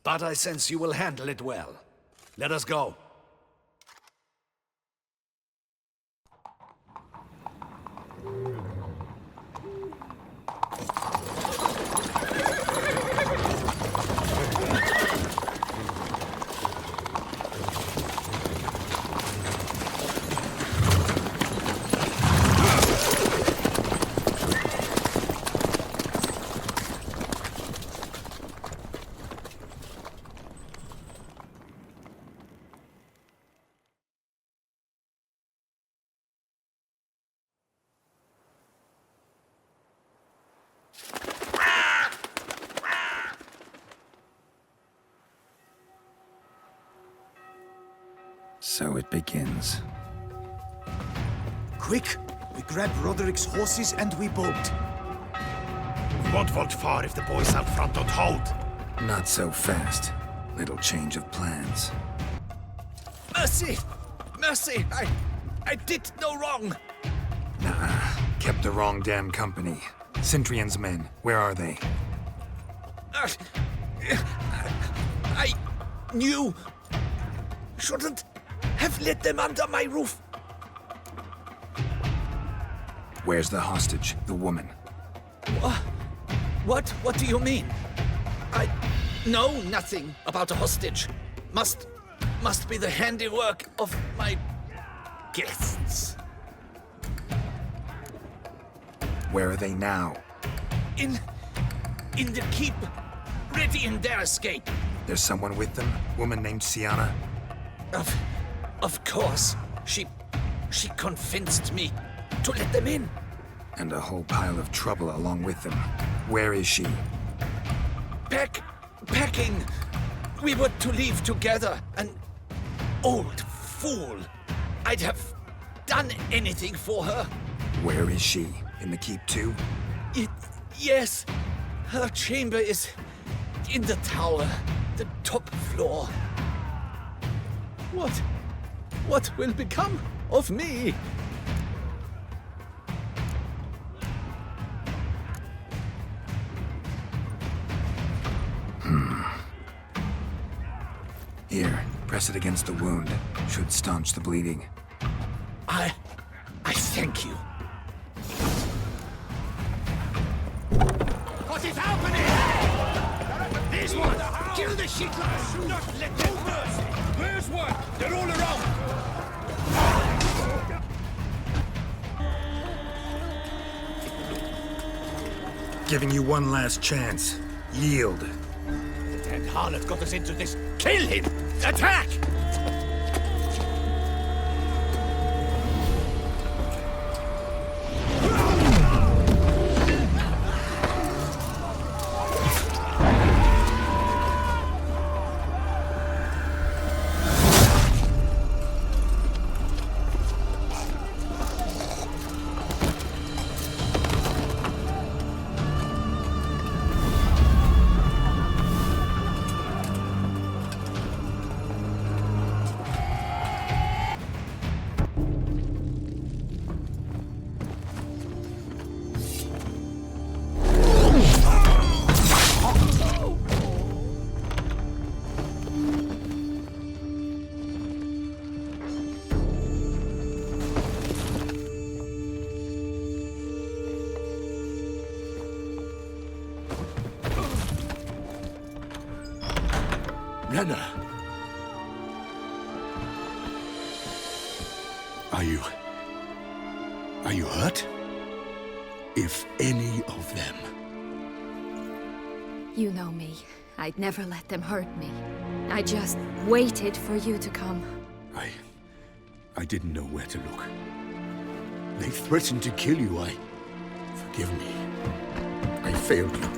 but I sense you will handle it well. Let us go. So it begins. Quick! We grab Roderick's horses and we bolt. We won't vault far if the boys out front don't hold. Not so fast. Little change of plans. Mercy! Mercy! I did no wrong! Nah, kept the wrong damn company. Cintrian's men, where are they? I knew... shouldn't have let them under my roof. Where's the hostage, the woman? What do you mean? I know nothing about a hostage. Must be the handiwork of my guests. Where are they now? In the keep, ready in their escape. There's someone with them? Woman named Sienna? Of course. She convinced me to let them in. And a whole pile of trouble along with them. Where is she? Packing. We were to leave together. An old fool. I'd have done anything for her. Where is she? In the keep too? Yes. Her chamber is in the tower, the top floor. What will become of me? Here, press it against the wound. Should staunch the bleeding. I thank you. What is happening? This one! Kill the shit lads! Do not let them mercy! Where's one? They're all around! Giving you one last chance. Yield. The damned harlot got us into this. Kill him! Attack! Renna! Are you... Are you hurt? If any of them. You know me. I'd never let them hurt me. I just waited for you to come. I didn't know where to look. They threatened to kill you. Forgive me. I failed you.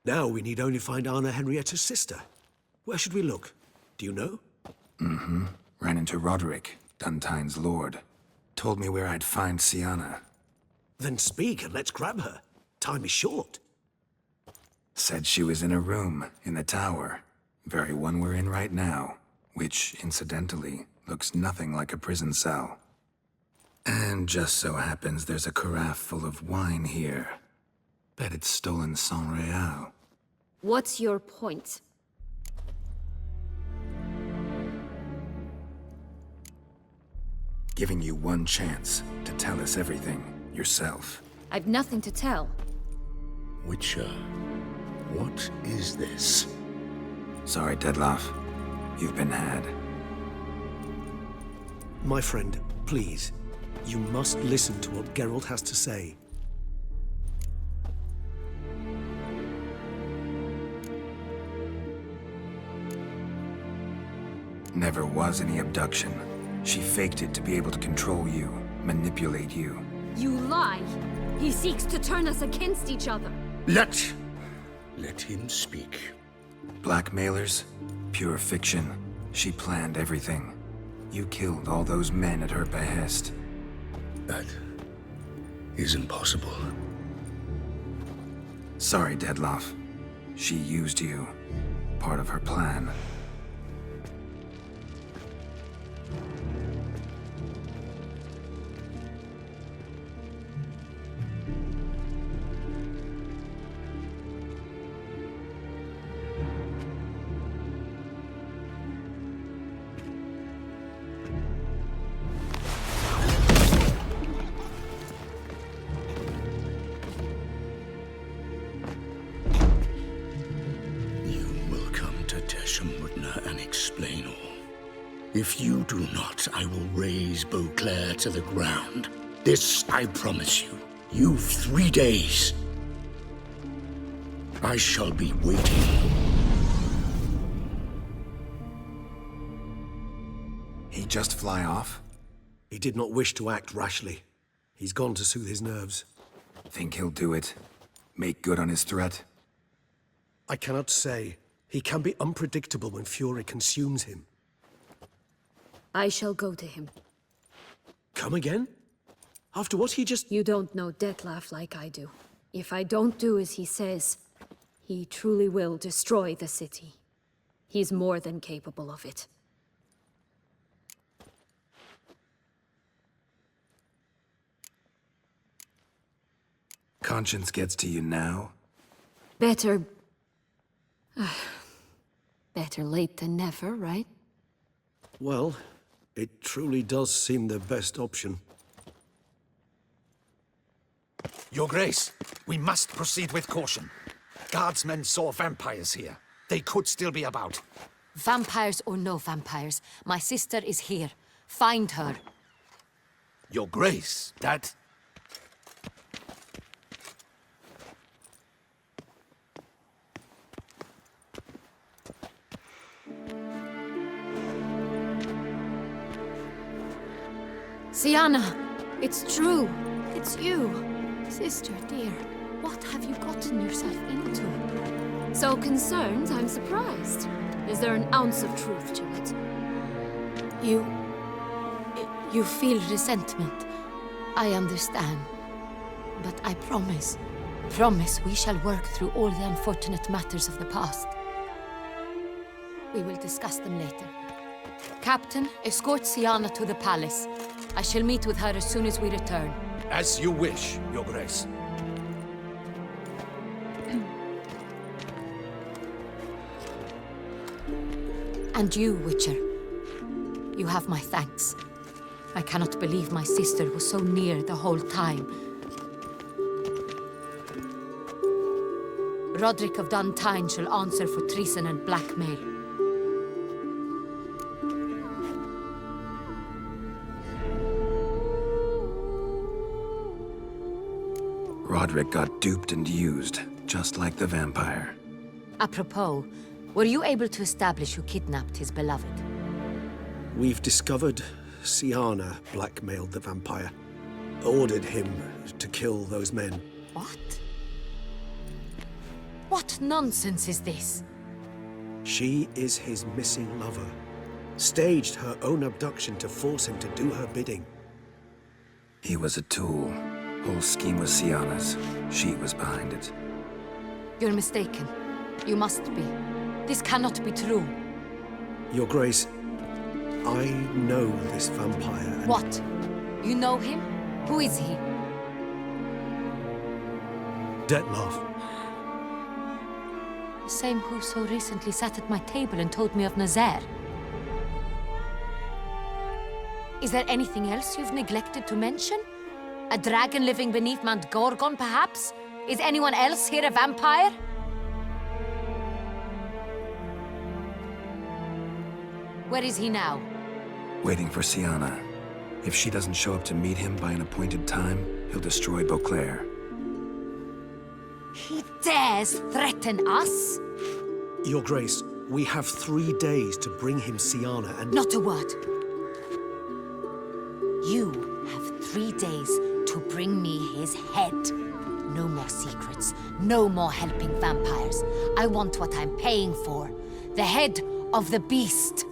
Now we need only find Anna Henrietta's sister. Where should we look? Do you know? Mm-hmm. Ran into Roderick, Duntine's lord. Told me where I'd find Sienna. Then speak and let's grab her. Time is short. Said she was in a room in the tower. Very one we're in right now. Which, incidentally, looks nothing like a prison cell. And just so happens there's a carafe full of wine here. Bet it's stolen San Real. What's your point? Giving you one chance to tell us everything yourself. I've nothing to tell. Witcher, what is this? Sorry, Dettlaff. You've been had. My friend, please. You must listen to what Geralt has to say. Never was any abduction. She faked it to be able to control you, manipulate you. You lie! He seeks to turn us against each other. Let him speak. Blackmailers? Pure fiction. She planned everything. You killed all those men at her behest. That is impossible. Sorry, Dettlaff. She used you. Part of her plan. And explain all. If you do not, I will raise Beauclair to the ground. This I promise you. You've 3 days. I shall be waiting. He just fly off? He did not wish to act rashly. He's gone to soothe his nerves. Think he'll do it? Make good on his threat? I cannot say. He can be unpredictable when fury consumes him. I shall go to him. Come again? After what he just... You don't know Dettlaff like I do. If I don't do as he says, he truly will destroy the city. He's more than capable of it. Conscience gets to you now? Better late than never, right? Well, it truly does seem the best option. Your Grace, we must proceed with caution. Guardsmen saw vampires here. They could still be about. Vampires or no vampires, my sister is here. Find her. Your Grace, that... Sienna, it's true. It's you. Sister, dear, what have you gotten yourself into? So concerned, I'm surprised. Is there an ounce of truth to it? You feel resentment. I understand. But I promise we shall work through all the unfortunate matters of the past. We will discuss them later. Captain, escort Sienna to the palace. I shall meet with her as soon as we return. As you wish, Your Grace. And you, Witcher. You have my thanks. I cannot believe my sister was so near the whole time. Roderick of Duntine shall answer for treason and blackmail. Roderick got duped and used, just like the vampire. Apropos, were you able to establish who kidnapped his beloved? We've discovered Siana blackmailed the vampire. Ordered him to kill those men. What? What nonsense is this? She is his missing lover. Staged her own abduction to force him to do her bidding. He was a tool. Whole scheme was Siana's. She was behind it. You're mistaken. You must be. This cannot be true. Your Grace, I know this vampire and... What? You know him? Who is he? Detlef. The same who so recently sat at my table and told me of Nazaire. Is there anything else you've neglected to mention? A dragon living beneath Mount Gorgon, perhaps? Is anyone else here a vampire? Where is he now? Waiting for Siana. If she doesn't show up to meet him by an appointed time, he'll destroy Beauclair. He dares threaten us? Your Grace, we have 3 days to bring him Siana and... Not a word. You have 3 days to bring me his head. No more secrets. No more helping vampires. I want what I'm paying for. The head of the beast.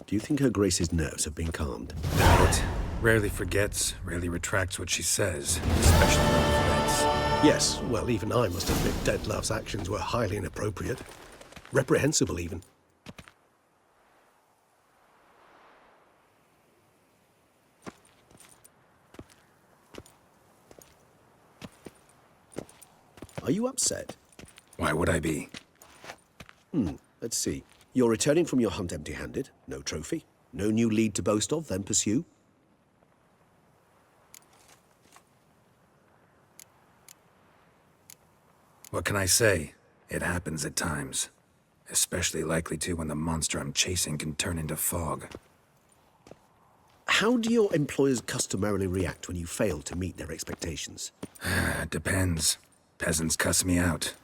Do you think Her Grace's nerves have been calmed? Doubt. Rarely forgets, rarely retracts what she says, especially when threats. Yes, well, even I must admit Detlef's actions were highly inappropriate. Reprehensible, even. Are you upset? Why would I be? Let's see. You're returning from your hunt empty-handed. No trophy. No new lead to boast of, then pursue. What can I say? It happens at times. Especially likely to when the monster I'm chasing can turn into fog. How do your employers customarily react when you fail to meet their expectations? It depends. Peasants cuss me out.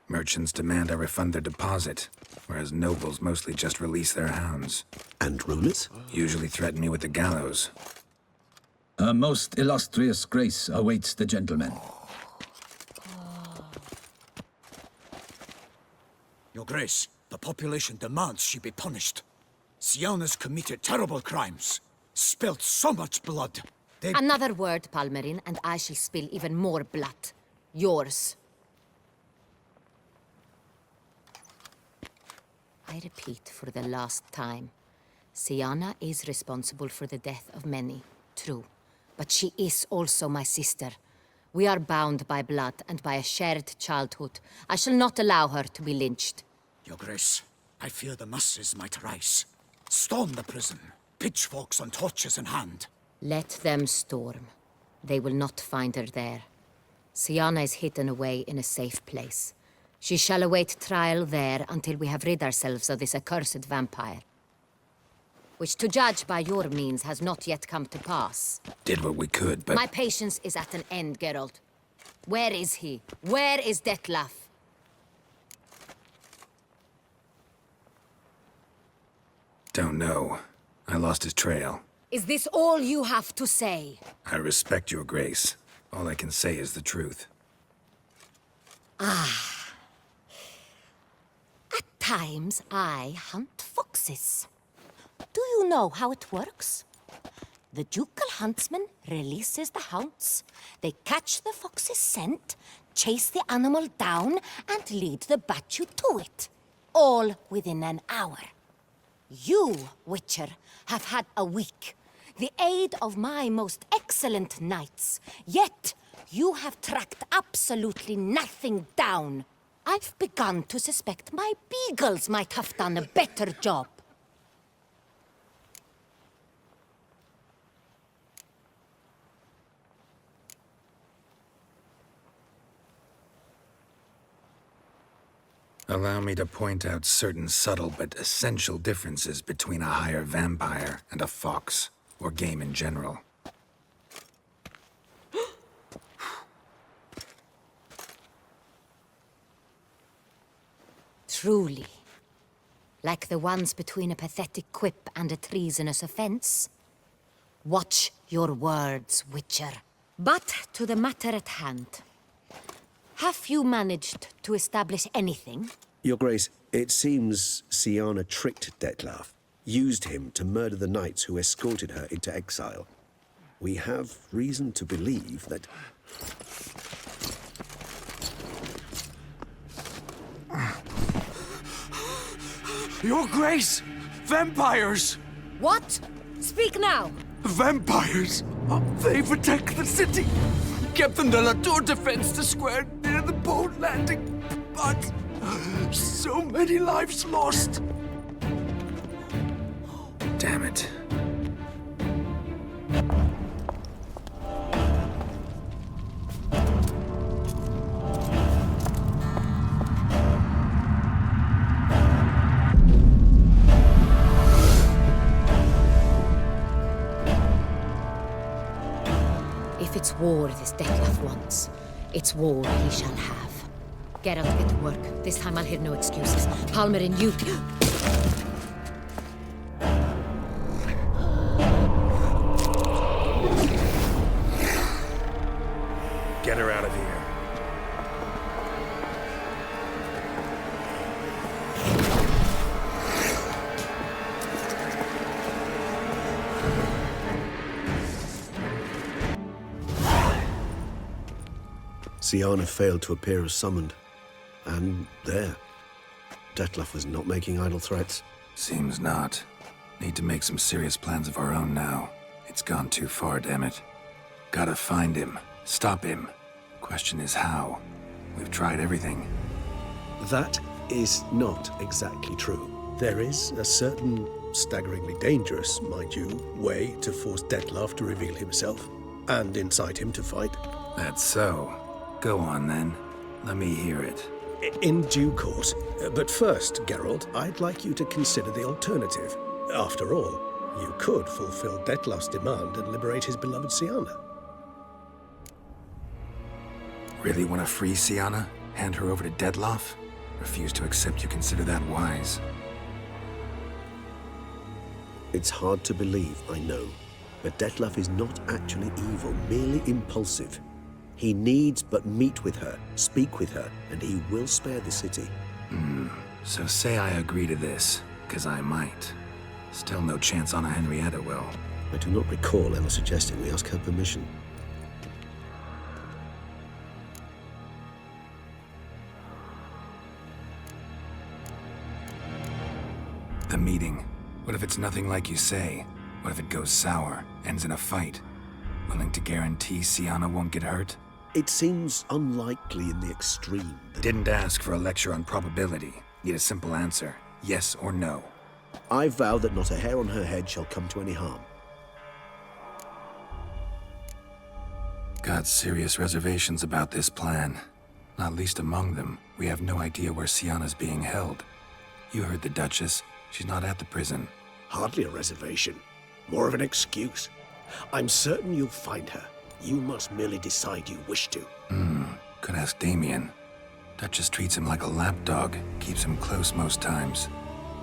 Merchants demand I refund their deposit, whereas nobles mostly just release their hounds. And rulers? Usually threaten me with the gallows. A most illustrious grace awaits the gentleman. Your Grace, the population demands she be punished. Siana's committed terrible crimes. Spilt so much blood. Another word, Palmerin, and I shall spill even more blood. Yours. I repeat for the last time. Siana is responsible for the death of many, true. But she is also my sister. We are bound by blood and by a shared childhood. I shall not allow her to be lynched. Your Grace, I fear the masses might rise. Storm the prison, pitchforks and torches in hand. Let them storm. They will not find her there. Siana is hidden away in a safe place. She shall await trial there until we have rid ourselves of this accursed vampire. Which, to judge by your means, has not yet come to pass. Did what we could, but... My patience is at an end, Geralt. Where is he? Where is Detlef? Don't know. I lost his trail. Is this all you have to say? I respect your grace. All I can say is the truth. At times, I hunt foxes. Do you know how it works? The ducal huntsman releases the hounds. They catch the fox's scent, chase the animal down, and lead the Bachu to it. All within an hour. You, Witcher, have had a week. The aid of my most excellent knights. Yet, you have tracked absolutely nothing down. I've begun to suspect my beagles might have done a better job. Allow me to point out certain subtle but essential differences between a higher vampire and a fox, or game in general. Truly. Like the ones between a pathetic quip and a treasonous offense. Watch your words, Witcher. But to the matter at hand. Have you managed to establish anything? Your Grace, it seems Siana tricked Detlef, used him to murder the knights who escorted her into exile. We have reason to believe that... Your Grace! Vampires! What? Speak now! Vampires! They protect the city! Captain de la Tour defends the square near the boat landing, but so many lives lost. Damn it. If it's war this Detlef wants, it's war he shall have. Geralt, get to work. This time I'll hear no excuses. Palmer and you... Get her out of here. Siana failed to appear as summoned. And there. Detlef was not making idle threats. Seems not. Need to make some serious plans of our own now. It's gone too far, damn it. Gotta find him. Stop him. Question is how. We've tried everything. That is not exactly true. There is a certain, staggeringly dangerous, mind you, way to force Detlef to reveal himself, and incite him to fight. That's so. Go on, then. Let me hear it. In due course. But first, Geralt, I'd like you to consider the alternative. After all, you could fulfill Detlef's demand and liberate his beloved Siana. Really want to free Siana? Hand her over to Detlef? Refuse to accept you consider that wise. It's hard to believe, I know. But Detlef is not actually evil, merely impulsive. He needs but meet with her, speak with her, and he will spare the city. So say I agree to this, because I might. Still no chance Anna Henrietta will. I do not recall ever suggesting we ask her permission. The meeting. What if it's nothing like you say? What if it goes sour, ends in a fight? Willing to guarantee Siana won't get hurt? It seems unlikely in the extreme. Didn't ask for a lecture on probability. Need a simple answer. Yes or no. I vow that not a hair on her head shall come to any harm. Got serious reservations about this plan. Not least among them, we have no idea where Siana's being held. You heard the Duchess. She's not at the prison. Hardly a reservation. More of an excuse. I'm certain you'll find her. You must merely decide you wish to. Could ask Damien. Duchess treats him like a lapdog. Keeps him close most times.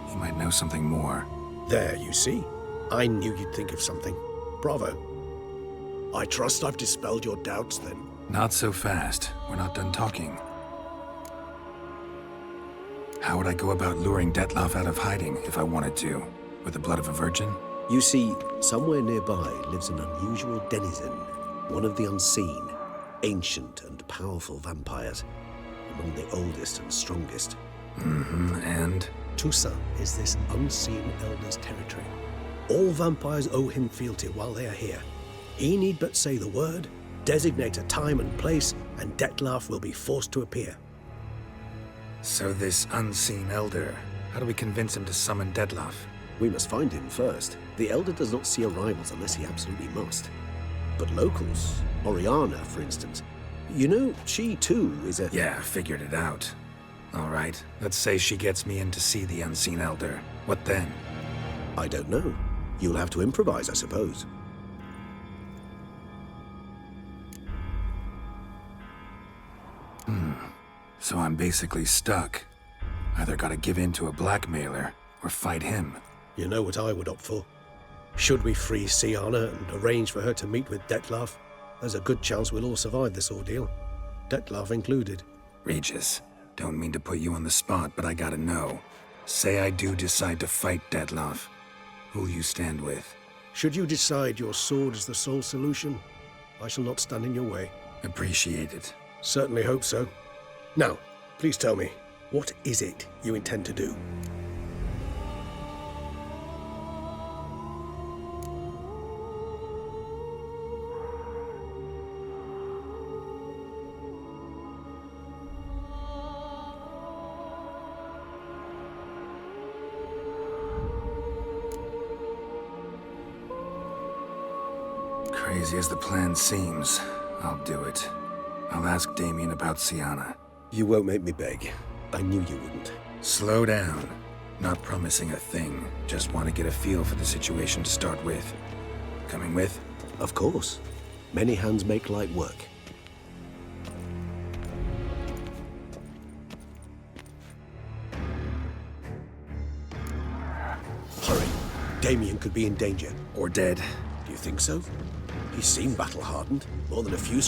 He might know something more. There, you see. I knew you'd think of something. Bravo. I trust I've dispelled your doubts, then. Not so fast. We're not done talking. How would I go about luring Detlef out of hiding if I wanted to? With the blood of a virgin? You see, somewhere nearby lives an unusual denizen. One of the unseen, ancient and powerful vampires. Among the oldest and strongest. And? Toussaint is this unseen elder's territory. All vampires owe him fealty while they are here. He need but say the word, designate a time and place, and Detlef will be forced to appear. So this unseen elder, how do we convince him to summon Dettlaff? We must find him first. The Elder does not see arrivals unless he absolutely must. But locals, Oriana, for instance, you know, she too is a... Yeah, figured it out. All right, let's say she gets me in to see the unseen elder. What then? I don't know. You'll have to improvise, I suppose. So I'm basically stuck. Either gotta give in to a blackmailer, or fight him. You know what I would opt for. Should we free Siana and arrange for her to meet with Dettlaff, there's a good chance we'll all survive this ordeal. Dettlaff included. Regis, don't mean to put you on the spot, but I gotta know. Say I do decide to fight Dettlaff. Who'll you stand with? Should you decide your sword is the sole solution, I shall not stand in your way. Appreciate it. Certainly hope so. Now, please tell me, what is it you intend to do? Crazy as the plan seems, I'll do it. I'll ask Damien about Siana. You won't make me beg. I knew you wouldn't. Slow down. Not promising a thing. Just want to get a feel for the situation to start with. Coming with? Of course. Many hands make light work. Hurry. Damien could be in danger. Or dead. Do you think so? He seemed battle-hardened. More than a few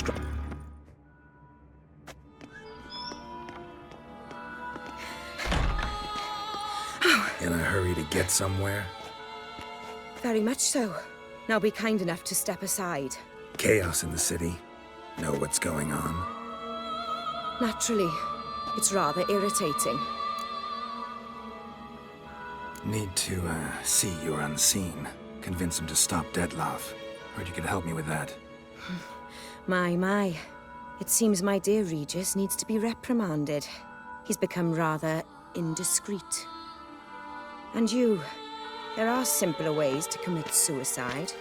In a hurry to get somewhere? Very much so. Now be kind enough to step aside. Chaos in the city. Know what's going on? Naturally. It's rather irritating. Need to, see you're unseen. Convince him to stop Dettlaff. Heard you could help me with that. My. It seems my dear Regis needs to be reprimanded. He's become rather indiscreet. And you, there are simpler ways to commit suicide.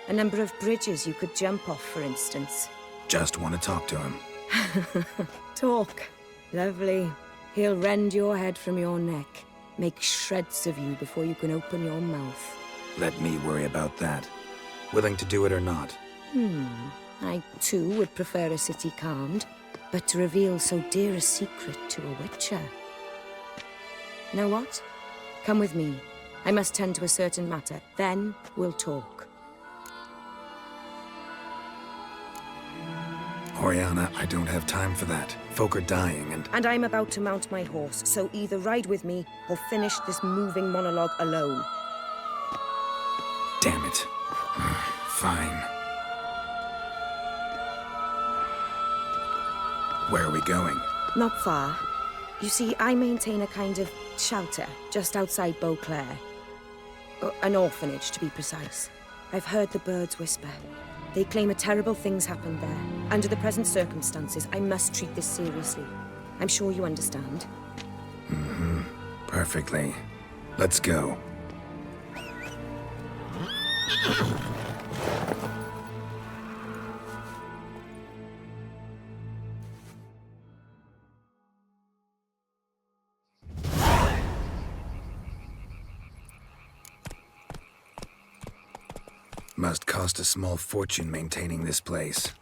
A number of bridges you could jump off, for instance. Just want to talk to him. Talk. Lovely. He'll rend your head from your neck. Make shreds of you before you can open your mouth. Let me worry about that. Willing to do it or not? I, too, would prefer a city calmed, but to reveal so dear a secret to a witcher. Know what? Come with me. I must tend to a certain matter. Then we'll talk. Oriana, I don't have time for that. Folk are dying and... And I'm about to mount my horse, so either ride with me or finish this moving monologue alone. Damn it. Fine. Where are we going? Not far. You see, I maintain a kind of shelter just outside Beauclair. An orphanage, to be precise. I've heard the birds whisper. They claim a terrible thing's happened there. Under the present circumstances, I must treat this seriously. I'm sure you understand. Perfectly. Let's go. Must cost a small fortune maintaining this place.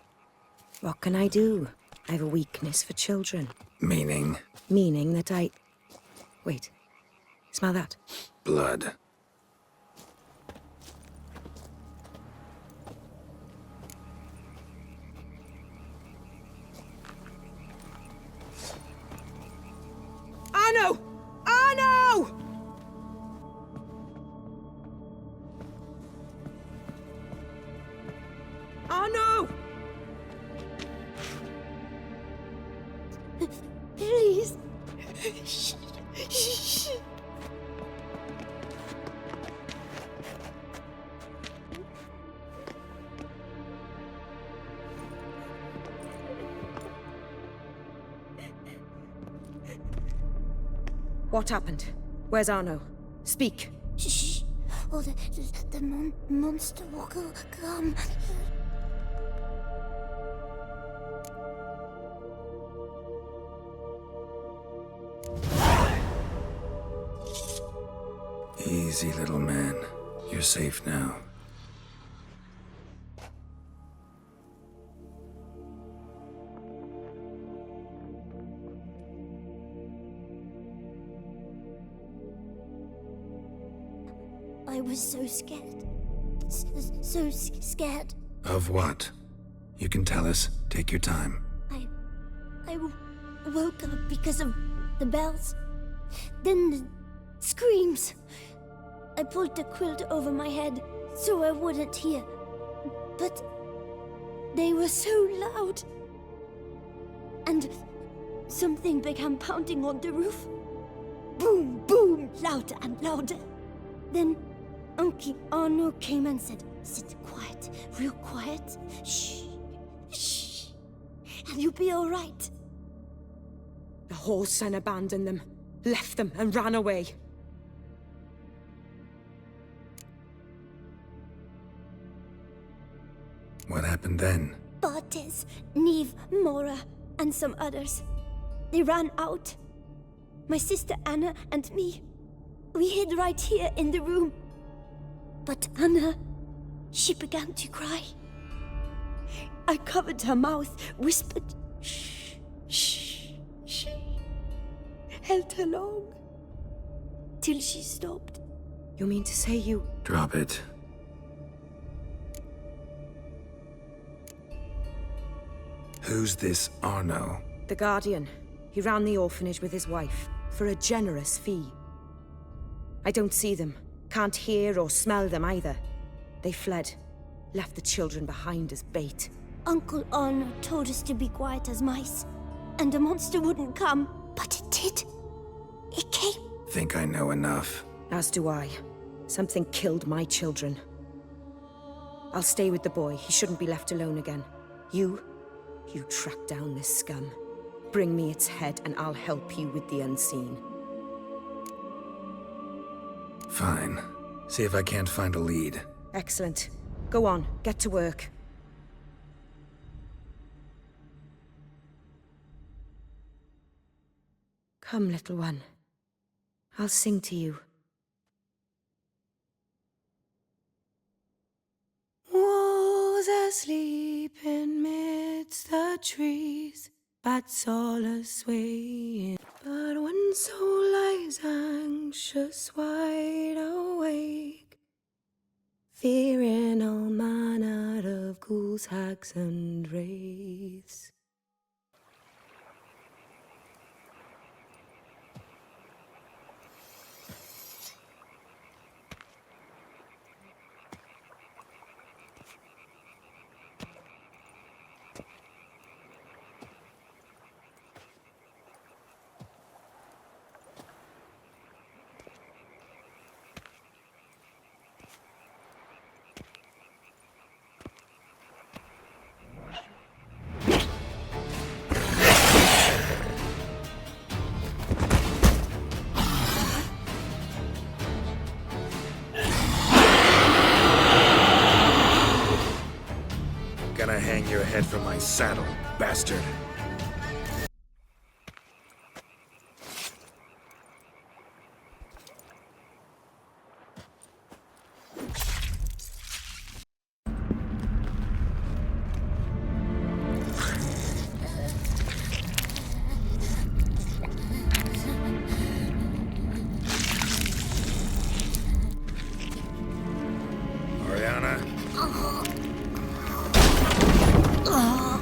What can I do? I have a weakness for children. Meaning? Meaning that I... Wait. Smell that? Blood. Arno! Arno! Arno! Please. What happened? Where's Arno? Speak. Shh. Oh, the monster will come. Easy, little man. You're safe now. I was so scared. So scared. Of what? You can tell us. Take your time. I woke up because of the bells. Then the screams. I pulled the quilt over my head so I wouldn't hear. But they were so loud. And something began pounding on the roof. Boom, boom, louder and louder. Then Uncle Arno came and said, "Sit quiet, real quiet. Shh, shh, and you'll be all right." The whole son abandoned them, left them and ran away. What happened then? Bartes, Neve, Mora, and some others. They ran out. My sister Anna and me. We hid right here in the room. But Anna, she began to cry. I covered her mouth, whispered, "Shh, shh, shh." Held her long. Till she stopped. You mean to say you... Drop it. Who's this Arno? The Guardian. He ran the orphanage with his wife, for a generous fee. I don't see them. Can't hear or smell them either. They fled. Left the children behind as bait. Uncle Arno told us to be quiet as mice. And the monster wouldn't come. But it did. It came. Think I know enough. As do I. Something killed my children. I'll stay with the boy. He shouldn't be left alone again. You track down this scum. Bring me its head and I'll help you with the unseen. Fine. See if I can't find a lead. Excellent. Go on, get to work. Come, little one. I'll sing to you. Wolves asleep in midst the trees, bats all a-swaying. But one soul lies anxious, wide awake, fearing all manner of ghouls, hags, and wraiths. Gonna hang your head from my saddle, bastard.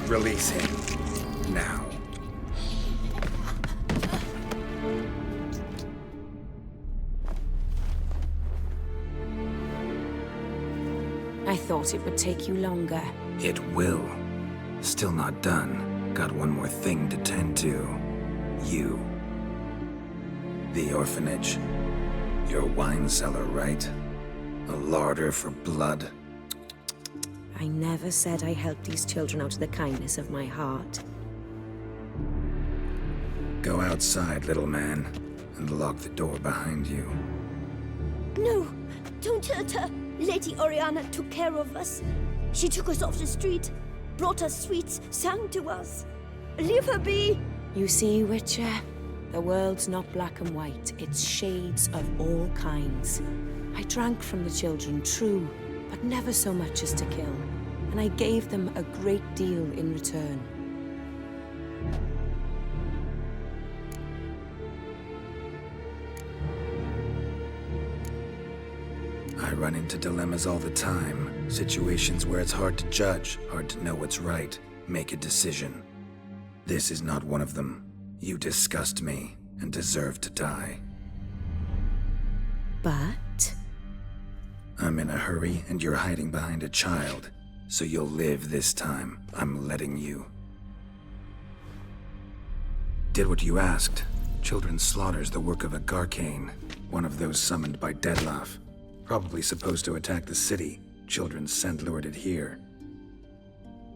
Release him. Now. I thought it would take you longer. It will. Still not done. Got one more thing to tend to. You. The orphanage. Your wine cellar, right? A larder for blood. I never said I helped these children out of the kindness of my heart. Go outside, little man, and lock the door behind you. No, don't hurt her. Lady Oriana took care of us. She took us off the street, brought us sweets, sang to us. Leave her be! You see, Witcher? The world's not black and white. It's shades of all kinds. I drank from the children, true, but never so much as to kill. And I gave them a great deal in return. I run into dilemmas all the time. Situations where it's hard to judge, hard to know what's right, make a decision. This is not one of them. You disgust me and deserve to die. But? I'm in a hurry and you're hiding behind a child. So you'll live this time. I'm letting you. Did what you asked. Children's slaughter's the work of a Garcane, one of those summoned by Dettlaff. Probably supposed to attack the city. Children's scent lured it here.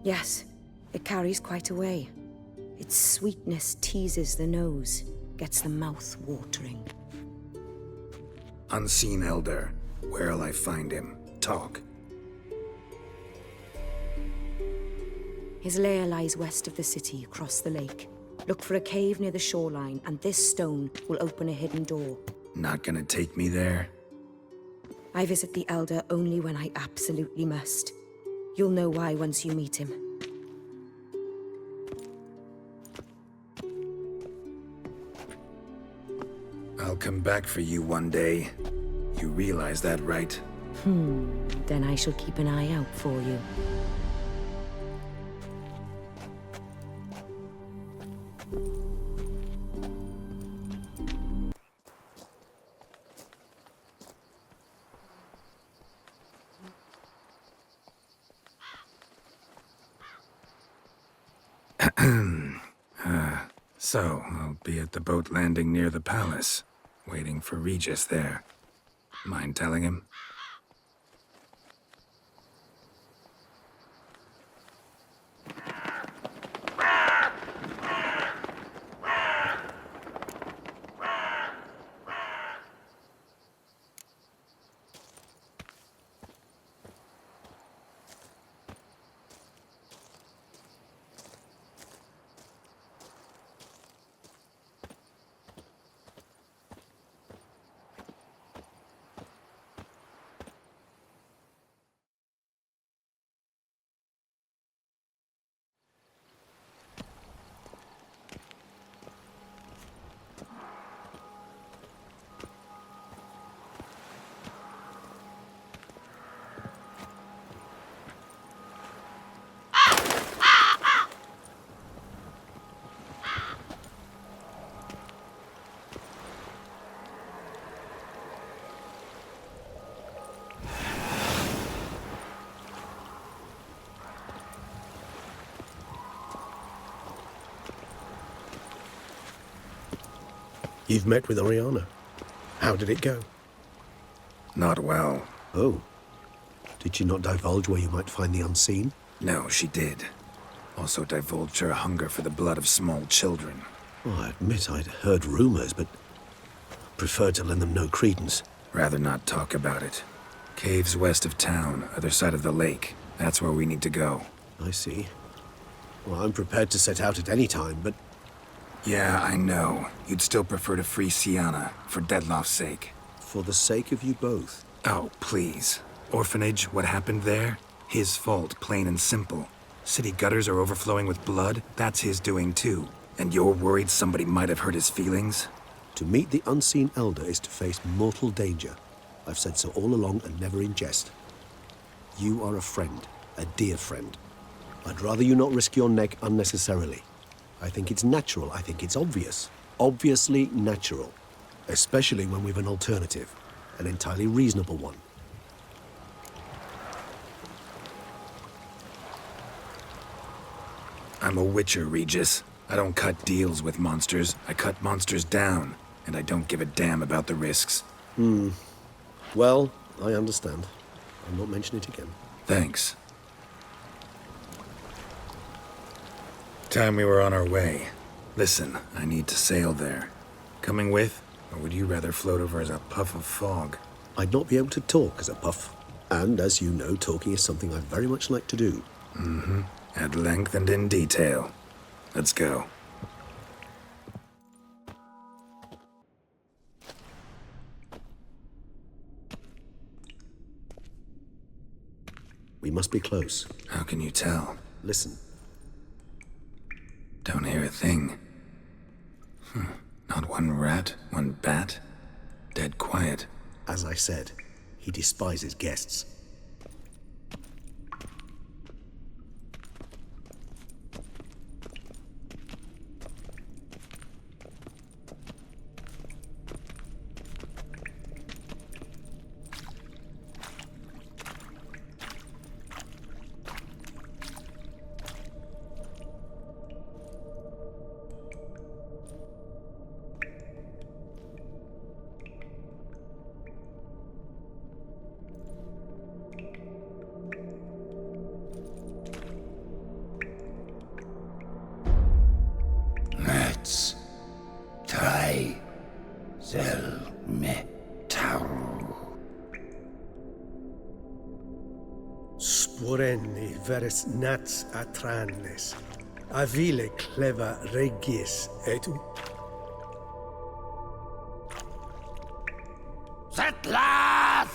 Yes, it carries quite a way. Its sweetness teases the nose, gets the mouth watering. Unseen Elder. Where'll I find him? Talk. His lair lies west of the city, across the lake. Look for a cave near the shoreline, and this stone will open a hidden door. Not gonna take me there? I visit the Elder only when I absolutely must. You'll know why once you meet him. I'll come back for you one day. You realize that, right? Then I shall keep an eye out for you. So, I'll be at the boat landing near the palace, waiting for Regis there. Mind telling him? You've met with Oriana. How did it go? Not well. Oh. Did she not divulge where you might find the unseen? No, she did. Also divulged her hunger for the blood of small children. Well, I admit I'd heard rumors, but preferred to lend them no credence. Rather not talk about it. Caves west of town, other side of the lake. That's where we need to go. I see. Well, I'm prepared to set out at any time, but... Yeah, I know. You'd still prefer to free Sienna, for Dettlaff's sake. For the sake of you both. Oh, please. Orphanage, what happened there? His fault, plain and simple. City gutters are overflowing with blood, that's his doing too. And you're worried somebody might have hurt his feelings? To meet the unseen elder is to face mortal danger. I've said so all along and never in jest. You are a friend, a dear friend. I'd rather you not risk your neck unnecessarily. I think it's natural, I think it's obvious. Obviously natural. Especially when we've an alternative. An entirely reasonable one. I'm a witcher, Regis. I don't cut deals with monsters. I cut monsters down. And I don't give a damn about the risks. Well, I understand. I'll not mention it again. Thanks. Time we were on our way. Listen, I need to sail there. Coming with, Or would you rather float over as a puff of fog? I'd not be able to talk as a puff. And as you know, talking is something I very much like to do. Mm-hmm. At length and in detail. Let's go. We must be close. How can you tell? Listen. Don't hear a thing. Not one rat, one bat. Dead quiet. As I said, he despises guests. Let's try metal. Sporenni veres nats atrannes, avile cleva regis et Settlers!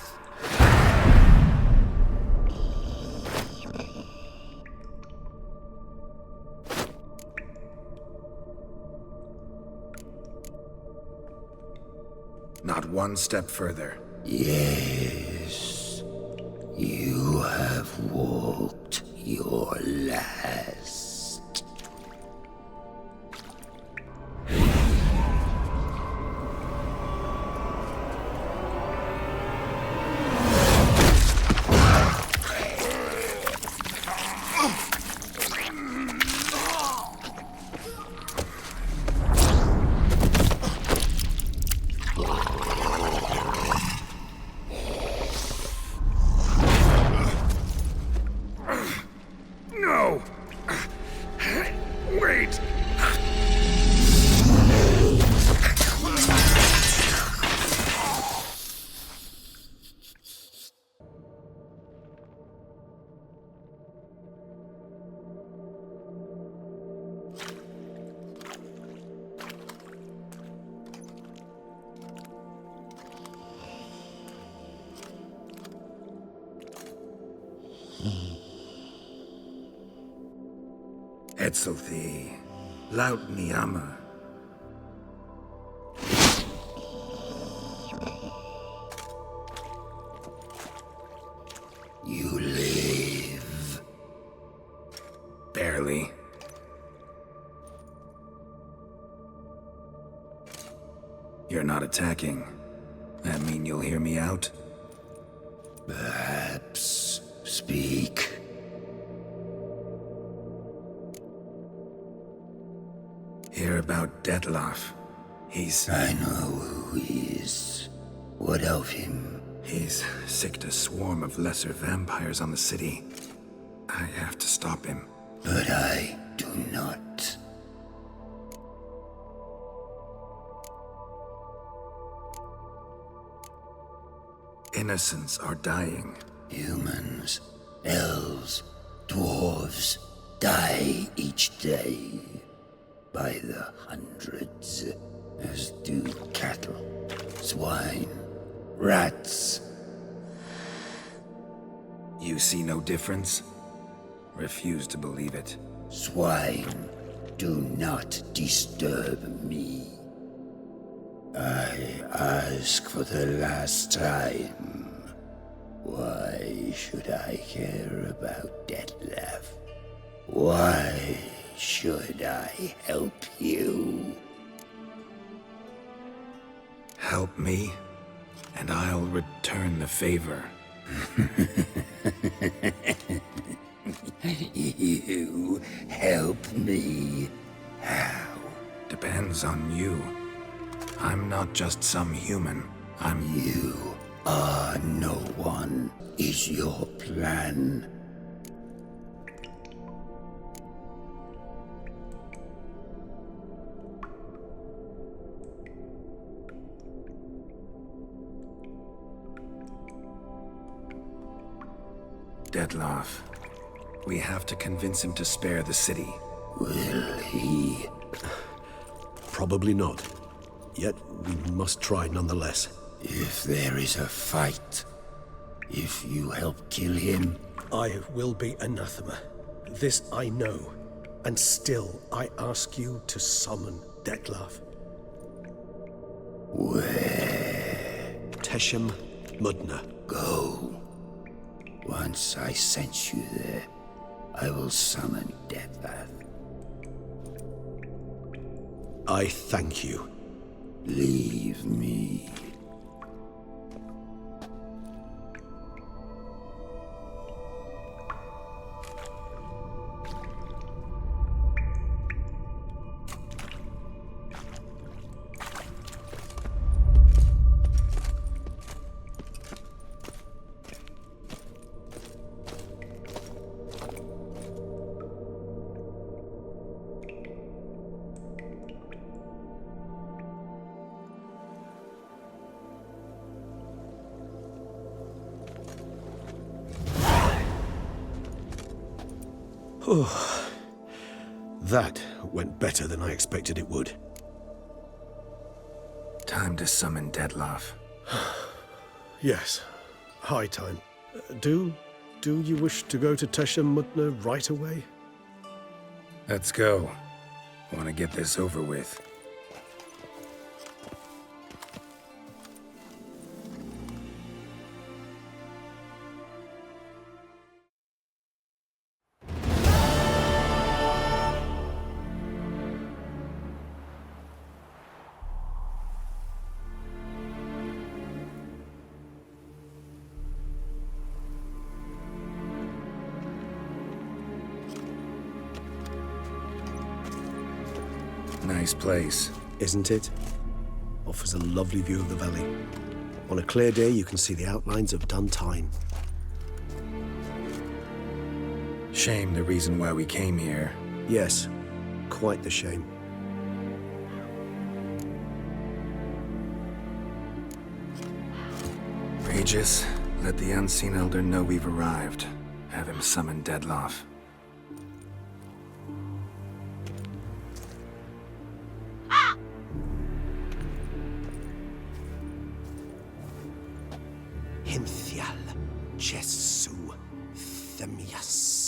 Not one step further. Yes, you have walked your last. No! Wait! Etzelthi, laut Niama. You live. Barely. You're not attacking. That mean you'll hear me out? Perhaps speak. Hear about Dettlaff. I know who he is. What of him? He's sicked a swarm of lesser vampires on the city. I have to stop him. But I do not. Innocents are dying. Humans, elves, dwarves die each day. By the hundreds, as do cattle, swine, rats. You see no difference? Refuse to believe it. Swine, do not disturb me. I ask for the last time. Why should I care about Dettlaff? Why should I help you? Help me, and I'll return the favor. You help me? How? Depends on you. I'm not just some human. You are no one. Is your plan? Detloff. We have to convince him to spare the city. Will he? Probably not. Yet we must try nonetheless. If there is a fight, if you help kill him... I will be anathema. This I know. And still, I ask you to summon Detlav. Where? Teshem Mudna. Go. Once I sent you there, I will summon Detlav. I thank you. Leave me. Oh, that went better than I expected it would. Time to summon Detloff. Yes, high time. Do you wish to go to Teshem Mudna right away? Let's go. I want to get this over with. Nice place. Isn't it? Offers a lovely view of the valley. On a clear day, you can see the outlines of Duntine. Shame the reason why we came here. Yes, quite the shame. Regis, let the Unseen Elder know we've arrived. Have him summon Detloff. Hinthial Jesu Themias.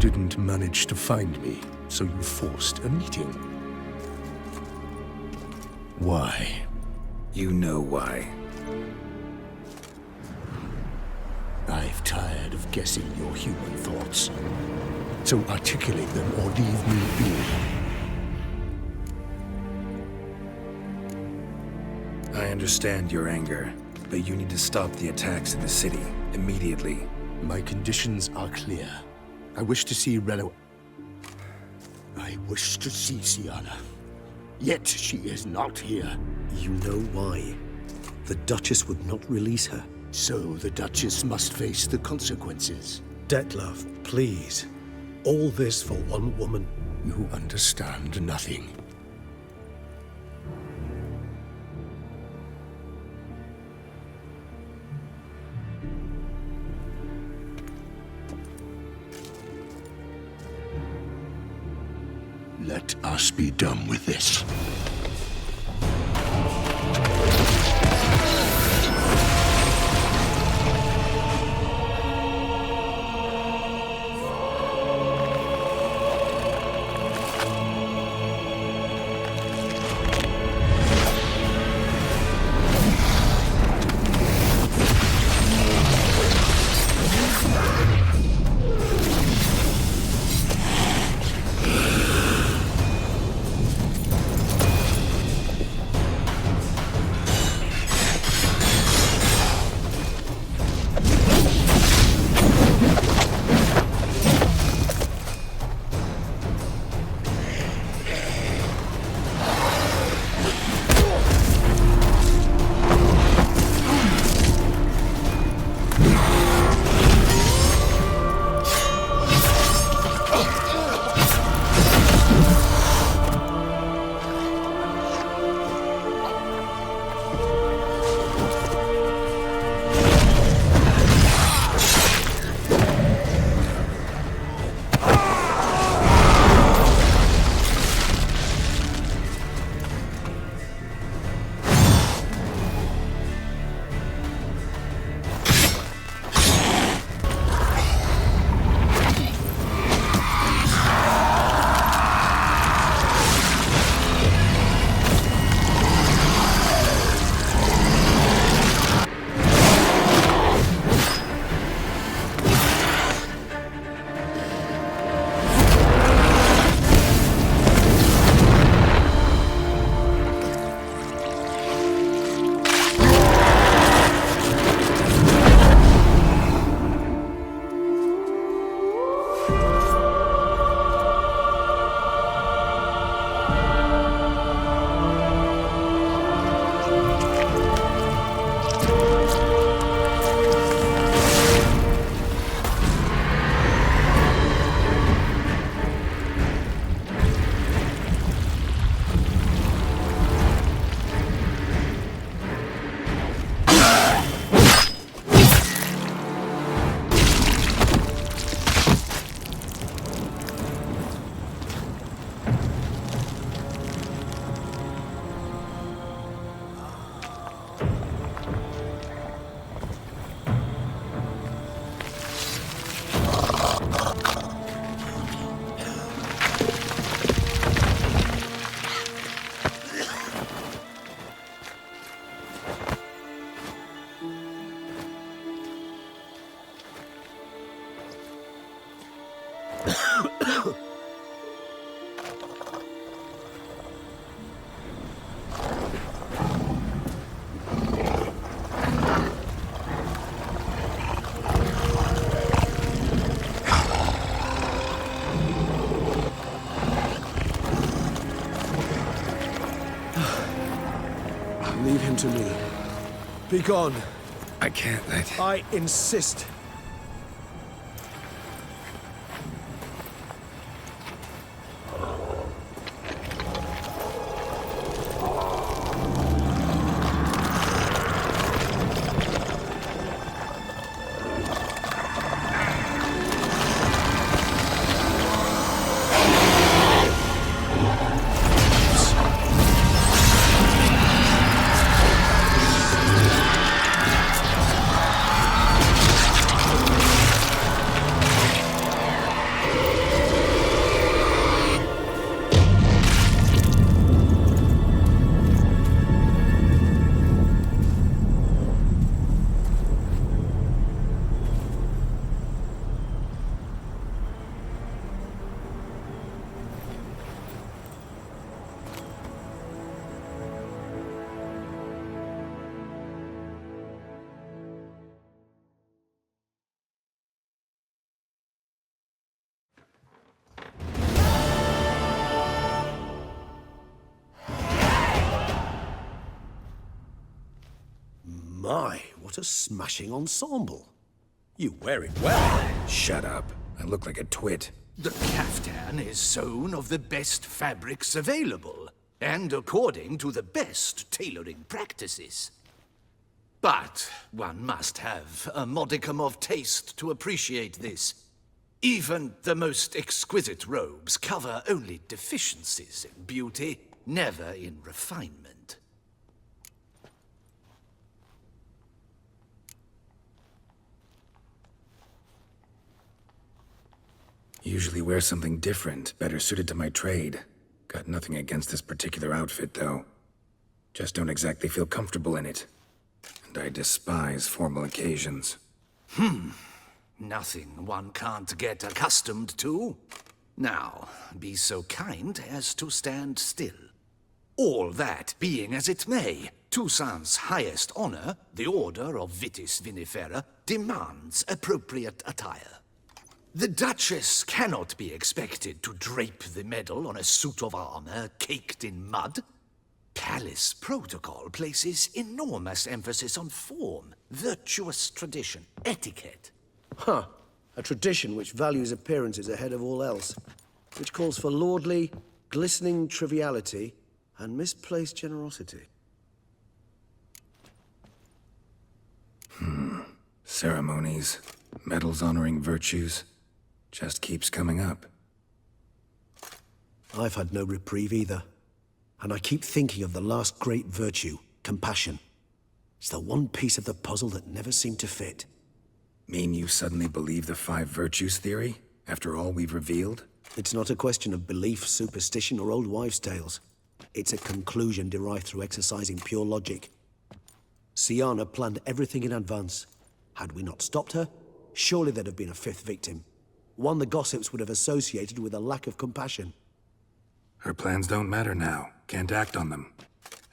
Didn't manage to find me, so you forced a meeting. Why? You know why. I've tired of guessing your human thoughts. So articulate them or leave me be. I understand your anger, but you need to stop the attacks in the city immediately. My conditions are clear. I wish to see Relo. I wish to see Siana. Yet she is not here. You know why. The Duchess would not release her. So the Duchess must face the consequences. Detlav, please. All this for one woman. You understand nothing. Let us be done with this. Leave him to me. Be gone. I can't. I insist. My, what a smashing ensemble. You wear it well. Shut up. I look like a twit. The caftan is sewn of the best fabrics available, and according to the best tailoring practices. But one must have a modicum of taste to appreciate this. Even the most exquisite robes cover only deficiencies in beauty, never in refinement. Usually wear something different, better suited to my trade. Got nothing against this particular outfit, though. Just don't exactly feel comfortable in it. And I despise formal occasions. Nothing one can't get accustomed to. Now, be so kind as to stand still. All that being as it may, Toussaint's highest honor, the Order of Vitis Vinifera, demands appropriate attire. The Duchess cannot be expected to drape the medal on a suit of armor caked in mud. Palace protocol places enormous emphasis on form, virtuous tradition, etiquette. Huh. A tradition which values appearances ahead of all else. Which calls for lordly, glistening triviality and misplaced generosity. Ceremonies, medals honoring virtues, just keeps coming up. I've had no reprieve either. And I keep thinking of the last great virtue, compassion. It's the one piece of the puzzle that never seemed to fit. Mean you suddenly believe the 5 virtues theory, after all we've revealed? It's not a question of belief, superstition, or old wives' tales. It's a conclusion derived through exercising pure logic. Siana planned everything in advance. Had we not stopped her, surely there'd have been a 5th victim. One the gossips would have associated with a lack of compassion. Her plans don't matter now. Can't act on them.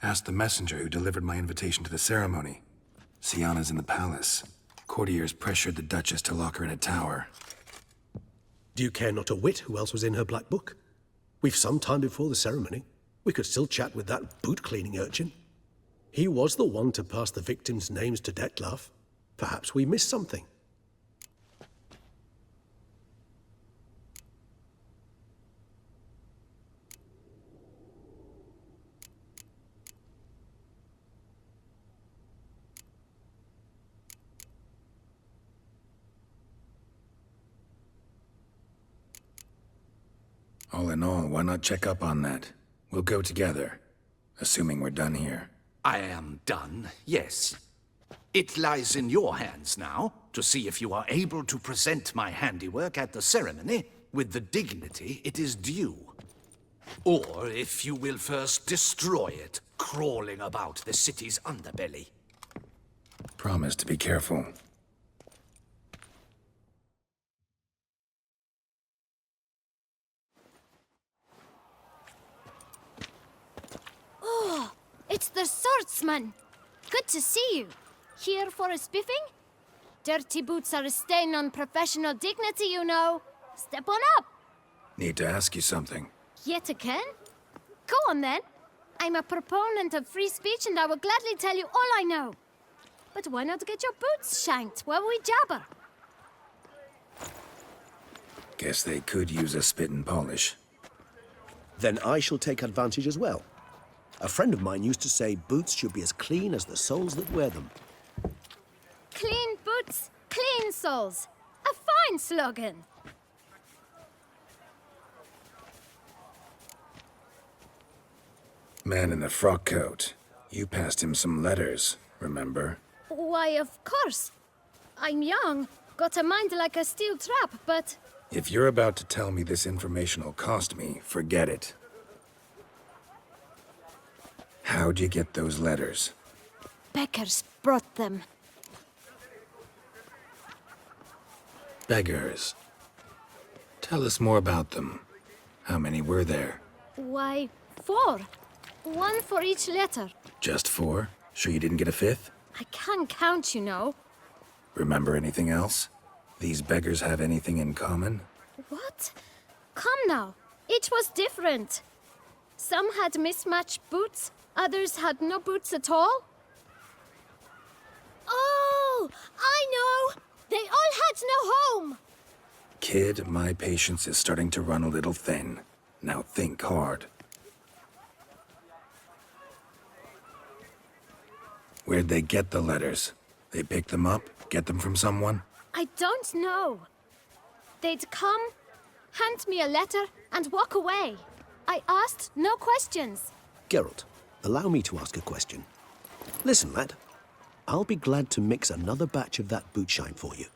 Ask the messenger who delivered my invitation to the ceremony. Siana's in the palace. Courtiers pressured the Duchess to lock her in a tower. Do you care not a whit who else was in her black book? We've some time before the ceremony. We could still chat with that boot-cleaning urchin. He was the one to pass the victims' names to Dettlaff. Perhaps we missed something. All in all, why not check up on that? We'll go together, assuming we're done here. I am done, yes. It lies in your hands now to see if you are able to present my handiwork at the ceremony with the dignity it is due. Or if you will first destroy it, crawling about the city's underbelly. Promise to be careful. Oh, it's the swordsman. Good to see you. Here for a spiffing? Dirty boots are a stain on professional dignity, you know. Step on up. Need to ask you something. Yet again? Go on then. I'm a proponent of free speech and I will gladly tell you all I know. But why not get your boots shanked while we jabber? Guess they could use a spit and polish. Then I shall take advantage as well. A friend of mine used to say boots should be as clean as the soles that wear them. Clean boots, clean soles. A fine slogan. Man in the frock coat. You passed him some letters, remember? Why, of course. I'm young, got a mind like a steel trap, but... If you're about to tell me this information will cost me, forget it. How'd you get those letters? Beggars brought them. Beggars. Tell us more about them. How many were there? Why, 4. 1 for each letter. Just 4? Sure you didn't get a 5th? I can't count, you know. Remember anything else? These beggars have anything in common? What? Come now. Each was different. Some had mismatched boots, others had no boots at all. Oh, I know! They all had no home! Kid, my patience is starting to run a little thin. Now think hard. Where'd they get the letters? They pick them up? Get them from someone? I don't know. They'd come, hand me a letter, and walk away. I asked no questions. Geralt, allow me to ask a question. Listen, lad. I'll be glad to mix another batch of that bootshine for you.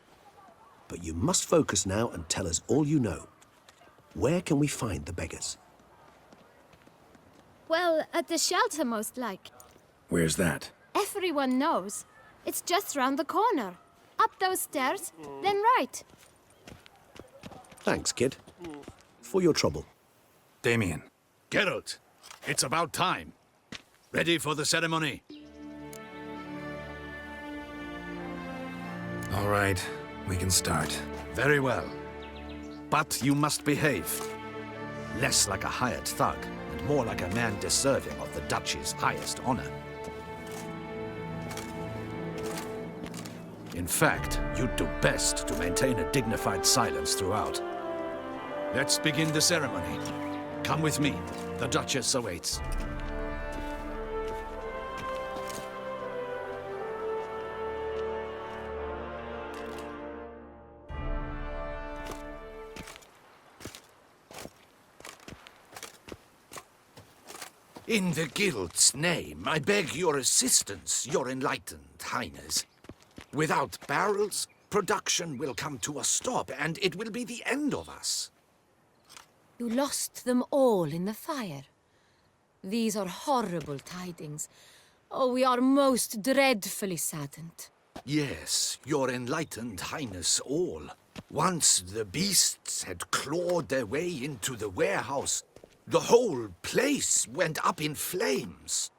But you must focus now and tell us all you know. Where can we find the beggars? Well, at the shelter, most like. Where's that? Everyone knows. It's just round the corner. Up those stairs, then right. Thanks, kid. For your trouble. Damien. Geralt, it's about time. Ready for the ceremony? All right, we can start. Very well. But you must behave. Less like a hired thug, and more like a man deserving of the Duchy's highest honor. In fact, you'd do best to maintain a dignified silence throughout. Let's begin the ceremony. Come with me. The Duchess awaits. In the Guild's name, I beg your assistance, your enlightened highness. Without barrels, production will come to a stop, and it will be the end of us. You lost them all in the fire. These are horrible tidings. Oh, we are most dreadfully saddened. Yes, your enlightened highness all. Once the beasts had clawed their way into the warehouse, the whole place went up in flames.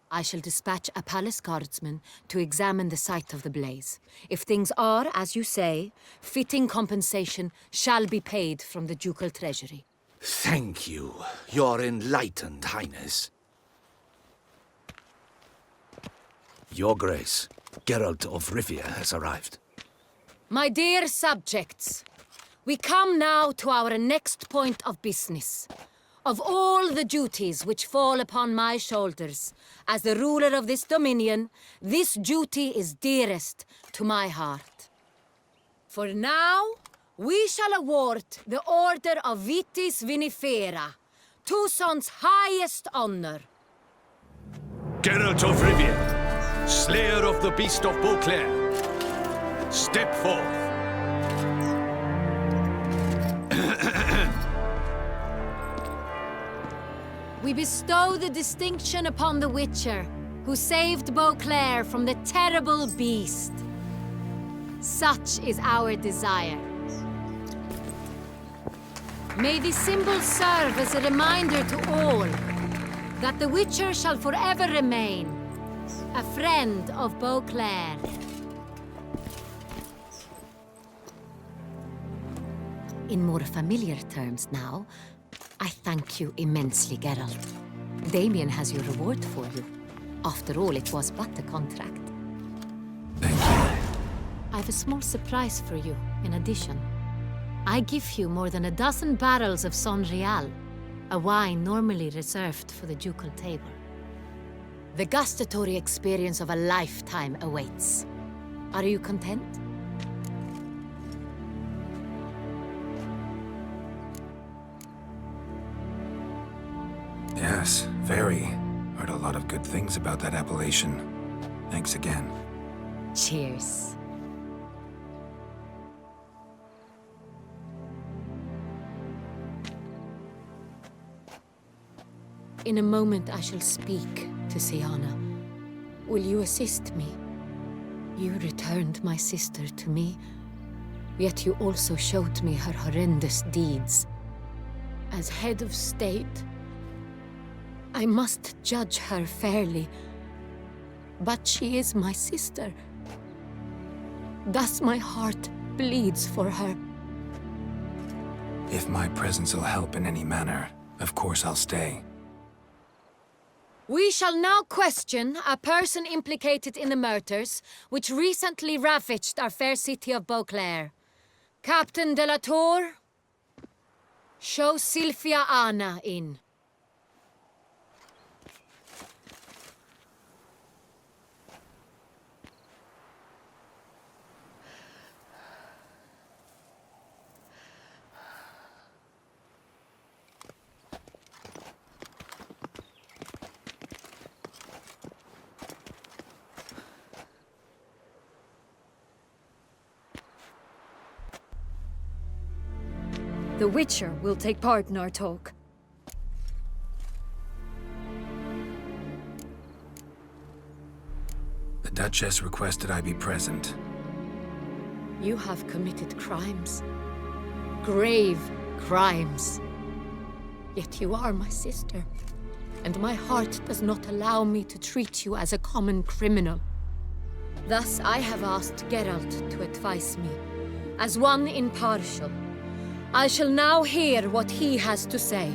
I shall dispatch a palace guardsman to examine the site of the blaze. If things are, as you say, fitting compensation shall be paid from the ducal treasury. Thank you, your enlightened highness. Your Grace, Geralt of Rivia has arrived. My dear subjects, we come now to our next point of business. Of all the duties which fall upon my shoulders, as the ruler of this dominion, this duty is dearest to my heart. For now, we shall award the Order of Vitis Vinifera, Tucson's highest honor. Geralt of Rivia, slayer of the beast of Beauclair, step forth. We bestow the distinction upon the Witcher, who saved Beauclair from the terrible beast. Such is our desire. May this symbol serve as a reminder to all that the Witcher shall forever remain a friend of Beauclair. In more familiar terms now, I thank you immensely, Geralt. Damien has your reward for you. After all, it was but a contract. Thank you. I have a small surprise for you, in addition. I give you more than a dozen barrels of Son Real, a wine normally reserved for the ducal table. The gustatory experience of a lifetime awaits. Are you content? Yes, very. Heard a lot of good things about that appellation. Thanks again. Cheers. In a moment I shall speak to Siana. Will you assist me? You returned my sister to me, yet you also showed me her horrendous deeds. As head of state, I must judge her fairly, but she is my sister. Thus my heart bleeds for her. If my presence will help in any manner, of course I'll stay. We shall now question a person implicated in the murders which recently ravaged our fair city of Beauclair. Captain de la Tour, show Sylvia Anna in. The Witcher will take part in our talk. The Duchess requested I be present. You have committed crimes. Grave crimes. Yet you are my sister, and my heart does not allow me to treat you as a common criminal. Thus I have asked Geralt to advise me, as one impartial. I shall now hear what he has to say.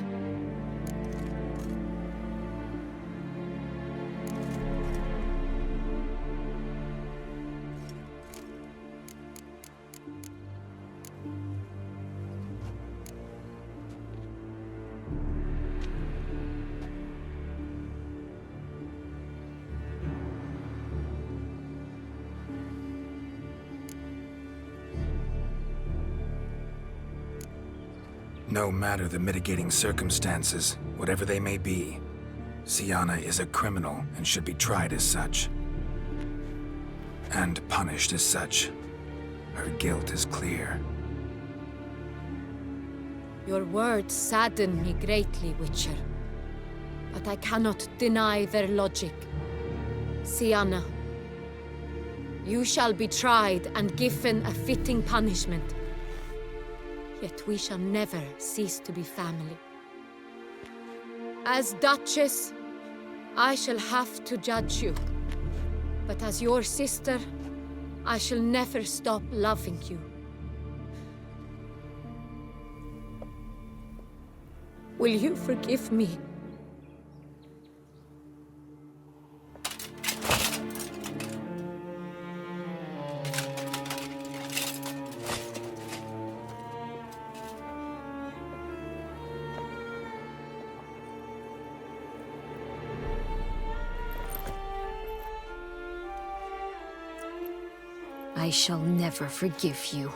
No matter the mitigating circumstances, whatever they may be, Syanna is a criminal and should be tried as such. And punished as such. Her guilt is clear. Your words sadden me greatly, Witcher. But I cannot deny their logic. Syanna, you shall be tried and given a fitting punishment. Yet we shall never cease to be family. As Duchess, I shall have to judge you. But as your sister, I shall never stop loving you. Will you forgive me? I shall never forgive you.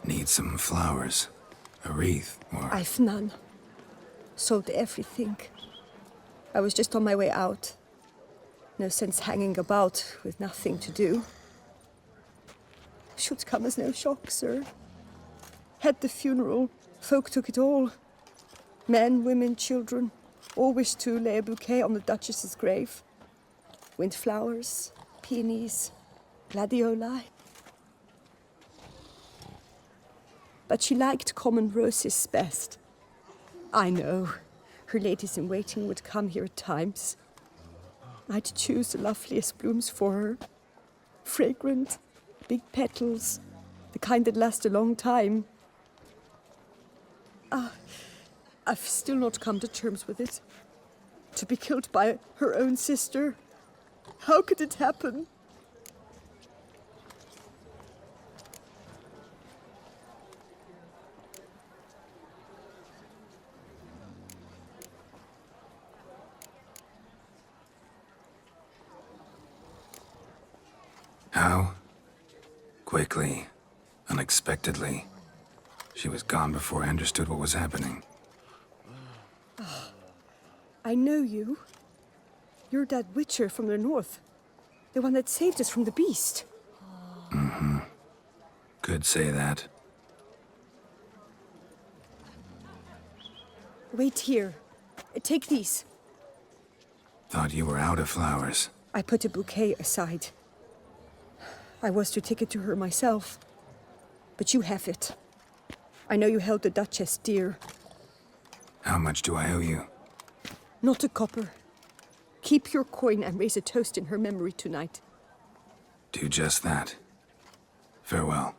Need some flowers. A wreath, or... I've none. Sold everything. I was just on my way out. No sense hanging about with nothing to do. Should come as no shock, sir. Had the funeral. Folk took it all. Men, women, children. All wished to lay a bouquet on the Duchess's grave. Windflowers, peonies, gladioli. But she liked common roses best. I know. Her ladies-in-waiting would come here at times. I'd choose the loveliest blooms for her. Fragrant, big petals, the kind that last a long time. I've still not come to terms with it. To be killed by her own sister. How could it happen? How? Quickly. Unexpectedly. She was gone before I understood what was happening. I know you. You're that Witcher from the north. The one that saved us from the beast. Mm-hmm. Could say that. Wait here. Take these. Thought you were out of flowers. I put a bouquet aside. I was to take it to her myself. But you have it. I know you held the Duchess dear. How much do I owe you? Not a copper. Keep your coin and raise a toast in her memory tonight. Do just that. Farewell.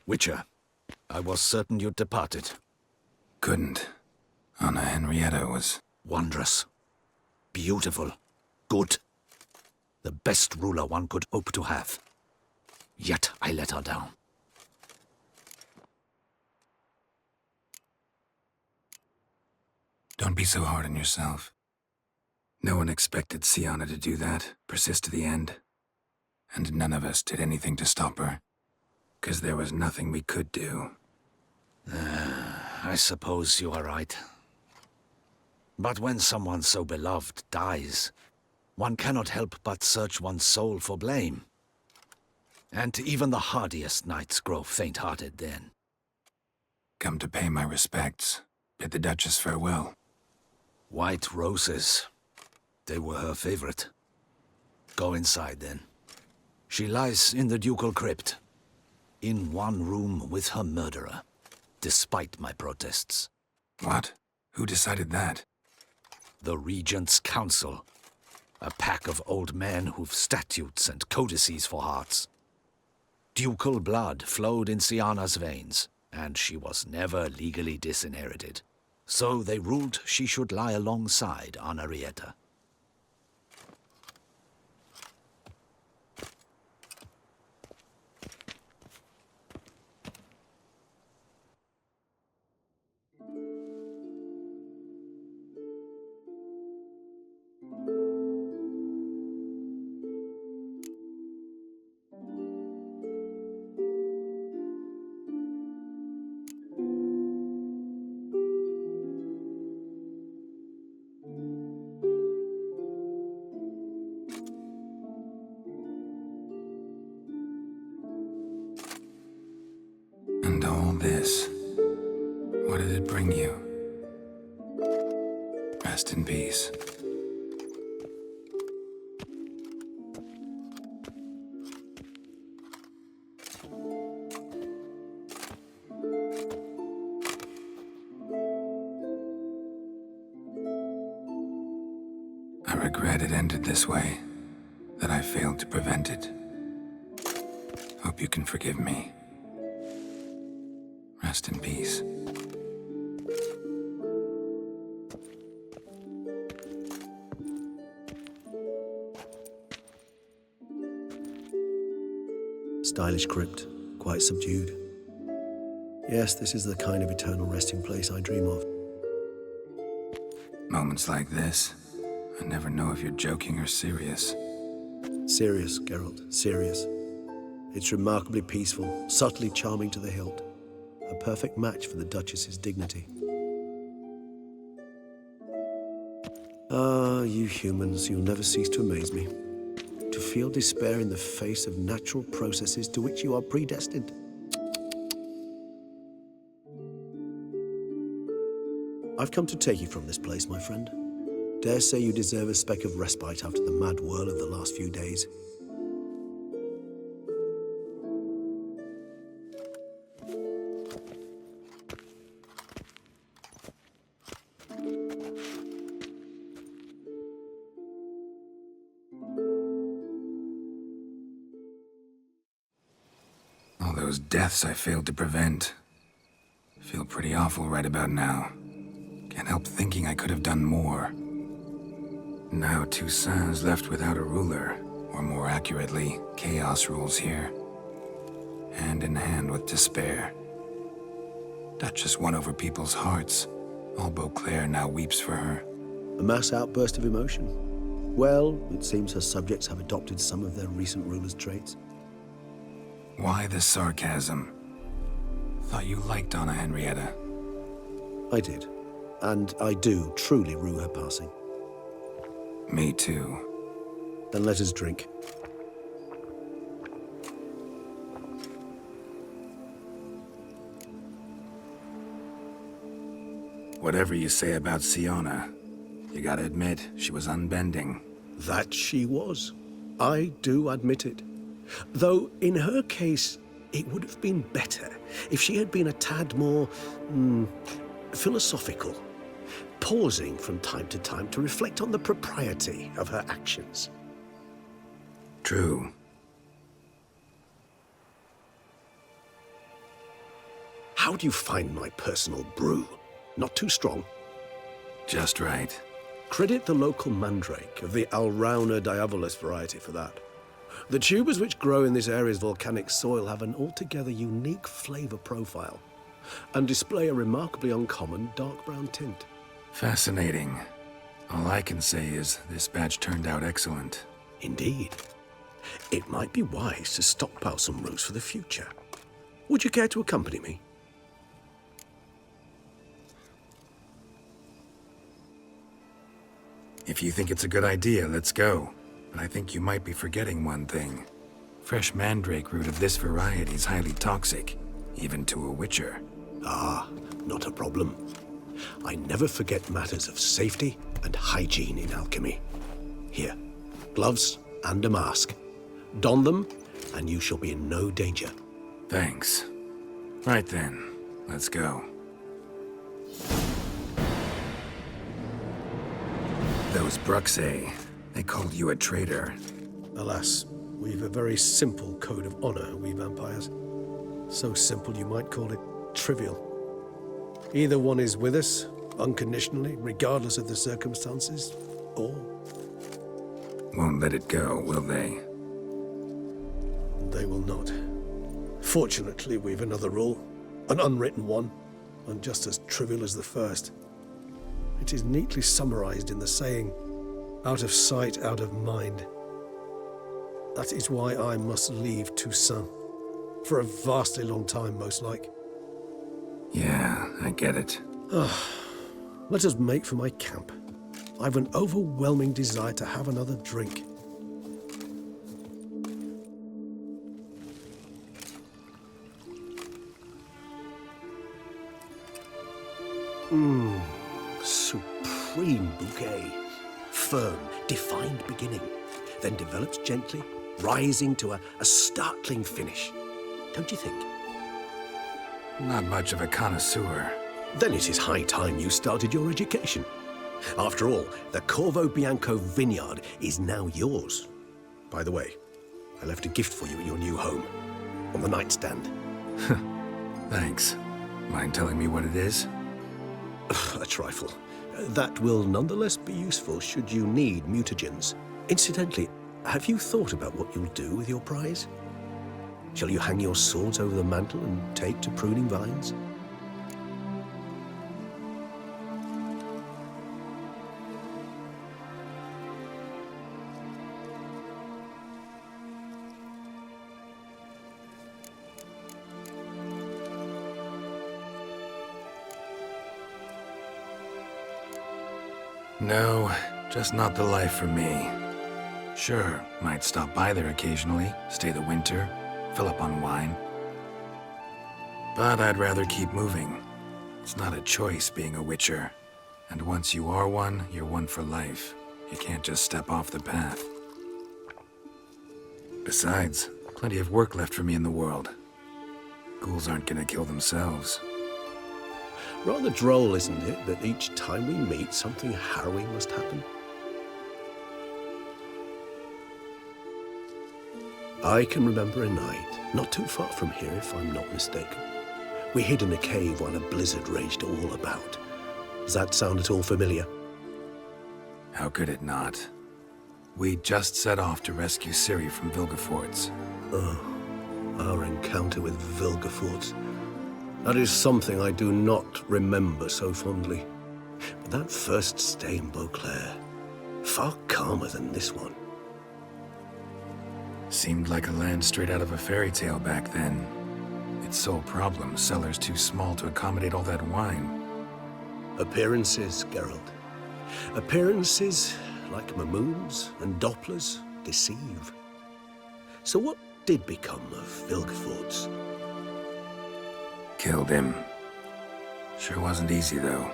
Witcher, I was certain you'd departed. Couldn't. Anna Henrietta was... Wondrous. Beautiful. Good. The best ruler one could hope to have. Yet I let her down. Don't be so hard on yourself. No one expected Sienna to do that, persist to the end. And none of us did anything to stop her. 'Cause there was nothing we could do. I suppose you are right. But when someone so beloved dies, one cannot help but search one's soul for blame. And even the hardiest knights grow faint-hearted then. Come to pay my respects. Bid the Duchess farewell. White roses. They were her favorite. Go inside then. She lies in the ducal crypt. In one room with her murderer, despite my protests. What? Who decided that? The Regent's Council. A pack of old men who've statutes and codices for hearts. Ducal blood flowed in Sienna's veins, and she was never legally disinherited. So they ruled she should lie alongside Henrietta. And all this, what did it bring you? Rest in peace. I regret it ended this way, that I failed to prevent it. Hope you can forgive me. Rest in peace. Stylish crypt, quite subdued. Yes, this is the kind of eternal resting place I dream of. Moments like this, I never know if you're joking or serious. Serious, Geralt, serious. It's remarkably peaceful, subtly charming to the hilt. A perfect match for the Duchess's dignity. Ah, you humans, you'll never cease to amaze me. To feel despair in the face of natural processes to which you are predestined. I've come to take you from this place, my friend. Dare say you deserve a speck of respite after the mad whirl of the last few days. All those deaths I failed to prevent. Feel pretty awful right about now. Can't help thinking I could have done more. Now Toussaint's left without a ruler, or more accurately, chaos rules here. Hand in hand with despair. Duchess won over people's hearts. All Beauclair now weeps for her. A mass outburst of emotion. Well, it seems her subjects have adopted some of their recent ruler's traits. Why the sarcasm? Thought you liked Anna Henrietta. I did. And I do truly rue her passing. Me too. Then let us drink. Whatever you say about Siona, you gotta admit, she was unbending. That she was. I do admit it. Though, in her case, it would have been better if she had been a tad more, philosophical, pausing from time to time to reflect on the propriety of her actions. True. How do you find my personal brew? Not too strong? Just right. Credit the local mandrake of the Alrauna diabolus variety for that. The tubers which grow in this area's volcanic soil have an altogether unique flavor profile and display a remarkably uncommon dark brown tint. Fascinating. All I can say is this batch turned out excellent. Indeed. It might be wise to stockpile some roots for the future. Would you care to accompany me? If you think it's a good idea, let's go. But I think you might be forgetting one thing. Fresh mandrake root of this variety is highly toxic, even to a witcher. Ah, not a problem. I never forget matters of safety and hygiene in alchemy. Here, gloves and a mask. Don them, and you shall be in no danger. Thanks. Right then, let's go. Those Bruxae, they called you a traitor. Alas, we've a very simple code of honor, we vampires. So simple you might call it trivial. Either one is with us, unconditionally, regardless of the circumstances, or... Won't let it go, will they? They will not. Fortunately, we've another rule, an unwritten one, and just as trivial as the first. It is neatly summarized in the saying, out of sight, out of mind. That is why I must leave Toussaint. For a vastly long time, most like. Yeah, I get it. Let us make for my camp. I've an overwhelming desire to have another drink. Supreme bouquet. Firm, defined beginning, then develops gently, rising to a startling finish. Don't you think? Not much of a connoisseur. Then it is high time you started your education. After all, the Corvo Bianco vineyard is now yours. By the way, I left a gift for you in your new home, on the nightstand. Thanks. Mind telling me what it is? A trifle. That will nonetheless be useful should you need mutagens. Incidentally, have you thought about what you'll do with your prize? Shall you hang your swords over the mantle and take to pruning vines? No, just not the life for me. Sure, might stop by there occasionally, stay the winter, fill up on wine. But I'd rather keep moving. It's not a choice being a witcher. And once you are one, you're one for life. You can't just step off the path. Besides, plenty of work left for me in the world. Ghouls aren't gonna kill themselves. Rather droll, isn't it, that each time we meet, something harrowing must happen? I can remember a night, not too far from here if I'm not mistaken. We hid in a cave while a blizzard raged all about. Does that sound at all familiar? How could it not? We just set off to rescue Ciri from Vilgefortz. Oh, our encounter with Vilgefortz. That is something I do not remember so fondly. But that first stay in Beauclair, far calmer than this one. Seemed like a land straight out of a fairy tale back then. Its sole problem, cellars too small to accommodate all that wine. Appearances, Geralt. Appearances like Mamoons and Dopplers, deceive. So what did become of Vilgefortz? Killed him. Sure wasn't easy, though.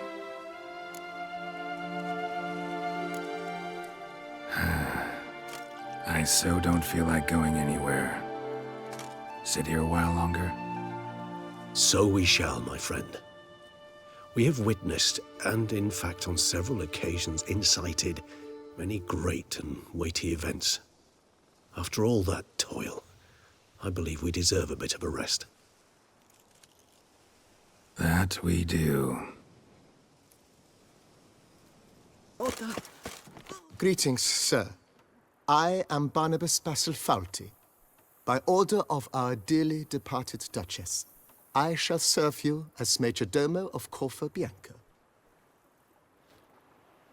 I so don't feel like going anywhere. Sit here a while longer? So we shall, my friend. We have witnessed, and in fact on several occasions incited, many great and weighty events. After all that toil, I believe we deserve a bit of a rest. That we do. Greetings, sir. I am Barnabas Basilfalti. By order of our dearly departed Duchess, I shall serve you as Major Domo of Corfa Bianca.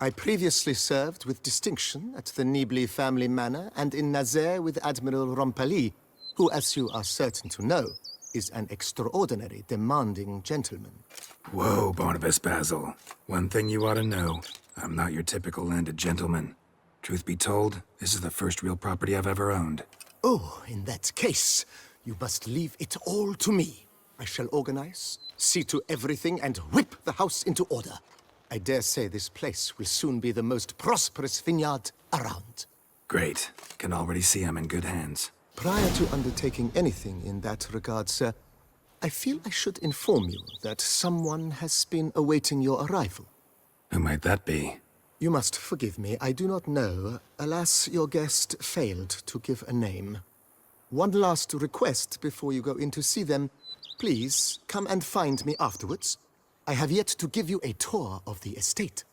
I previously served with distinction at the Nibli family manor and in Nazaire with Admiral Rompali, who, as you are certain to know, is an extraordinary, demanding gentleman. Whoa, Barnabas Basil. One thing you ought to know. I'm not your typical landed gentleman. Truth be told, this is the first real property I've ever owned. Oh, in that case, you must leave it all to me. I shall organize, see to everything, and whip the house into order. I dare say this place will soon be the most prosperous vineyard around. Great. Can already see I'm in good hands. Prior to undertaking anything in that regard, sir, I feel I should inform you that someone has been awaiting your arrival. Who might that be? You must forgive me, I do not know. Alas, your guest failed to give a name. One last request before you go in to see them. Please, come and find me afterwards. I have yet to give you a tour of the estate.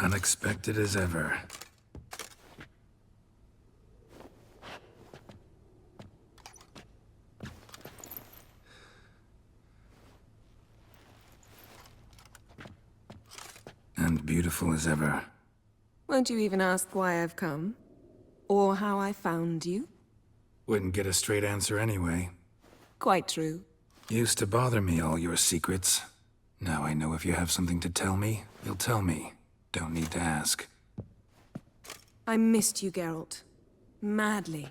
Unexpected as ever. And beautiful as ever. Won't you even ask why I've come? Or how I found you? Wouldn't get a straight answer anyway. Quite true. Used to bother me, all your secrets. Now I know if you have something to tell me, you'll tell me. Don't need to ask. I missed you, Geralt. Madly.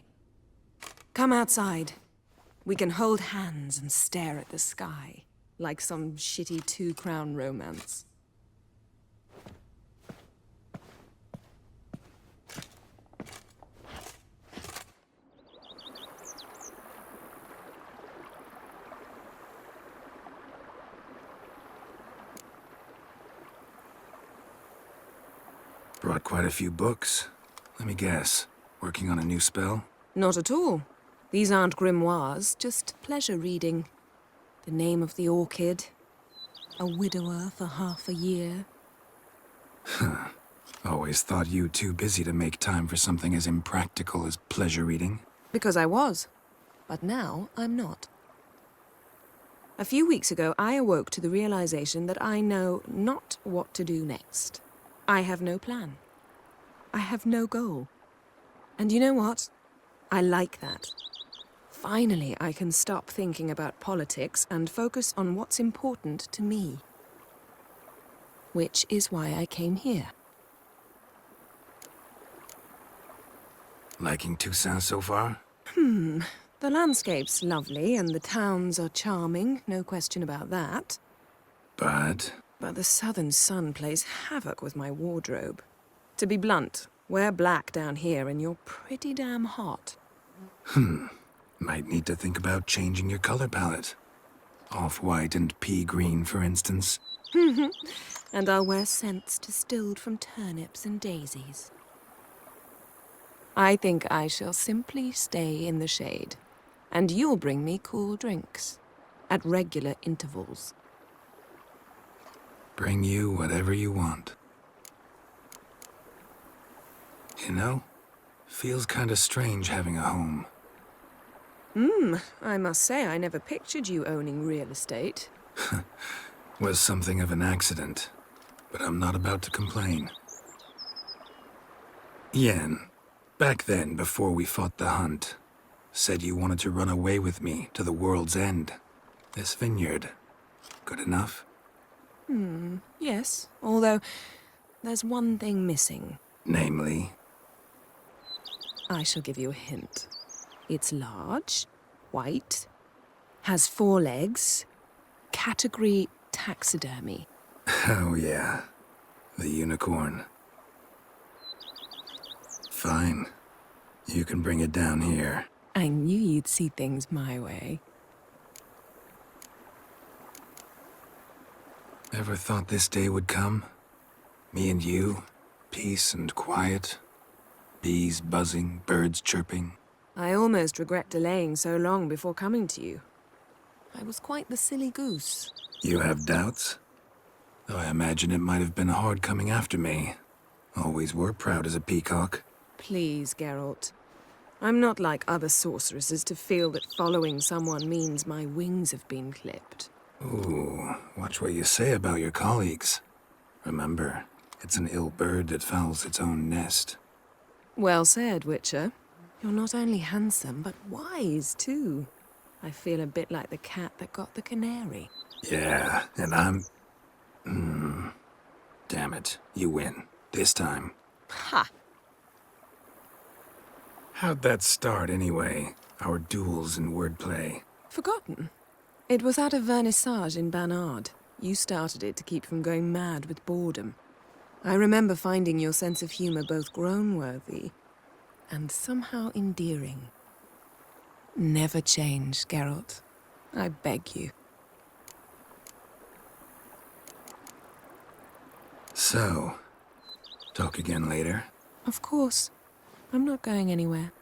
Come outside. We can hold hands and stare at the sky, like some shitty two-crown romance. Brought quite a few books. Let me guess. Working on a new spell? Not at all. These aren't grimoires, just pleasure reading. The Name of the Orchid. A widower for half a year. Huh. Always thought you too busy to make time for something as impractical as pleasure reading. Because I was. But now I'm not. A few weeks ago, I awoke to the realization that I know not what to do next. I have no plan. I have no goal. And you know what? I like that. Finally, I can stop thinking about politics and focus on what's important to me. Which is why I came here. Liking Toussaint so far? The landscape's lovely and the towns are charming, no question about that. But the southern sun plays havoc with my wardrobe. To be blunt, wear black down here and you're pretty damn hot. Might need to think about changing your color palette. Off-white and pea green, for instance. And I'll wear scents distilled from turnips and daisies. I think I shall simply stay in the shade. And you'll bring me cool drinks. At regular intervals. Bring you whatever you want. You know, feels kinda strange having a home. I must say I never pictured you owning real estate. Was something of an accident, but I'm not about to complain. Yen, back then, before we fought the hunt, said you wanted to run away with me to the world's end. This vineyard, good enough? Yes. Although, there's one thing missing. Namely? I shall give you a hint. It's large, white, has 4 legs, category taxidermy. Oh yeah, the unicorn. Fine. You can bring it down here. I knew you'd see things my way. Ever thought this day would come? Me and you, peace and quiet. Bees buzzing, birds chirping. I almost regret delaying so long before coming to you. I was quite the silly goose. You have doubts? Though I imagine it might have been hard coming after me. Always were proud as a peacock. Please, Geralt. I'm not like other sorceresses to feel that following someone means my wings have been clipped. Ooh, watch what you say about your colleagues. Remember, it's an ill bird that fouls its own nest. Well said, Witcher. You're not only handsome, but wise, too. I feel a bit like the cat that got the canary. Yeah, and I'm... Damn it, you win. This time. Ha! How'd that start, anyway? Our duels and wordplay. Forgotten. It was at a vernissage in Banard. You started it to keep from going mad with boredom. I remember finding your sense of humor both groan-worthy and somehow endearing. Never change, Geralt. I beg you. So, talk again later? Of course. I'm not going anywhere.